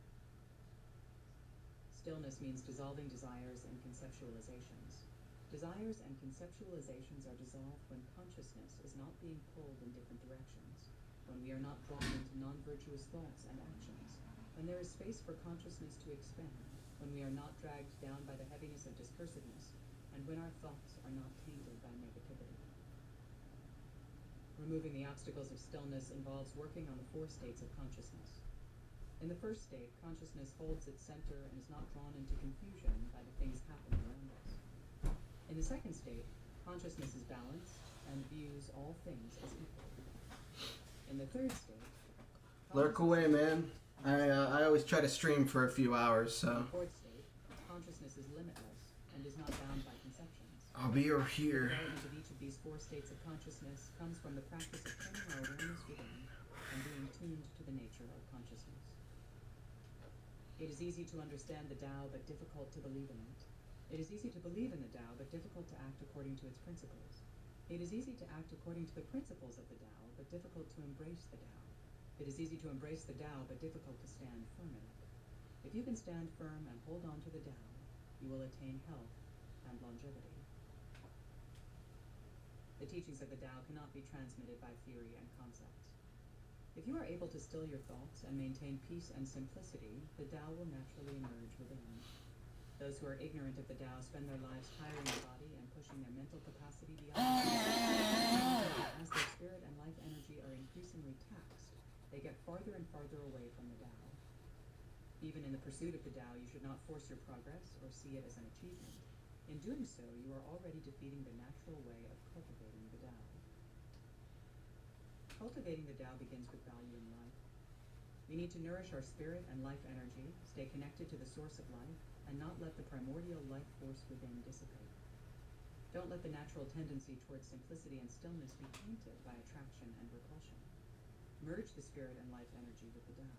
Stillness means dissolving desires and conceptualizations. Desires and conceptualizations are dissolved when consciousness is not being pulled in different directions, when we are not drawn into non-virtuous thoughts and actions, when there is space for consciousness to expand, when we are not dragged down by the heaviness of discursiveness, and when our thoughts are not tainted by negativity. Removing the obstacles of stillness involves working on the 4 states of consciousness. In the first state, consciousness holds its center and is not drawn into confusion by the things happening around us. In the second state, consciousness is balanced and views all things as equal. In the third state, Lurk away, man. I always try to stream for a few hours, in so the fourth state, consciousness is limitless and is not bound by conceptions. I'll be over The here. development of each of these 4 states of consciousness comes from the practice of training our awareness within and being tuned to the nature of consciousness. It is easy to understand the Tao, but difficult to believe in it. It is easy to believe in the Tao, but difficult to act according to its principles. It is easy to act according to the principles of the Tao, but difficult to embrace the Tao. It is easy to embrace the Tao, but difficult to stand firm in it. If you can stand firm and hold on to the Tao, you will attain health and longevity. The teachings of the Tao cannot be transmitted by theory and concepts. If you are able to still your thoughts and maintain peace and simplicity, the Tao will naturally emerge within. Those who are ignorant of the Tao spend their lives tiring the body and pushing their mental capacity beyond it. As their spirit and life energy are increasingly taxed, they get farther and farther away from the Tao. Even in the pursuit of the Tao, you should not force your progress or see it as an achievement. In doing so, you are already defeating the natural way of cultivating the Tao. Cultivating the Tao begins with value in life. We need to nourish our spirit and life energy, stay connected to the source of life, and not let the primordial life force within dissipate. Don't let the natural tendency towards simplicity and stillness be tainted by attraction and repulsion. Merge the spirit and life energy with the Tao.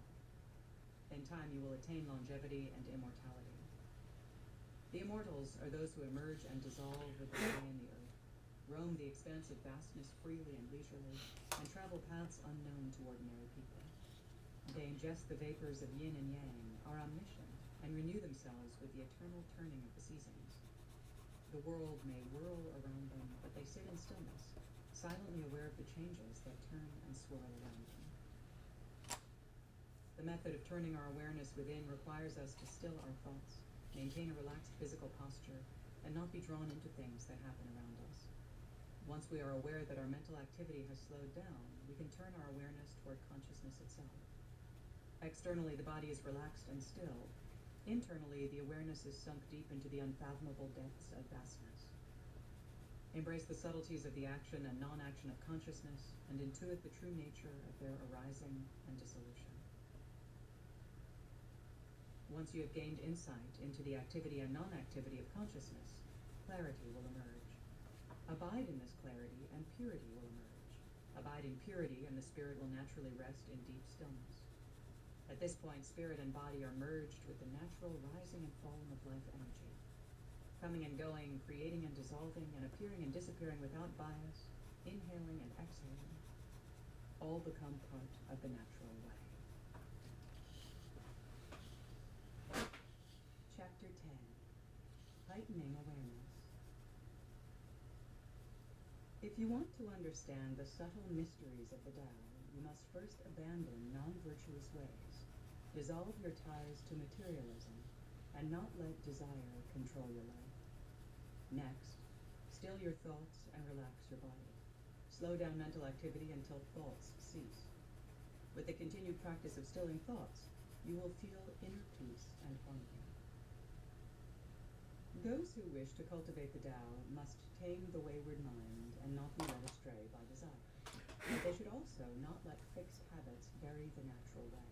In time, you will attain longevity and immortality. The immortals are those who emerge and dissolve with the sky and the earth, roam the expansive vastness freely and leisurely, and travel paths unknown to ordinary people. They ingest the vapors of yin and yang, are omniscient, and renew themselves with the eternal turning of the seasons. The world may whirl around them, but they sit in stillness, silently aware of the changes that turn and swirl around them. The method of turning our awareness within requires us to still our thoughts, maintain a relaxed physical posture, and not be drawn into things that happen around us. Once we are aware that our mental activity has slowed down, we can turn our awareness toward consciousness itself. Externally, the body is relaxed and still. Internally, the awareness is sunk deep into the unfathomable depths of vastness. Embrace the subtleties of the action and non-action of consciousness, and intuit the true nature of their arising and dissolution. Once you have gained insight into the activity and non-activity of consciousness, clarity will emerge. Abide in this clarity, and purity will emerge. Abide in purity, and the spirit will naturally rest in deep stillness. At this point, spirit and body are merged with the natural rising and falling of life energy. Coming and going, creating and dissolving, and appearing and disappearing without bias, inhaling and exhaling, all become part of the natural way. Chapter 10. Heightening Awareness. If you want to understand the subtle mysteries of the Tao, you must first abandon non-virtuous ways, dissolve your ties to materialism, and not let desire control your life. Next, still your thoughts and relax your body. Slow down mental activity until thoughts cease. With the continued practice of stilling thoughts, you will feel inner peace and harmony. Those who wish to cultivate the Tao must tame the wayward mind and not be led astray by desire. But they should also not let fixed habits bury the natural way.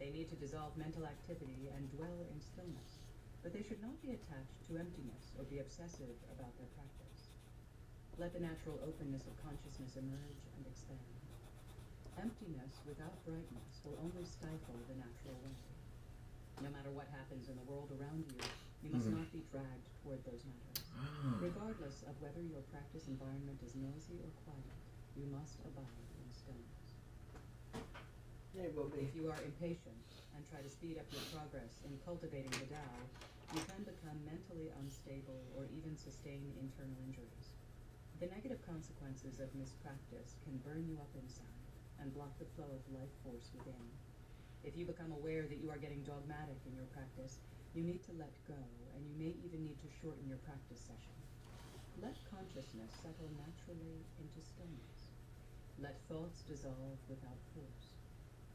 They need to dissolve mental activity and dwell in stillness, but they should not be attached to emptiness or be obsessive about their practice. Let the natural openness of consciousness emerge and expand. Emptiness without brightness will only stifle the natural way. No matter what happens in the world around you, you must not be dragged toward those matters. Regardless of whether your practice environment is noisy or quiet, you must abide in stillness. Hey, Bobby. If you are impatient and try to speed up your progress in cultivating the Tao, you can become mentally unstable or even sustain internal injuries. The negative consequences of mispractice can burn you up inside and block the flow of life force within. If you become aware that you are getting dogmatic in your practice, you need to let go, and you may even need to shorten your practice session. Let consciousness settle naturally into stillness. Let thoughts dissolve without force.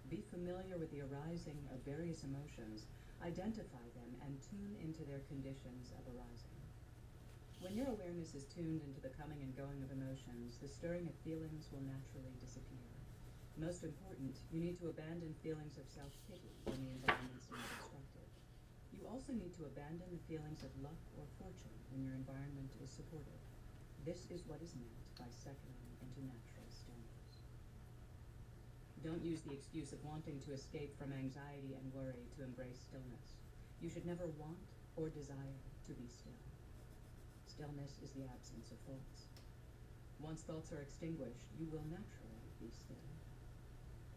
Be familiar with the arising of various emotions, identify them, and tune into their conditions of arising. When your awareness is tuned into the coming and going of emotions, the stirring of feelings will naturally disappear. Most important, you need to abandon feelings of self-pity when the environment seems obstructive. You also need to abandon the feelings of luck or fortune when your environment is supportive. This is what is meant by settling into natural stillness. Don't use the excuse of wanting to escape from anxiety and worry to embrace stillness. You should never want or desire to be still. Stillness is the absence of thoughts. Once thoughts are extinguished, you will naturally be still.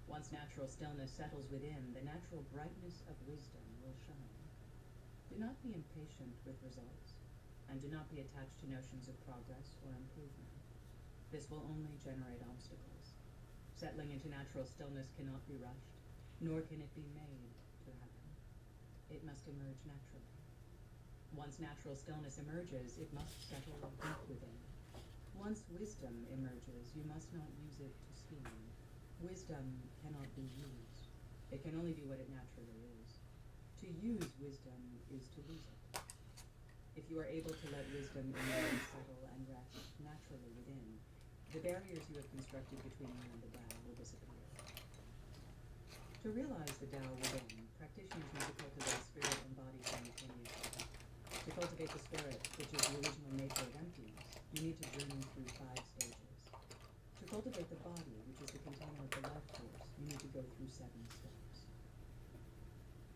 Once natural stillness settles within, the natural brightness of wisdom will shine. Do not be impatient with results, and do not be attached to notions of progress or improvement. This will only generate obstacles. Settling into natural stillness cannot be rushed, nor can it be made to happen. It must emerge naturally. Once natural stillness emerges, it must settle deep within. Once wisdom emerges, you must not use it to scheme. Wisdom cannot be used. It can only be what it naturally is. To use wisdom is to lose it. If you are able to let wisdom emerge, settle, and rest naturally within, the barriers you have constructed between you and the Tao will disappear. To realize the Tao within, practitioners need to cultivate spirit and body simultaneously. To cultivate the spirit, which is the original nature of emptiness, you need to journey through 5 stages. To cultivate the body, which is the container of the life force, you need to go through 7 steps.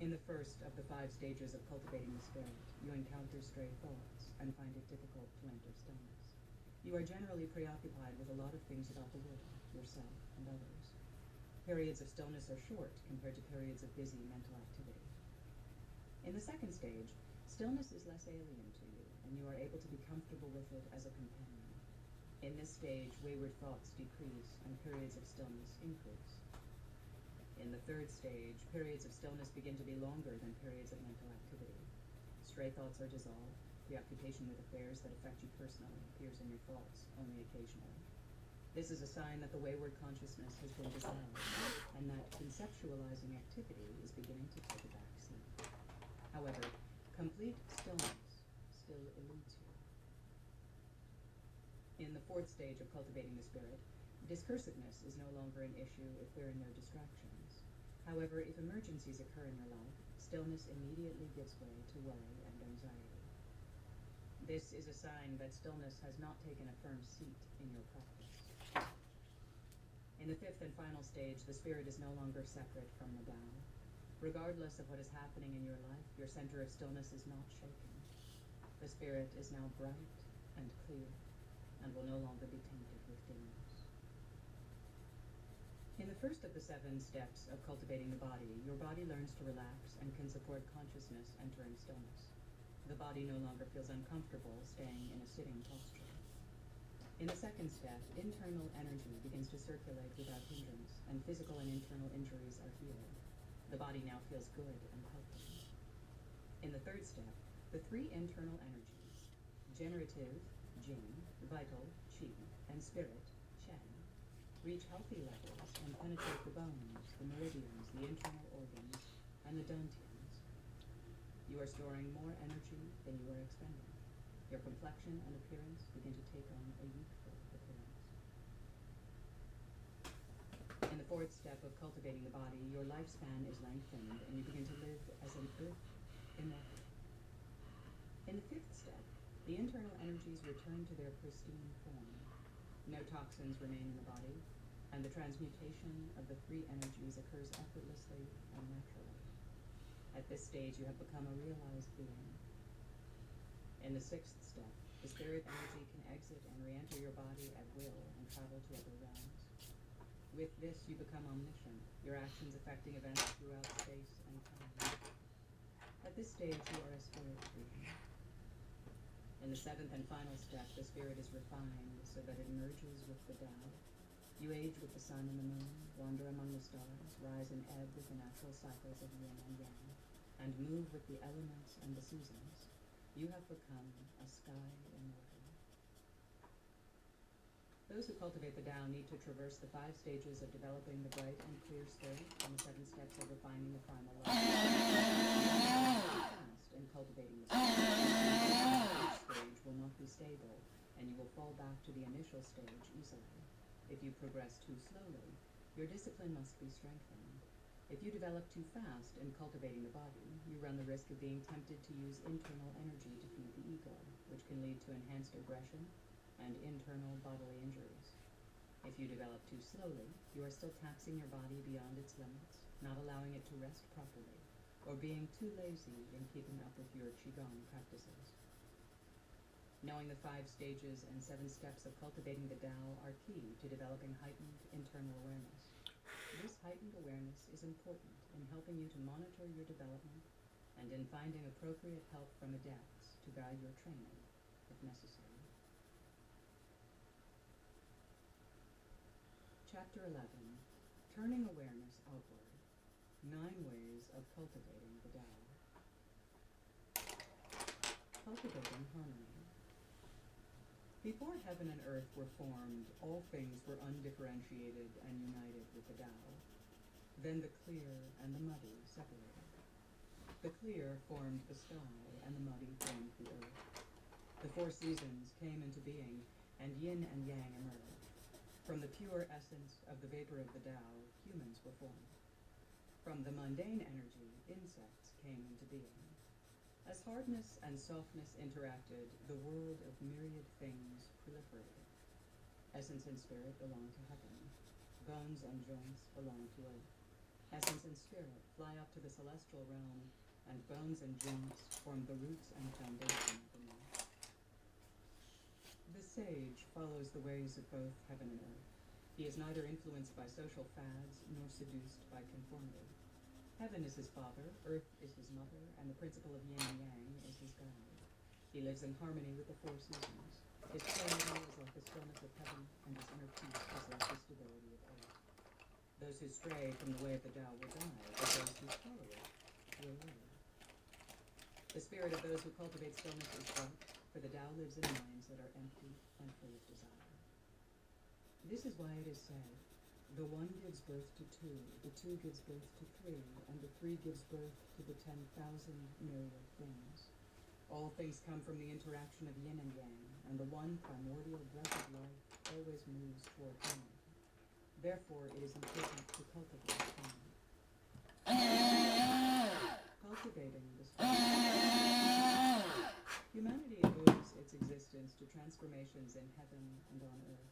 In the first of the 5 stages of cultivating the spirit, you encounter stray thoughts and find it difficult to enter stillness. You are generally preoccupied with a lot of things about the world, yourself, and others. Periods of stillness are short compared to periods of busy mental activity. In the second stage, stillness is less alien to you, and you are able to be comfortable with it as a companion. In this stage, wayward thoughts decrease and periods of stillness increase. In the third stage, periods of stillness begin to be longer than periods of mental activity. Stray thoughts are dissolved. Preoccupation with affairs that affect you personally appears in your thoughts only occasionally. This is a sign that the wayward consciousness has been dissolved, and that conceptualizing activity is beginning to take a back seat. However, complete stillness still eludes you. In the fourth stage of cultivating the spirit, discursiveness is no longer an issue if there are no distractions. However, if emergencies occur in your life, stillness immediately gives way to worry and anxiety. This is a sign that stillness has not taken a firm seat in your practice. In the fifth and final stage, the spirit is no longer separate from the Tao. Regardless of what is happening in your life, your center of stillness is not shaken. The spirit is now bright and clear, and will no longer be tainted with dimness. In the first of the 7 steps of cultivating the body, your body learns to relax and can support consciousness entering stillness. The body no longer feels uncomfortable staying in a sitting posture. In the second step, internal energy begins to circulate without hindrance, and physical and internal injuries are healed. The body now feels good and healthy. In the third step, the 3 internal energies, generative, Jing, vital, Qi, and spirit, Chen, reach healthy levels and penetrate the bones, the meridians, the internal organs, and the dantians. You are storing more energy than you are expending. Your complexion and appearance begin to take on a youthful appearance. In the fourth step of cultivating the body, your lifespan is lengthened and you begin to live as an earth immortal. In the fifth step, the internal energies return to their pristine form. No toxins remain in the body, and the transmutation of the 3 energies occurs effortlessly and naturally. At this stage, you have become a realized being. In the 6th step, the spirit energy can exit and re-enter your body at will and travel to other realms. With this, you become omniscient, your actions affecting events throughout space and time. At this stage, you are a spirit being. In the 7th and final step, the spirit is refined so that it merges with the Tao. You age with the sun and the moon, wander among the stars, rise and ebb with the natural cycles of yin and yang, and move with the elements and the seasons. You have become a sky immortal. Those who cultivate the Tao need to traverse the 5 stages of developing the bright and clear spirit and the 7 steps of refining the primal life. Fast in cultivating the spirit. Each stage will not be stable, and you will fall back to the initial stage easily. If you progress too slowly, your discipline must be strengthened. If you develop too fast in cultivating the body, you run the risk of being tempted to use internal energy to feed the ego, which can lead to enhanced aggression and internal bodily injuries. If you develop too slowly, you are still taxing your body beyond its limits, not allowing it to rest properly, or being too lazy in keeping up with your Qigong practices. Knowing the 5 stages and 7 steps of cultivating the Tao are key to developing heightened internal awareness. This heightened awareness is important in helping you to monitor your development and in finding appropriate help from adepts to guide your training, if necessary. Chapter 11. Turning Awareness Outward. 9 Ways of Cultivating the Tao. Cultivating Harmony. Before heaven and earth were formed, all things were undifferentiated and united with the Tao. Then the clear and the muddy separated. The clear formed the sky, and the muddy formed the earth. The 4 seasons came into being, and yin and yang emerged. From the pure essence of the vapor of the Tao, humans were formed. From the mundane energy, insects came into being. As hardness and softness interacted, the world of myriad things proliferated. Essence and spirit belong to heaven. Bones and joints belong to earth. Essence and spirit fly up to the celestial realm, and bones and joints form the roots and foundation of the earth. The sage follows the ways of both heaven and earth. He is neither influenced by social fads nor seduced by conformity. Heaven is his father, earth is his mother, and the principle of yin and yang is his guide. He lives in harmony with the 4 seasons. His clarity is like the stillness of heaven, and his inner peace is like the stability of earth. Those who stray from the way of the Tao will die, but those who follow it will live. The spirit of those who cultivate stillness is bright, for the Tao lives in minds that are empty and full of desire. This is why it is said, the 1 gives birth to 2, the 2 gives birth to 3, and the 3 gives birth to the 10,000 myriad things. All things come from the interaction of yin and yang, and the one primordial breath of life always moves toward harmony. Therefore, it is important to cultivate harmony. Cultivating the spirit. Humanity owes its existence to transformations in heaven and on earth.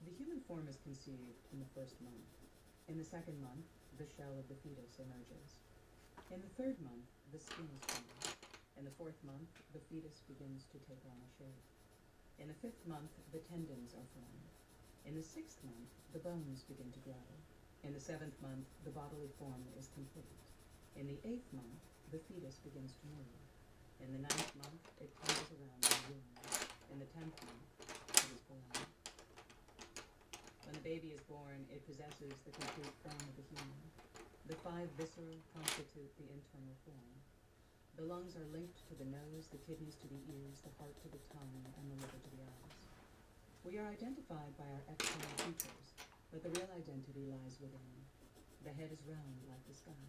The human form is conceived in the 1st month. In the 2nd month, the shell of the fetus emerges. In the 3rd month, the skin is formed. In the 4th month, the fetus begins to take on a shape. In the 5th month, the tendons are formed. In the 6th month, the bones begin to grow. In the 7th month, the bodily form is complete. In the 8th month, the fetus begins to move. In the 9th month, it coils around the womb. In the 10th month, it is born. When the baby is born, it possesses the complete form of a human. The 5 viscera constitute the internal form. The lungs are linked to the nose, the kidneys to the ears, the heart to the tongue, and the liver to the eyes. We are identified by our external features, but the real identity lies within. The head is round like the sky.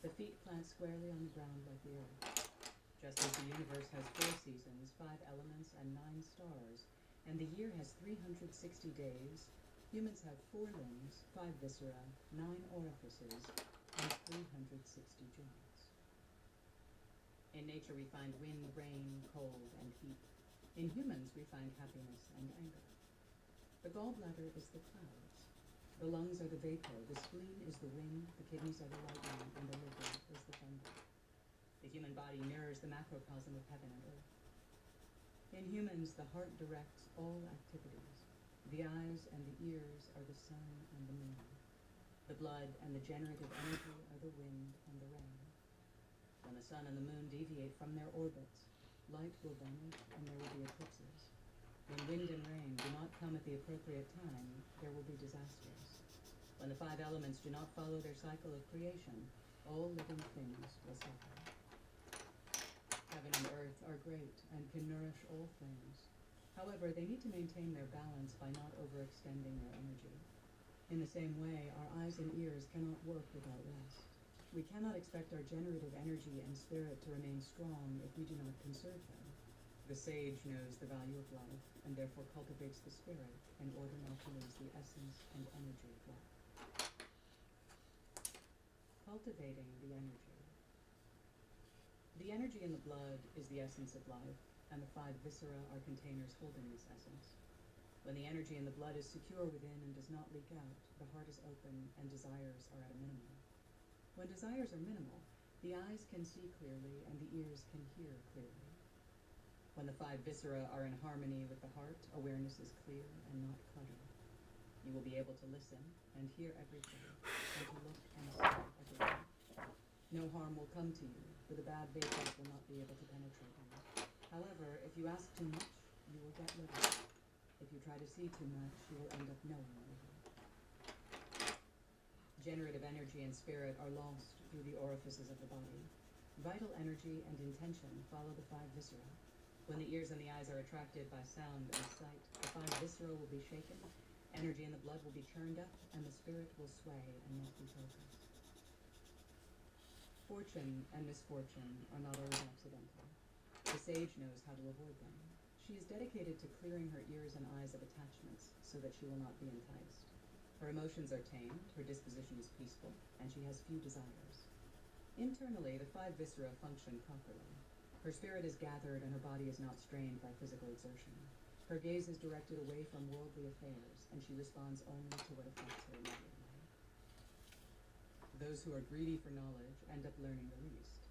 The feet plant squarely on the ground like the earth. Just as the universe has 4 seasons, 5 elements, and 9 stars, and the year has 360 days, humans have 4 limbs, 5 viscera, 9 orifices, and 360 joints. In nature we find wind, rain, cold, and heat. In humans we find happiness and anger. The gallbladder is the clouds. The lungs are the vapor, the spleen is the wind, the kidneys are the lightning, and the liver is the thunder. The human body mirrors the macrocosm of heaven and earth. In humans, the heart directs all activities. The eyes and the ears are the sun and the moon. The blood and the generative energy are the wind and the rain. When the sun and the moon deviate from their orbits, light will vanish and there will be eclipses. When wind and rain do not come at the appropriate time, there will be disasters. When the 5 elements do not follow their cycle of creation, all living things will suffer. Heaven and earth are great and can nourish all things. However, they need to maintain their balance by not overextending their energy. In the same way, our eyes and ears cannot work without rest. We cannot expect our generative energy and spirit to remain strong if we do not conserve them. The sage knows the value of life and therefore cultivates the spirit in order not to lose the essence and energy of life. Cultivating the energy. The energy in the blood is the essence of life, and the 5 viscera are containers holding this essence. When the energy in the blood is secure within and does not leak out, the heart is open and desires are at a minimum. When desires are minimal, the eyes can see clearly and the ears can hear clearly. When the 5 viscera are in harmony with the heart, awareness is clear and not cluttered. You will be able to listen and hear everything, and to look and see everything. No harm will come to you, for the bad vapors will not be able to penetrate you. However, if you ask too much, you will get little. If you try to see too much, you will end up knowing little. Generative energy and spirit are lost through the orifices of the body. Vital energy and intention follow the 5 viscera. When the ears and the eyes are attracted by sound and sight, the 5 viscera will be shaken, energy in the blood will be churned up, and the spirit will sway and not be focused. Fortune and misfortune are not always accidental. The sage knows how to avoid them. She is dedicated to clearing her ears and eyes of attachments so that she will not be enticed. Her emotions are tamed, her disposition is peaceful, and she has few desires. Internally, the 5 viscera function properly. Her spirit is gathered and her body is not strained by physical exertion. Her gaze is directed away from worldly affairs, and she responds only to what affects her immediately. Those who are greedy for knowledge end up learning the least.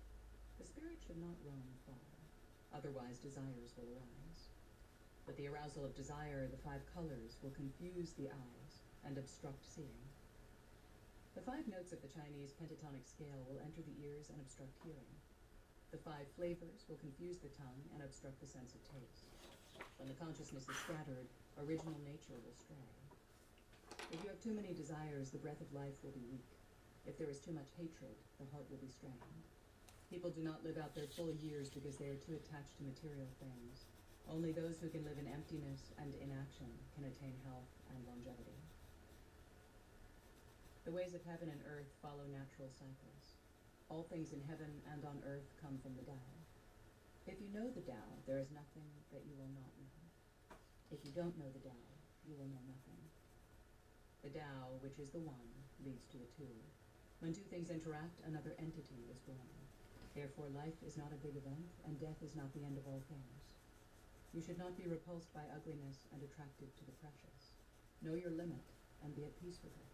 The spirit should not roam far, otherwise desires will arise. With the arousal of desire, the 5 colors will confuse the eyes and obstruct seeing. The 5 notes of the Chinese pentatonic scale will enter the ears and obstruct hearing. The 5 flavors will confuse the tongue and obstruct the sense of taste. When the consciousness is scattered, original nature will stray. If you have too many desires, the breath of life will be weak. If there is too much hatred, the heart will be strained. People do not live out their full years because they are too attached to material things. Only those who can live in emptiness and inaction can attain health and longevity. The ways of heaven and earth follow natural cycles. All things in heaven and on earth come from the Tao. If you know the Tao, there is nothing that you will not know. If you don't know the Tao, you will know nothing. The Tao, which is the one, leads to the two. When 2 things interact, another entity is born. Therefore, life is not a big event, and death is not the end of all things. You should not be repulsed by ugliness and attracted to the precious. Know your limit and be at peace with it.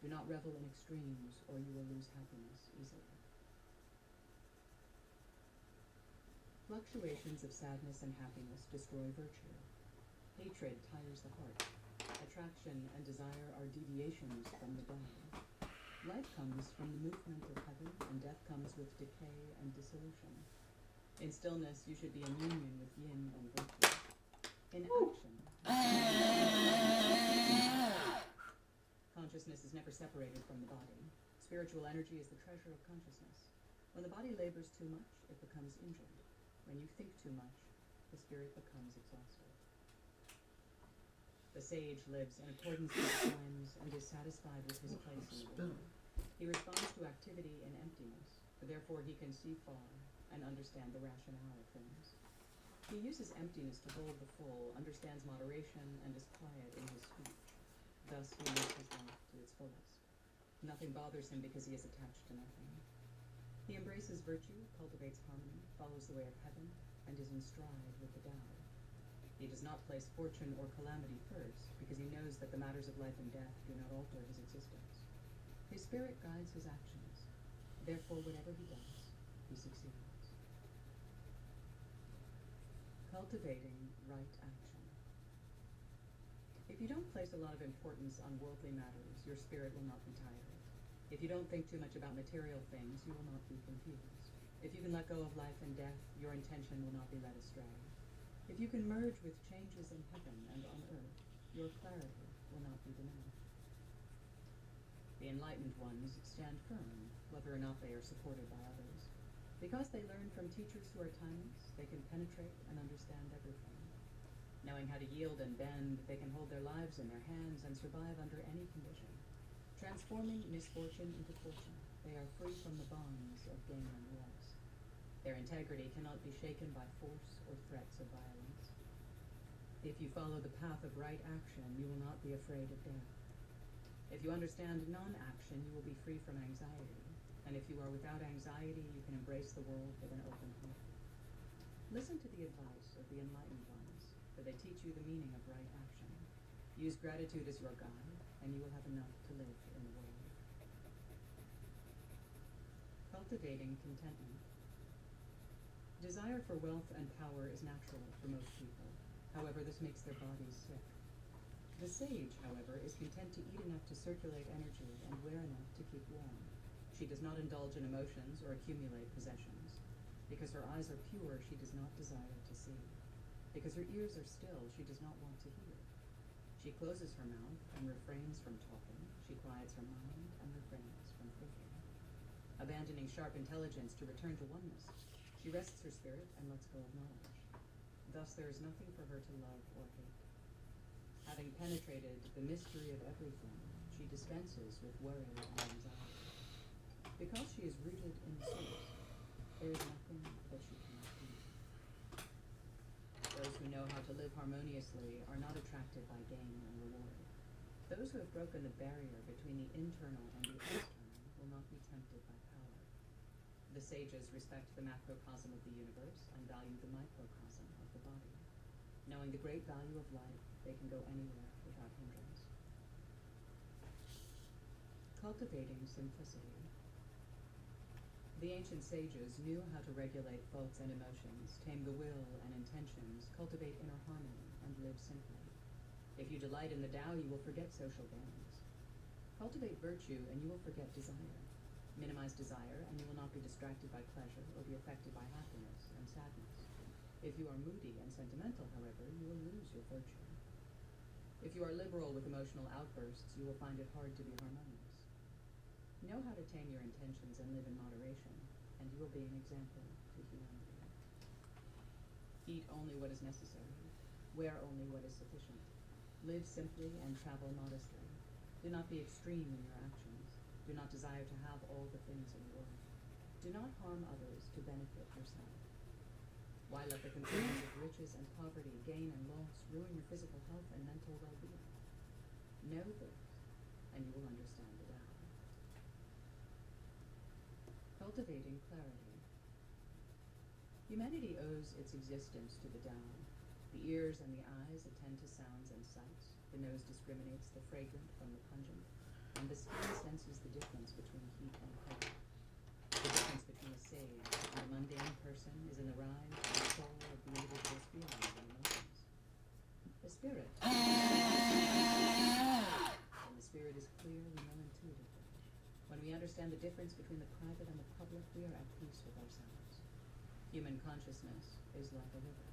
Do not revel in extremes, or you will lose happiness easily. Fluctuations of sadness and happiness destroy virtue. Hatred tires the heart. Attraction and desire are deviations from the Tao. Life comes from the movement of heaven, and death comes with decay and dissolution. In stillness, you should be in union with yin and virtue. In action, consciousness is never separated from the body. Spiritual energy is the treasure of consciousness. When the body labors too much, it becomes injured. When you think too much, the spirit becomes exhausted. The sage lives in accordance with the times and is satisfied with his place in the world. He responds to activity in emptiness, therefore he can see far and understand the rationale of things. He uses emptiness to hold the full, understands moderation, and is quiet in his speech. Thus he lives his life to its fullest. Nothing bothers him because he is attached to nothing. He embraces virtue, cultivates harmony, follows the way of heaven, and is in stride with the Tao. He does not place fortune or calamity first, because he knows that the matters of life and death do not alter his existence. His spirit guides his actions. Therefore, whatever he does, he succeeds. Cultivating right action. If you don't place a lot of importance on worldly matters, your spirit will not be tired. If you don't think too much about material things, you will not be confused. If you can let go of life and death, your intention will not be led astray. If you can merge with changes in heaven and on earth, your clarity will not be diminished. The enlightened ones stand firm, whether or not they are supported by others. Because they learn from teachers who are timeless, they can penetrate and understand everything. Knowing how to yield and bend, they can hold their lives in their hands and survive under any condition. Transforming misfortune into fortune, they are free from the bonds of gain and loss. Their integrity cannot be shaken by force or threats of violence. If you follow the path of right action, you will not be afraid of death. If you understand non-action, you will be free from anxiety. And if you are without anxiety, you can embrace the world with an open heart. Listen to the advice of the enlightened ones, for they teach you the meaning of right action. Use gratitude as your guide, and you will have enough to live in the world. Cultivating contentment. Desire for wealth and power is natural for most people. However, this makes their bodies sick. The sage, however, is content to eat enough to circulate energy and wear enough to keep warm. She does not indulge in emotions or accumulate possessions. Because her eyes are pure, she does not desire to see. Because her ears are still, she does not want to hear. She closes her mouth and refrains from talking. She quiets her mind and refrains from thinking. Abandoning sharp intelligence to return to oneness, she rests her spirit and lets go of knowledge. Thus there is nothing for her to love or hate. Having penetrated the mystery of everything, she dispenses with worry and anxiety. Because she is rooted in the source, there is nothing that she cannot do. Those who know how to live harmoniously are not attracted by gain and reward. Those who have broken the barrier between the internal and the external will not be tempted by power. The sages respect the macrocosm of the universe and value the microcosm of the body. Knowing the great value of life, they can go anywhere without hindrance. Cultivating simplicity. The ancient sages knew how to regulate thoughts and emotions, tame the will and intentions, cultivate inner harmony, and live simply. If you delight in the Tao, you will forget social gains. Cultivate virtue, and you will forget desire. Minimize desire, and you will not be distracted by pleasure or be affected by happiness and sadness. If you are moody and sentimental, however, you will lose your virtue. If you are liberal with emotional outbursts, you will find it hard to be harmonious. Know how to tame your intentions and live in moderation, and you will be an example to humanity. Eat only what is necessary. Wear only what is sufficient. Live simply and travel modestly. Do not be extreme in your actions. Do not desire to have all the things in the world. Do not harm others to benefit yourself. Why let the concerns of riches and poverty, gain and loss, ruin your physical health and mental well-being? Know this, and you will understand the Tao. Cultivating clarity. Humanity owes its existence to the Tao. The ears and the eyes attend to sounds and sights. The nose discriminates the fragrant from the pungent, and the skin senses the difference between heat and cold. The difference between a sage and a mundane person is in the rise and fall of the individual's feelings and emotions. The spirit, when the spirit is clear, we know intuitively. When we understand the difference between the private and the public, we are at peace with ourselves. Human consciousness is like a river.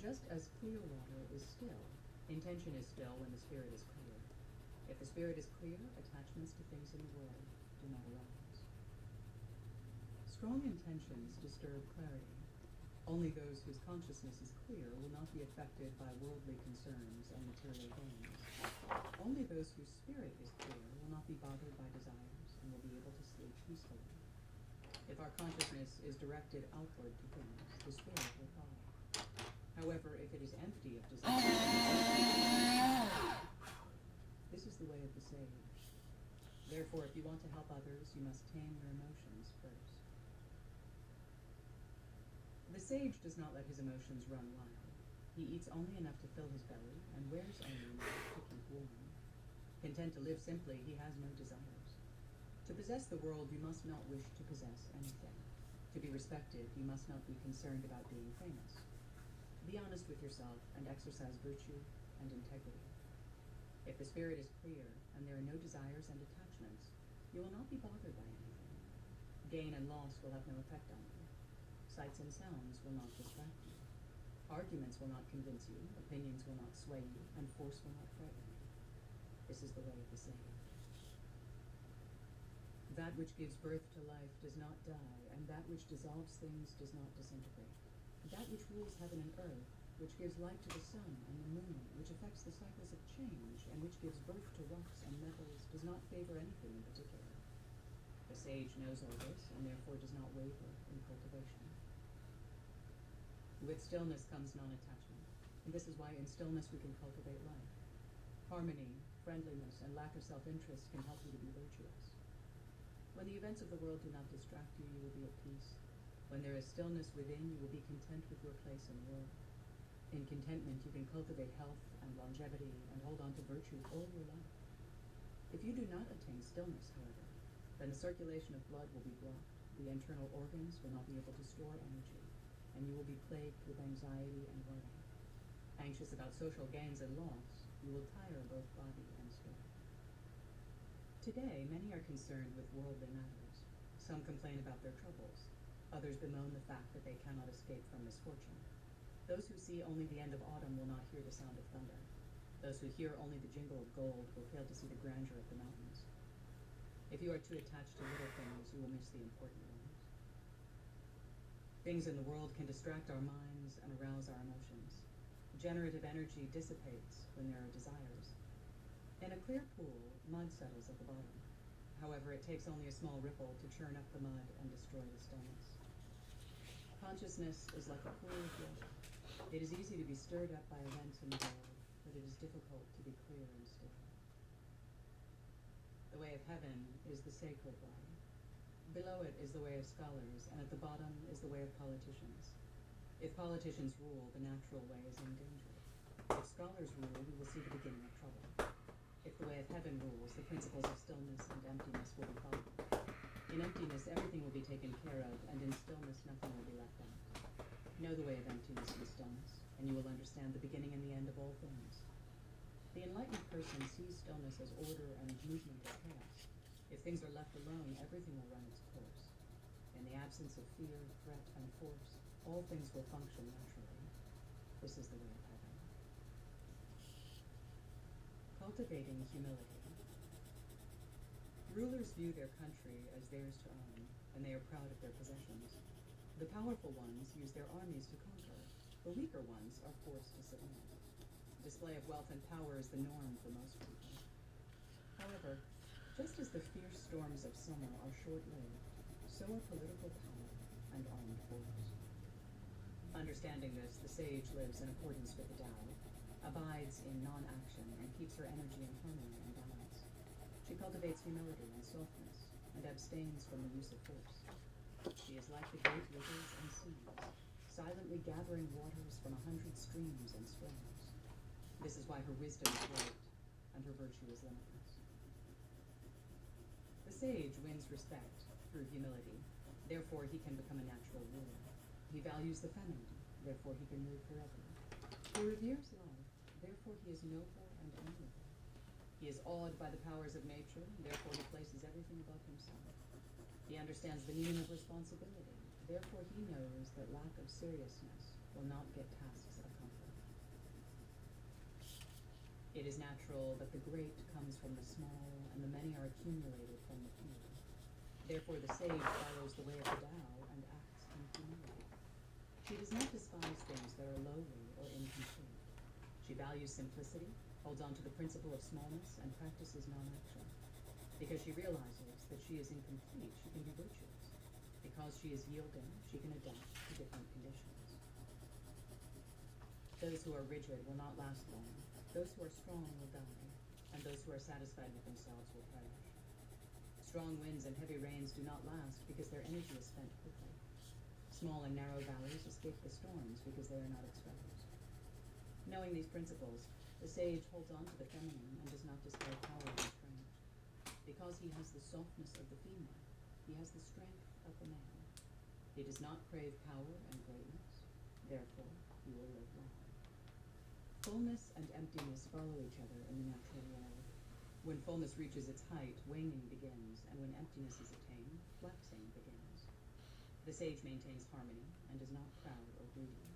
Just as clear water is still, intention is still when the spirit is clear. If the spirit is clear, attachments to things in the world do not arise. Strong intentions disturb clarity. Only those whose consciousness is clear will not be affected by worldly concerns and material gains. Only those whose spirit is clear will not be bothered by desires and will be able to sleep peacefully. If our consciousness is directed outward to things, the spirit will follow. However, if it is empty of desire, this is the way of the sage. Therefore, if you want to help others, you must tame your emotions first. The sage does not let his emotions run wild. He eats only enough to fill his belly and wears only enough to keep warm. Content to live simply, he has no desires. To possess the world, you must not wish to possess anything. To be respected, you must not be concerned about being famous. Be honest with yourself and exercise virtue and integrity. If the spirit is clear and there are no desires and attachments, you will not be bothered by anything. Gain and loss will have no effect on you. Sights and sounds will not distract you. Arguments will not convince you, opinions will not sway you, and force will not frighten you. This is the way of the sage. That which gives birth to life does not die, and that which dissolves things does not disintegrate. That which rules heaven and earth which gives light to the sun and the moon, which affects the cycles of change, and which gives birth to rocks and metals, does not favor anything in particular. The sage knows all this, and therefore does not waver in cultivation. With stillness comes non-attachment, and this is why in stillness we can cultivate life. Harmony, friendliness, and lack of self-interest can help you to be virtuous. When the events of the world do not distract you, you will be at peace. When there is stillness within, you will be content with your place in the world. In contentment, you can cultivate health and longevity and hold on to virtue all your life. If you do not attain stillness, however, then the circulation of blood will be blocked, the internal organs will not be able to store energy, and you will be plagued with anxiety and worry. Anxious about social gains and loss, you will tire both body and spirit. Today, many are concerned with worldly matters. Some complain about their troubles. Others bemoan the fact that they cannot escape from misfortune. Those who see only the end of autumn will not hear the sound of thunder. Those who hear only the jingle of gold will fail to see the grandeur of the mountains. If you are too attached to little things, you will miss the important ones. Things in the world can distract our minds and arouse our emotions. Generative energy dissipates when there are desires. In a clear pool, mud settles at the bottom. However, it takes only a small ripple to churn up the mud and destroy the stillness. Consciousness is like a pool of water. It is easy to be stirred up by events in the world, but it is difficult to be clear and still. The way of heaven is the sacred way. Below it is the way of scholars, and at the bottom is the way of politicians. If politicians rule, the natural way is in danger. If scholars rule, we will see the beginning of trouble. If the way of heaven rules, the principles of stillness and emptiness will be followed. In emptiness, everything will be taken care of, and in stillness, nothing will be left out. Know the way of emptiness and stillness, and you will understand the beginning and the end of all things. The enlightened person sees stillness as order and movement as chaos. If things are left alone, everything will run its course. In the absence of fear, threat, and force, all things will function naturally. This is the way of heaven. Cultivating humility. Rulers view their country as theirs to own, and they are proud of their possessions. The powerful ones use their armies to conquer. The weaker ones are forced to submit. Display of wealth and power is the norm for most people. However, just as the fierce storms of summer are short-lived, so are political power and armed force. Understanding this, the sage lives in accordance with the Tao, abides in non-action, and keeps her energy in harmony and balance. She cultivates humility and softness, and abstains from the use of force. She is like the great rivers and seas, silently gathering waters from 100 streams and springs. This is why her wisdom is great, and her virtue is limitless. The sage wins respect through humility, therefore he can become a natural ruler. He values the feminine, therefore he can live forever. He reveres life, therefore he is noble and honorable. He is awed by the powers of nature, therefore he places everything above himself. He understands the meaning of responsibility, therefore he knows that lack of seriousness will not get tasks accomplished. It is natural that the great comes from the small, and the many are accumulated from the few. Therefore the sage follows the way of the Tao and acts in humility. She does not despise things that are lowly or incomplete. She values simplicity, holds on to the principle of smallness, and practices non-action. Because she realizes that she is incomplete, she can be virtuous. Because she is yielding, she can adapt to different conditions. Those who are rigid will not last long. Those who are strong will die, and those who are satisfied with themselves will perish. Strong winds and heavy rains do not last because their energy is spent quickly. Small and narrow valleys escape the storms because they are not exposed. Knowing these principles, the sage holds on to the feminine and does not display power and strength. Because he has the softness of the female, he has the strength of the male. He does not crave power and greatness, therefore he will live long. Fullness and emptiness follow each other in the natural world. When fullness reaches its height, waning begins, and when emptiness is attained, waxing begins. The sage maintains harmony and is not proud or greedy.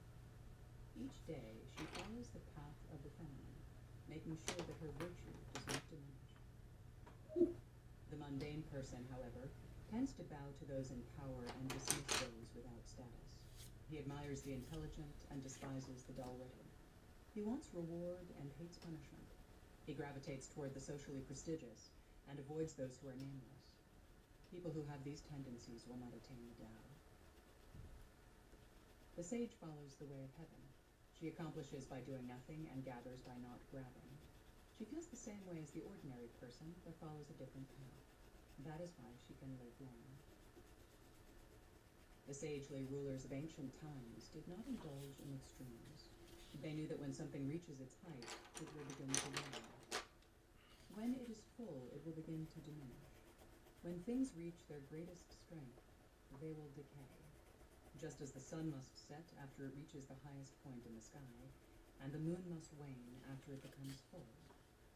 Each day she follows the path of the feminine, making sure that her virtue does not diminish. The mundane person, however, tends to bow to those in power and dismiss those without status. He admires the intelligent and despises the dull-witted. He wants reward and hates punishment. He gravitates toward the socially prestigious and avoids those who are nameless. People who have these tendencies will not attain the Tao. The sage follows the way of heaven. She accomplishes by doing nothing and gathers by not grabbing. She feels the same way as the ordinary person, but follows a different path. That is why she can live long. The sagely rulers of ancient times did not indulge in extremes. They knew that when something reaches its height, it will begin to wane. When it is full, it will begin to diminish. When things reach their greatest strength, they will decay. Just as the sun must set after it reaches the highest point in the sky, and the moon must wane after it becomes full,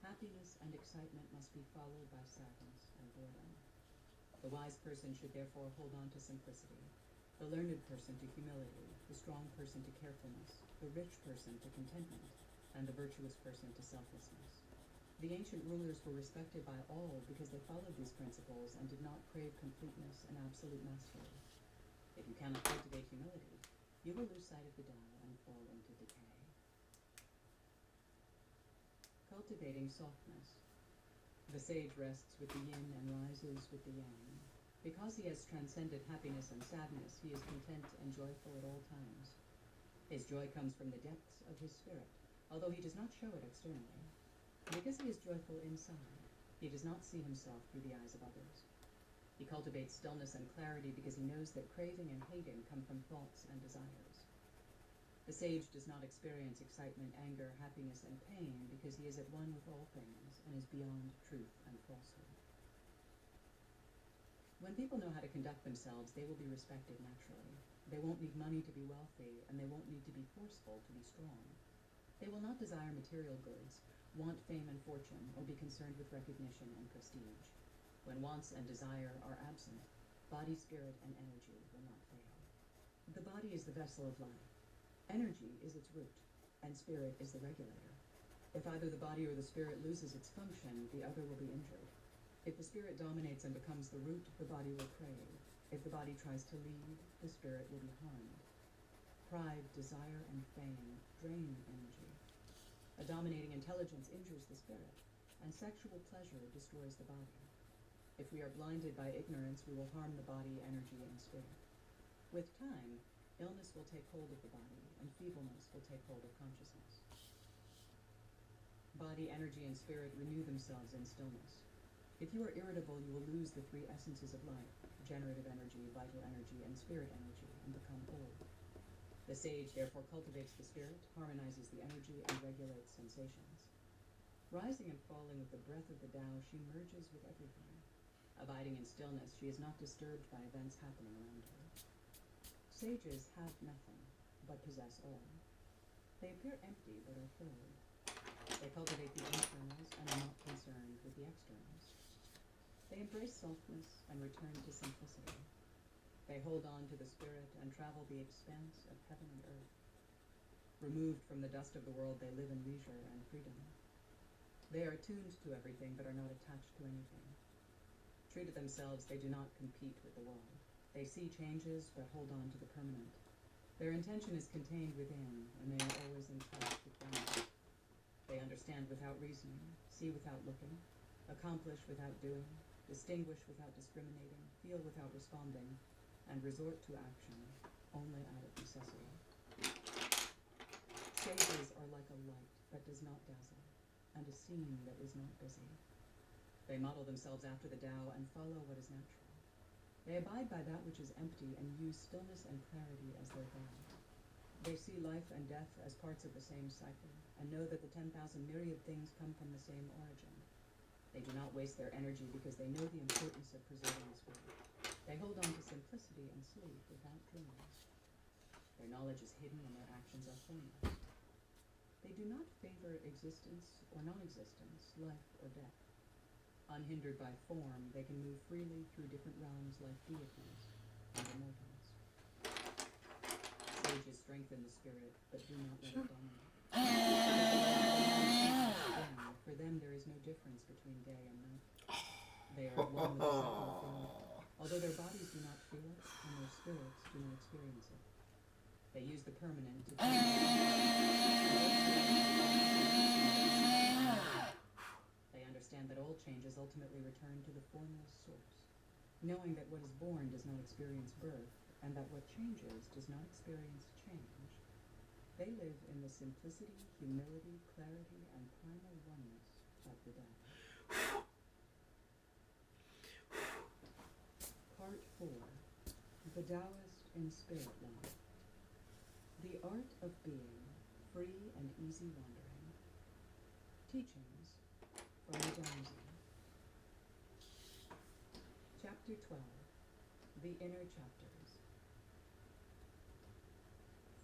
happiness and excitement must be followed by sadness and boredom. The wise person should therefore hold on to simplicity, the learned person to humility, the strong person to carefulness, the rich person to contentment, and the virtuous person to selflessness. The ancient rulers were respected by all because they followed these principles and did not crave completeness and absolute mastery. If you cannot cultivate humility, you will lose sight of the Tao and fall into decay. Cultivating softness. The sage rests with the yin and rises with the yang. Because he has transcended happiness and sadness, he is content and joyful at all times. His joy comes from the depths of his spirit, although he does not show it externally. Because he is joyful inside, he does not see himself through the eyes of others. He cultivates stillness and clarity because he knows that craving and hating come from thoughts and desires. The sage does not experience excitement, anger, happiness, and pain because he is at one with all things and is beyond truth and falsehood. When people know how to conduct themselves, they will be respected naturally. They won't need money to be wealthy, and they won't need to be forceful to be strong. They will not desire material goods, want fame and fortune, or be concerned with recognition and prestige. When wants and desire are absent, body, spirit, and energy will not fail. The body is the vessel of life. Energy is its root, and spirit is the regulator. If either the body or the spirit loses its function, the other will be injured. If the spirit dominates and becomes the root, the body will crave. If the body tries to lead, the spirit will be harmed. Pride, desire, and fame drain energy. A dominating intelligence injures the spirit, and sexual pleasure destroys the body. If we are blinded by ignorance, we will harm the body, energy, and spirit. With time, illness will take hold of the body, and feebleness will take hold of consciousness. Body, energy, and spirit renew themselves in stillness. If you are irritable, you will lose the three essences of life, generative energy, vital energy, and spirit energy, and become old. The sage therefore cultivates the spirit, harmonizes the energy, and regulates sensations. Rising and falling with the breath of the Tao, she merges with everything. Abiding in stillness, she is not disturbed by events happening around her. Sages have nothing, but possess all. They appear empty, but are filled. They cultivate the internals and are not concerned with the externals. They embrace softness and return to simplicity. They hold on to the spirit and travel the expanse of heaven and earth. Removed from the dust of the world, they live in leisure and freedom. They are attuned to everything but are not attached to anything. True to themselves, they do not compete with the world. They see changes but hold on to the permanent. Their intention is contained within, and they are always in touch with God. They understand without reasoning, see without looking, accomplish without doing, distinguish without discriminating, feel without responding, and resort to action only out of necessity. Sages are like a light that does not dazzle, and a scene that is not busy. They model themselves after the Tao and follow what is natural. They abide by that which is empty and use stillness and clarity as their guide. They see life and death as parts of the same cycle, and know that the 10,000 myriad things come from the same origin. They do not waste their energy because they know the importance of preserving this world. They hold on to simplicity and sleep without dreams. Their knowledge is hidden and their actions are formless. They do not favor existence or non-existence, life or death. Unhindered by form, they can move freely through different realms like deities and immortals. Sages strengthen the spirit, but do not let it dominate. For them, there is no difference between day and night. They are at one with the cycle of God, although their bodies do not feel it and their spirits do not experience it. They use the permanent to They understand that all changes ultimately return to the formless source, knowing that what is born does not experience birth, and that what changes does not experience change. They live in the simplicity, humility, clarity, and primal oneness of the Tao. Part 4. The Taoist in Spirit Life. The Art of Being, Free and Easy Wandering. Teachings from the Zhuangzi. Chapter 12. The Inner Chapters.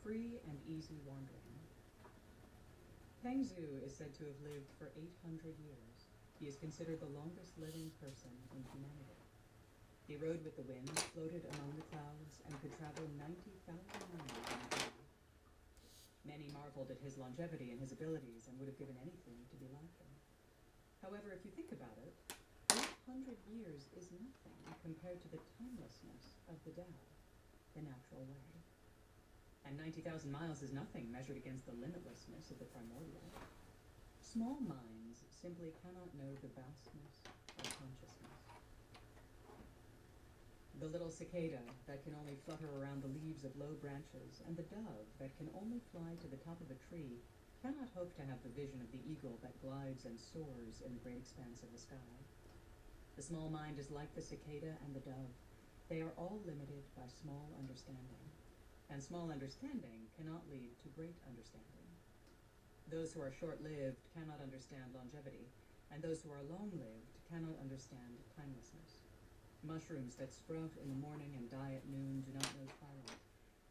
Free and Easy Wandering. Pengzu is said to have lived for 800 years. He is considered the longest living person in humanity. He rode with the wind, floated among the clouds, and could travel 90,000 miles in a day. Many marveled at his longevity and his abilities and would have given anything to be like him. However, if you think about it, 800 years is nothing compared to the timelessness of the Tao, the natural way. And 90,000 miles is nothing measured against the limitlessness of the primordial. Small minds simply cannot know the vastness of consciousness. The little cicada that can only flutter around the leaves of low branches, and the dove that can only fly to the top of a tree, cannot hope to have the vision of the eagle that glides and soars in the great expanse of the sky. The small mind is like the cicada and the dove. They are all limited by small understanding, and small understanding cannot lead to great understanding. Those who are short-lived cannot understand longevity, and those who are long-lived cannot understand timelessness. Mushrooms that sprout in the morning and die at noon do not know twilight,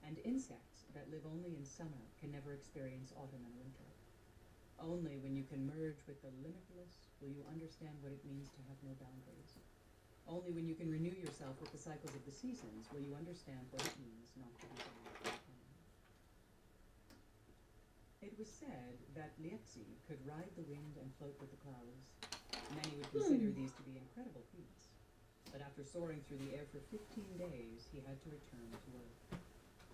and insects that live only in summer can never experience autumn and winter. Only when you can merge with the limitless will you understand what it means to have no boundaries. Only when you can renew yourself with the cycles of the seasons will you understand what it means not to be bound by time. It was said that Liexi could ride the wind and float with the clouds. Many would consider these to be incredible feats. But after soaring through the air for 15 days, he had to return to Earth.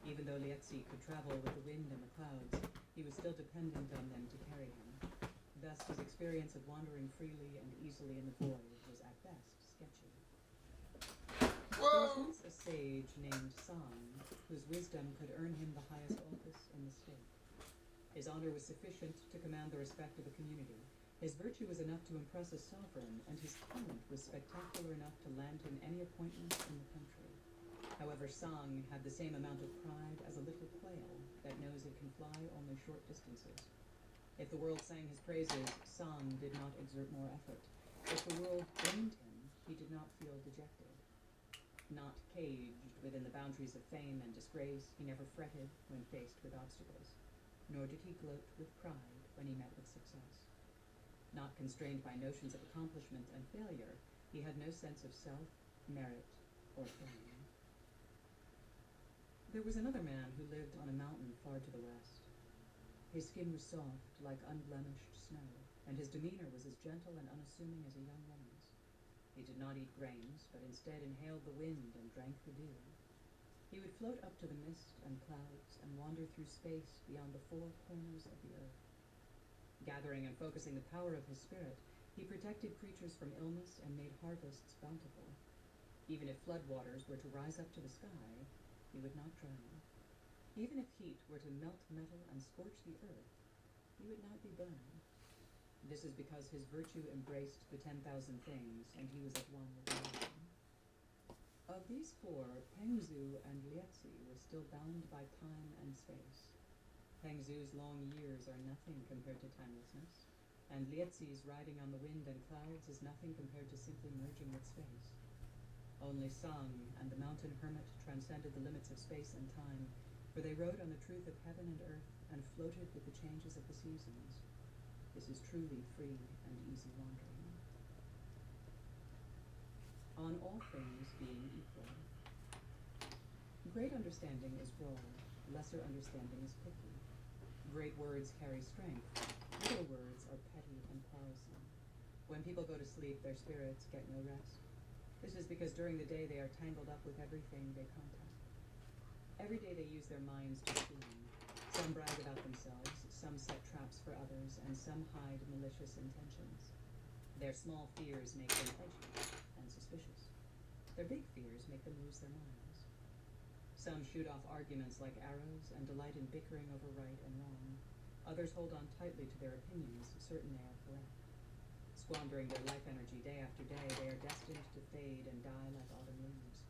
Even though Liexi could travel with the wind and the clouds, he was still dependent on them to carry him. Thus, his experience of wandering freely and easily in the void was at best sketchy. There was once a sage named Sang, whose wisdom could earn him the highest office in the state. His honor was sufficient to command the respect of the community. His virtue was enough to impress a sovereign, and his talent was spectacular enough to land him any appointment in the country. However, Sang had the same amount of pride as a little quail that knows it can fly only short distances. If the world sang his praises, Sang did not exert more effort. If the world blamed him, he did not feel dejected. Not caged within the boundaries of fame and disgrace, he never fretted when faced with obstacles, nor did he gloat with pride when he met with success. Not constrained by notions of accomplishment and failure, he had no sense of self, merit, or fame. There was another man who lived on a mountain far to the west. His skin was soft, like unblemished snow, and his demeanor was as gentle and unassuming as a young woman's. He did not eat grains, but instead inhaled the wind and drank the dew. He would float up to the mist and clouds and wander through space beyond the four corners of the earth. Gathering and focusing the power of his spirit, he protected creatures from illness and made harvests bountiful. Even if floodwaters were to rise up to the sky, he would not drown. Even if heat were to melt metal and scorch the earth, he would not be burned. This is because his virtue embraced the 10,000 things, and he was at one with all of them. Of these four, Pengzu and Liexi were still bound by time and space. Pengzu's long years are nothing compared to timelessness, and Liexi's riding on the wind and clouds is nothing compared to simply merging with space. Only Sang and the mountain hermit transcended the limits of space and time, for they rode on the truth of heaven and earth and floated with the changes of the seasons. This is truly free and easy wandering. On all things being equal. Great understanding is broad, lesser understanding is picky. Great words carry strength, little words are petty and quarrelsome. When people go to sleep, their spirits get no rest. This is because during the day they are tangled up with everything they contact. Every day they use their minds to scheme. Some brag about themselves, some set traps for others, and some hide malicious intentions. Their small fears make them edgy and suspicious. Their big fears make them lose their minds. Some shoot off arguments like arrows and delight in bickering over right and wrong. Others hold on tightly to their opinions, certain they are correct. Squandering their life energy day after day, they are destined to fade and die like autumn leaves.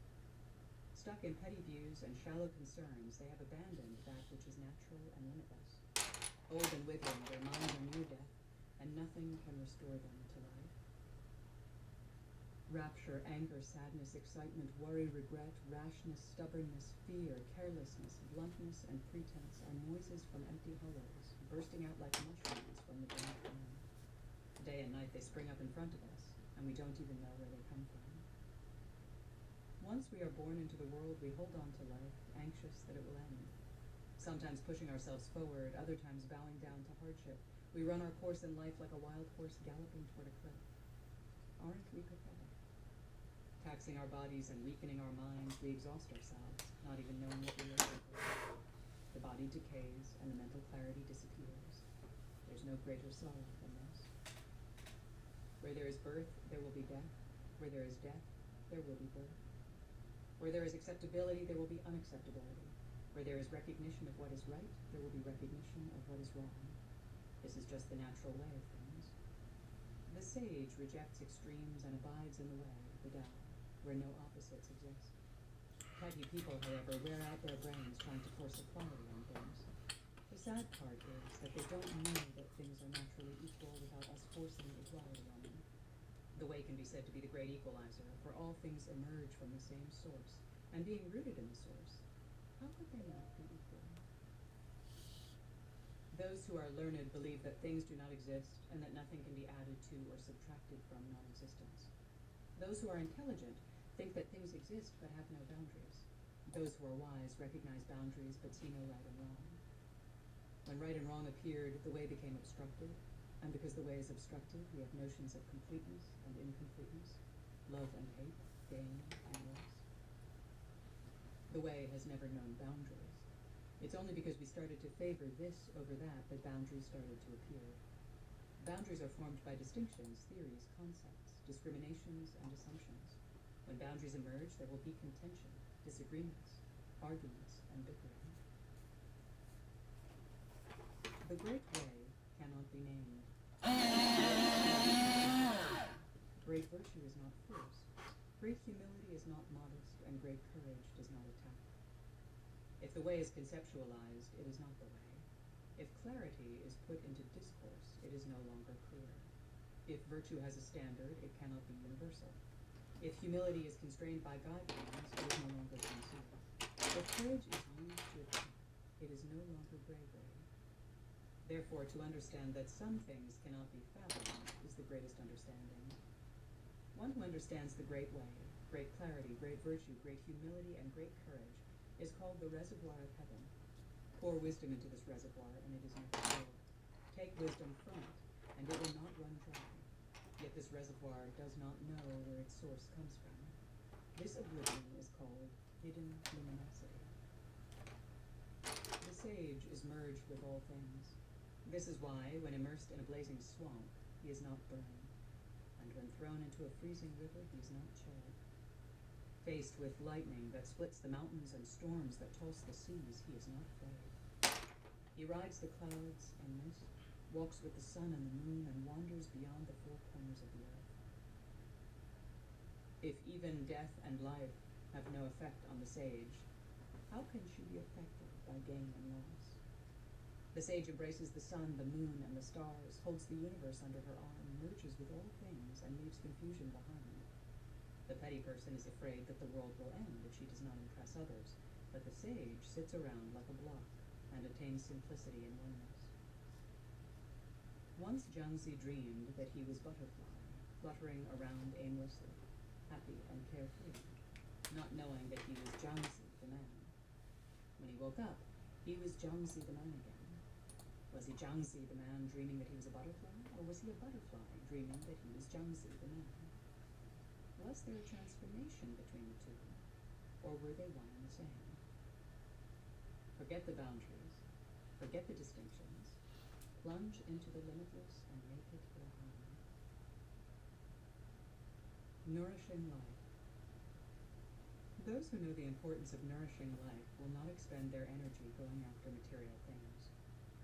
Stuck in petty views and shallow concerns, they have abandoned that which is natural and limitless. Old and withering, their minds are near death, and nothing can restore them to life. Rapture, anger, sadness, excitement, worry, regret, rashness, stubbornness, fear, carelessness, bluntness, and pretense are noises from empty hollows, bursting out like mushrooms from the dark ground. Day and night they spring up in front of us, and we don't even know where they come from. Once we are born into the world, we hold on to life, anxious that it will end. Sometimes pushing ourselves forward, other times bowing down to hardship. We run our course in life like a wild horse galloping toward a cliff. Aren't we pathetic? Taxing our bodies and weakening our minds, we exhaust ourselves, not even knowing what we are doing. The body decays and the mental clarity disappears. There's no greater sorrow than this. Where there is birth, there will be death. Where there is death, there will be birth. Where there is acceptability, there will be unacceptability. Where there is recognition of what is right, there will be recognition of what is wrong. This is just the natural way of things. The sage rejects extremes and abides in the way, the Tao, where no opposites exist. Petty people, however, wear out their brains trying to force equality on things. The sad part is that they don't know that things are naturally equal without us forcing equality on them. The way can be said to be the great equalizer, for all things emerge from the same source, and being rooted in the source, how could they not be equal? Those who are learned believe that things do not exist, and that nothing can be added to or subtracted from non-existence. Those who are intelligent think that things exist but have no boundaries. Those who are wise recognize boundaries but see no right and wrong. When right and wrong appeared, the way became obstructed, and because the way is obstructed, we have notions of completeness and incompleteness, love and hate, gain and loss. The way has never known boundaries. It's only because we started to favor this over that boundaries started to appear. Boundaries are formed by distinctions, theories, concepts, discriminations, and assumptions. When boundaries emerge, there will be contention, disagreements, arguments, and bickering. The great way cannot be named. Great virtue is not forced. Great humility is not modest, and great courage does not attack. If the way is conceptualized, it is not the way. If clarity is put into discourse, it is no longer clear. If virtue has a standard, it cannot be universal. If humility is constrained by guidelines, it is no longer sincere. If courage is used to attack, it is no longer bravery. Therefore, to understand that some things cannot be fathomed is the greatest understanding. One who understands the great way, great clarity, great virtue, great humility, and great courage is called the reservoir of heaven. Pour wisdom into this reservoir, and it is never filled. Take wisdom from it, and it will not run dry. Yet this reservoir does not know where its source comes from. This oblivion is called hidden luminosity. The sage is merged with all things. This is why, when immersed in a blazing swamp, he is not burned, and when thrown into a freezing river, he is not chilled. Faced with lightning that splits the mountains and storms that toss the seas, he is not afraid. He rides the clouds and mist, walks with the sun and the moon, and wanders beyond the four corners of the earth. If even death and life have no effect on the sage, how can she be affected by gain and loss? The sage embraces the sun, the moon, and the stars, holds the universe under her arm, merges with all things, and leaves confusion behind. The petty person is afraid that the world will end if she does not impress others, but the sage sits around like a block and attains simplicity and oneness. Once Jiangzi dreamed that he was butterfly, fluttering around aimlessly, happy and carefree, not knowing that he was Jiangzi the man. When he woke up, he was Jiangzi the man again. Was he Jiangzi the man dreaming that he was a butterfly, or was he a butterfly dreaming that he was Jiangzi the man? Was there a transformation between the two, or were they one and the same? Forget the boundaries. Forget the distinctions. Plunge into the limitless and make it your own. Nourishing life. Those who know the importance of nourishing life will not expend their energy going after material things.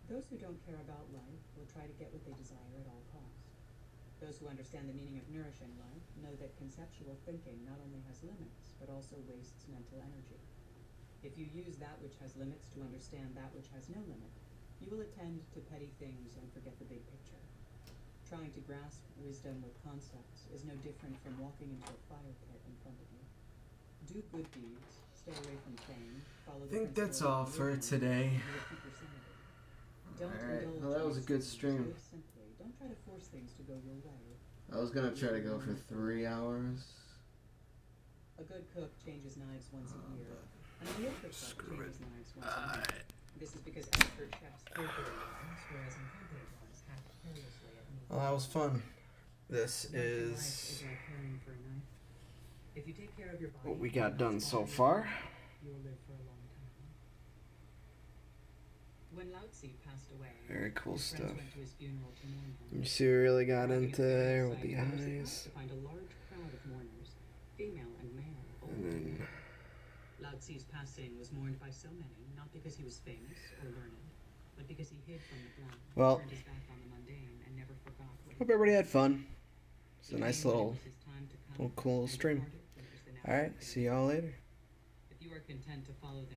Those who don't care about life will try to get what they desire at all costs. Those who understand the meaning of nourishing life know that conceptual thinking not only has limits, but also wastes mental energy. If you use that which has limits to understand that which has no limit, you will attend to petty things and forget the big picture. Trying to grasp wisdom with concepts is no different from walking into a fire pit in front of you. Do good deeds, stay away from fame, follow the I think that's all for today. Alright, well that was a good stream. Live simply. Don't try to force things to go your way. I was gonna try to go for 3 hours. A good cook changes knives once a year, and a mediocre cook changes knives once a month. This is because expert chefs carefully ones, whereas incompetent ones hack carelessly at meat. Well, that was fun. This Life is like caring for a knife. If you take care of your body, what we got done so far. you will live for a long time. When Lao Tzu passed away, Very cool his friends stuff. went to his funeral to mourn him. You see, we really got Arriving into at the there gravesite, with the they were surprised eyes. to find a large crowd of mourners, female and male, old And and then young. Lao Tzu's passing was mourned by so many, not because he was famous or learned, but because he hid from the blind, Well, turned his back on the mundane, and never forgot what hope everybody had fun. It's a he nice came when it little was his time to come, cool and stream. departed when it was the natural Alright, fate. see y'all later. If you are content to follow the